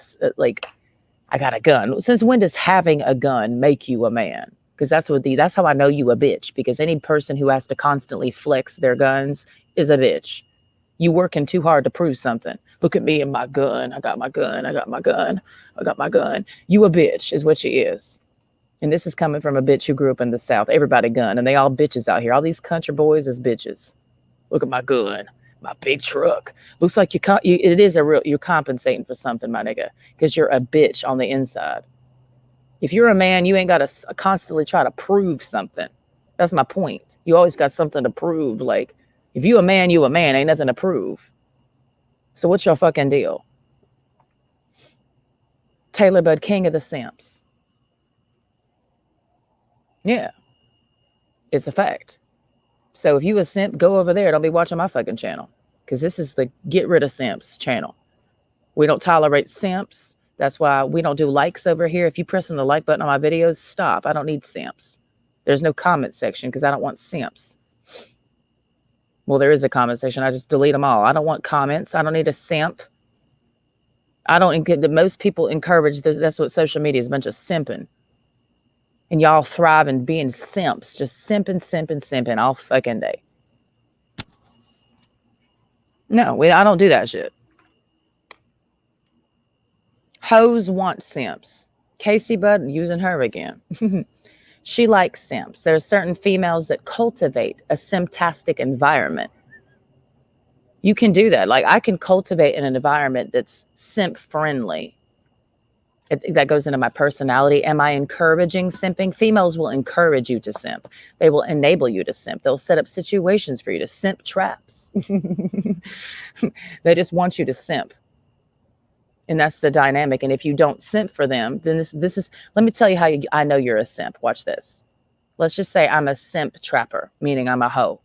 I got a gun. Since when does having a gun make you a man? Because that's how I know you a bitch. Because any person who has to constantly flex their guns is a bitch. You working too hard to prove something. Look at me and my gun. I got my gun. I got my gun. I got my gun. You a bitch is what you is. And this is coming from a bitch who grew up in the South. Everybody gun. And they all bitches out here. All these country boys is bitches. Look at my gun. My big truck. Looks like it is you're compensating for something, my nigga, because you're a bitch on the inside. If you're a man, you ain't got to constantly try to prove something. That's my point. You always got something to prove. Like, if you a man, you a man. Ain't nothing to prove. So what's your fucking deal? Taylor Bud, king of the simps. Yeah, it's a fact. So if you a simp, go over there. Don't be watching my fucking channel, because this is the get rid of simps channel. We don't tolerate simps. That's why we don't do likes over here. If you pressing the like button on my videos, stop. I don't need simps. There's no comment section because I don't want simps. Well, there is a comment section. I just delete them all. I don't want comments. I don't need a simp. I don't get that most people encourage this. That's what social media is, a bunch of simping. And y'all thrive in being simps, just simping all fucking day. No, I don't do that shit. Hoes want simps. Casey Budd, using her again. She likes simps. There are certain females that cultivate a simptastic environment. You can do that. Like, I can cultivate an environment that's simp friendly. That goes into my personality. Am I encouraging simping? Females will encourage you to simp. They will enable you to simp. They'll set up situations for you to simp traps. They just want you to simp. And that's the dynamic. And if you don't simp for them, then this is, let me tell you how I know you're a simp. Watch this. Let's just say I'm a simp trapper, meaning I'm a hoe.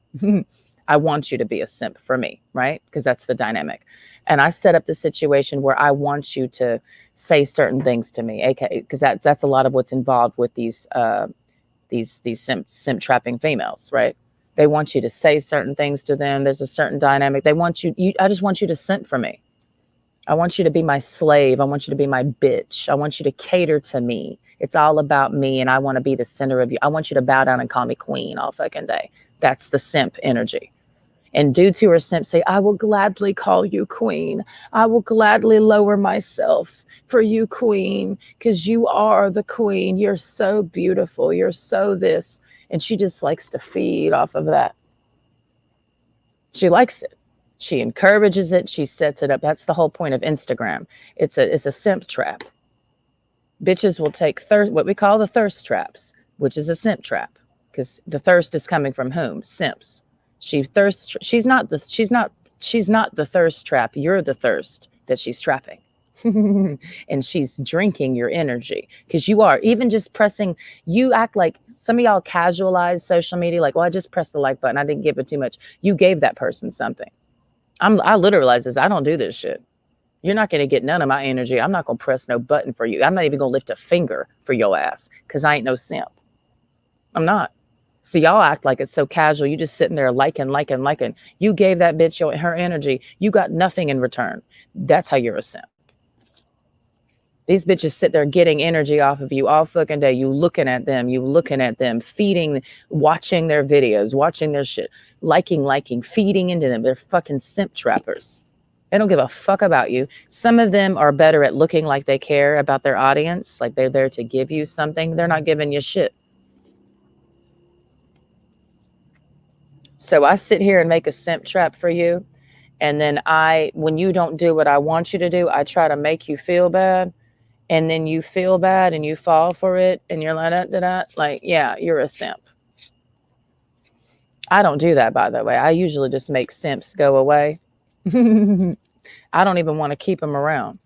I want you to be a simp for me, right? Because that's the dynamic. And I set up the situation where I want you to say certain things to me, aka, because that's a lot of what's involved with these simp trapping females, right? They want you to say certain things to them. There's a certain dynamic. They want you. I just want you to simp for me. I want you to be my slave. I want you to be my bitch. I want you to cater to me. It's all about me, and I want to be the center of you. I want you to bow down and call me queen all fucking day. That's the simp energy. And dudes who are simps say, I will gladly call you queen. I will gladly lower myself for you, queen, because you are the queen. You're so beautiful. You're so this. And she just likes to feed off of that. She likes it. She encourages it. She sets it up. That's the whole point of Instagram. It's a simp trap. Bitches will take what we call the thirst traps, which is a simp trap, because the thirst is coming from whom? Simps. She thirsts. She's not the thirst trap. You're the thirst that she's trapping. And she's drinking your energy, because you are, even just pressing, you act like, some of y'all casualize social media like, well, I just pressed the like button. I didn't give it too much. You gave that person something. I literalize this. I don't do this shit. You're not going to get none of my energy. I'm not going to press no button for you. I'm not even going to lift a finger for your ass, because I ain't no simp. I'm not. So y'all act like it's so casual. You just sitting there liking. You gave that bitch her energy. You got nothing in return. That's how you're a simp. These bitches sit there getting energy off of you all fucking day. You looking at them, feeding, watching their videos, watching their shit, liking, feeding into them. They're fucking simp trappers. They don't give a fuck about you. Some of them are better at looking like they care about their audience, like they're there to give you something. They're not giving you shit. So I sit here and make a simp trap for you. And then when you don't do what I want you to do, I try to make you feel bad. And then you feel bad and you fall for it. And you're like, yeah, you're a simp. I don't do that, by the way. I usually just make simps go away. I don't even want to keep them around.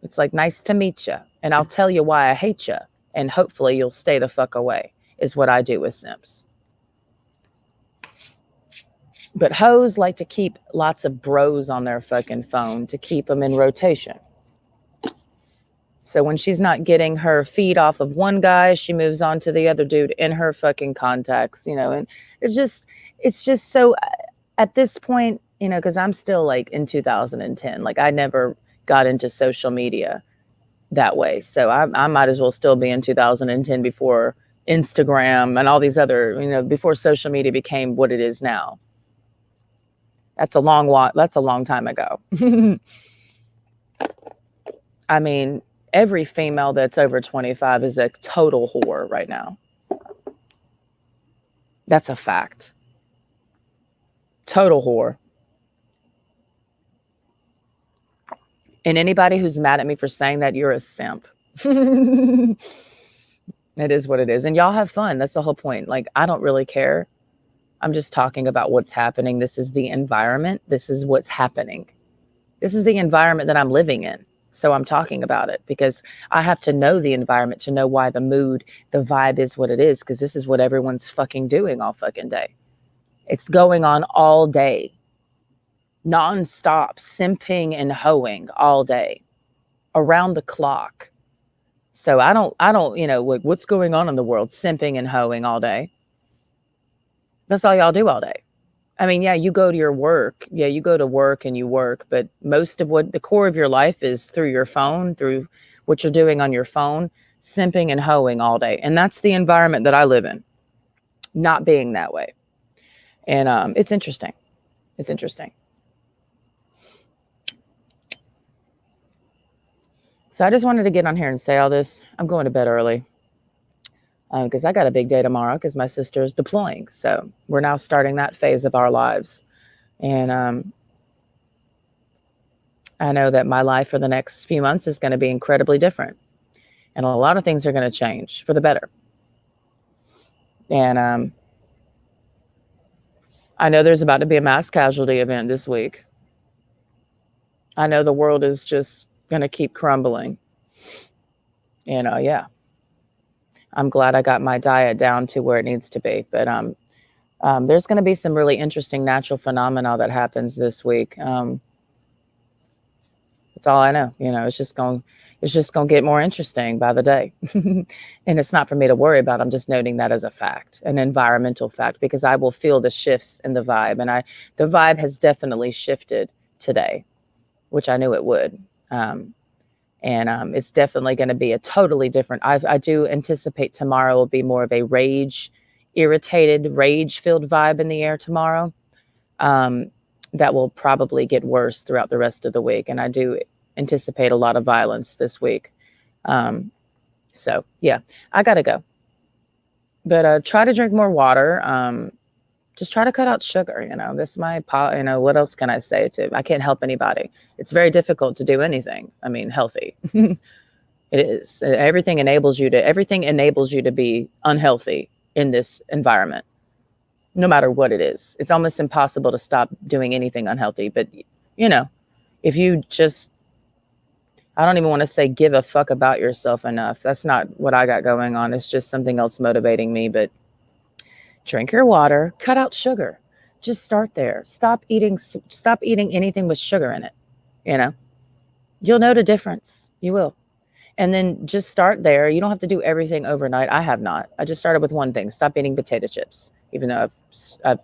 It's like, nice to meet you. And I'll tell you why I hate you. And hopefully you'll stay the fuck away, is what I do with simps. But hoes like to keep lots of bros on their fucking phone to keep them in rotation. So when she's not getting her feed off of one guy, she moves on to the other dude in her fucking contacts, and it's just so at this point, because I'm still like in 2010, like I never got into social media that way. So I might as well still be in 2010 before Instagram and all these other, before social media became what it is now. That's a long time ago. I mean, every female that's over 25 is a total whore right now. That's a fact. Total whore. And anybody who's mad at me for saying that, you're a simp. It is what it is. And y'all have fun. That's the whole point. Like, I don't really care. I'm just talking about what's happening. This is the environment. This is what's happening. This is the environment that I'm living in. So I'm talking about it because I have to know the environment to know why the mood, the vibe is what it is, because this is what everyone's fucking doing all fucking day. It's going on all day. Non-stop, simping and hoeing all day. Around the clock. So I don't, what's going on in the world? Simping and hoeing all day. That's all y'all do all day. I mean, yeah, you go to your work. Yeah, you go to work and you work, but most of what the core of your life is through your phone, through what you're doing on your phone, simping and hoeing all day. And that's the environment that I live in, not being that way. And it's interesting. It's interesting. So I just wanted to get on here and say all this. I'm going to bed early because I got a big day tomorrow because my sister is deploying. So we're now starting that phase of our lives. And I know that my life for the next few months is going to be incredibly different. And a lot of things are going to change for the better. And I know there's about to be a mass casualty event this week. I know the world is just going to keep crumbling. And yeah, I'm glad I got my diet down to where it needs to be. But there's going to be some really interesting natural phenomena that happens this week. That's all I know. It's just going to get more interesting by the day. And it's not for me to worry about. I'm just noting that as a fact, an environmental fact, because I will feel the shifts in the vibe. And the vibe has definitely shifted today, which I knew it would. And it's definitely going to be a totally different. I do anticipate tomorrow will be more of a irritated, rage-filled vibe in the air tomorrow. That will probably get worse throughout the rest of the week. And I do anticipate a lot of violence this week. So yeah, I got to go. But try to drink more water. Just try to cut out sugar. This is my, what else can I say I can't help anybody. It's very difficult to do anything. I mean, healthy. It is. Everything enables you to be unhealthy in this environment, no matter what it is. It's almost impossible to stop doing anything unhealthy. But, if you just, I don't even want to say give a fuck about yourself enough. That's not what I got going on. It's just something else motivating me. But drink your water, cut out sugar. Just start there. Stop eating anything with sugar in it. You'll know the difference. You will. And then just start there. You don't have to do everything overnight. I have not. I just started with one thing. Stop eating potato chips, even though I've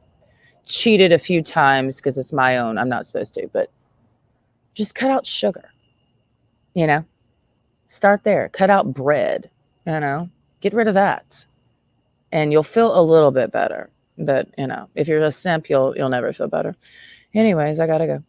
cheated a few times because it's my own. I'm not supposed to, but just cut out sugar. Start there. Cut out bread. Get rid of that. And you'll feel a little bit better. But, if you're a simp, you'll never feel better. Anyways, I gotta go.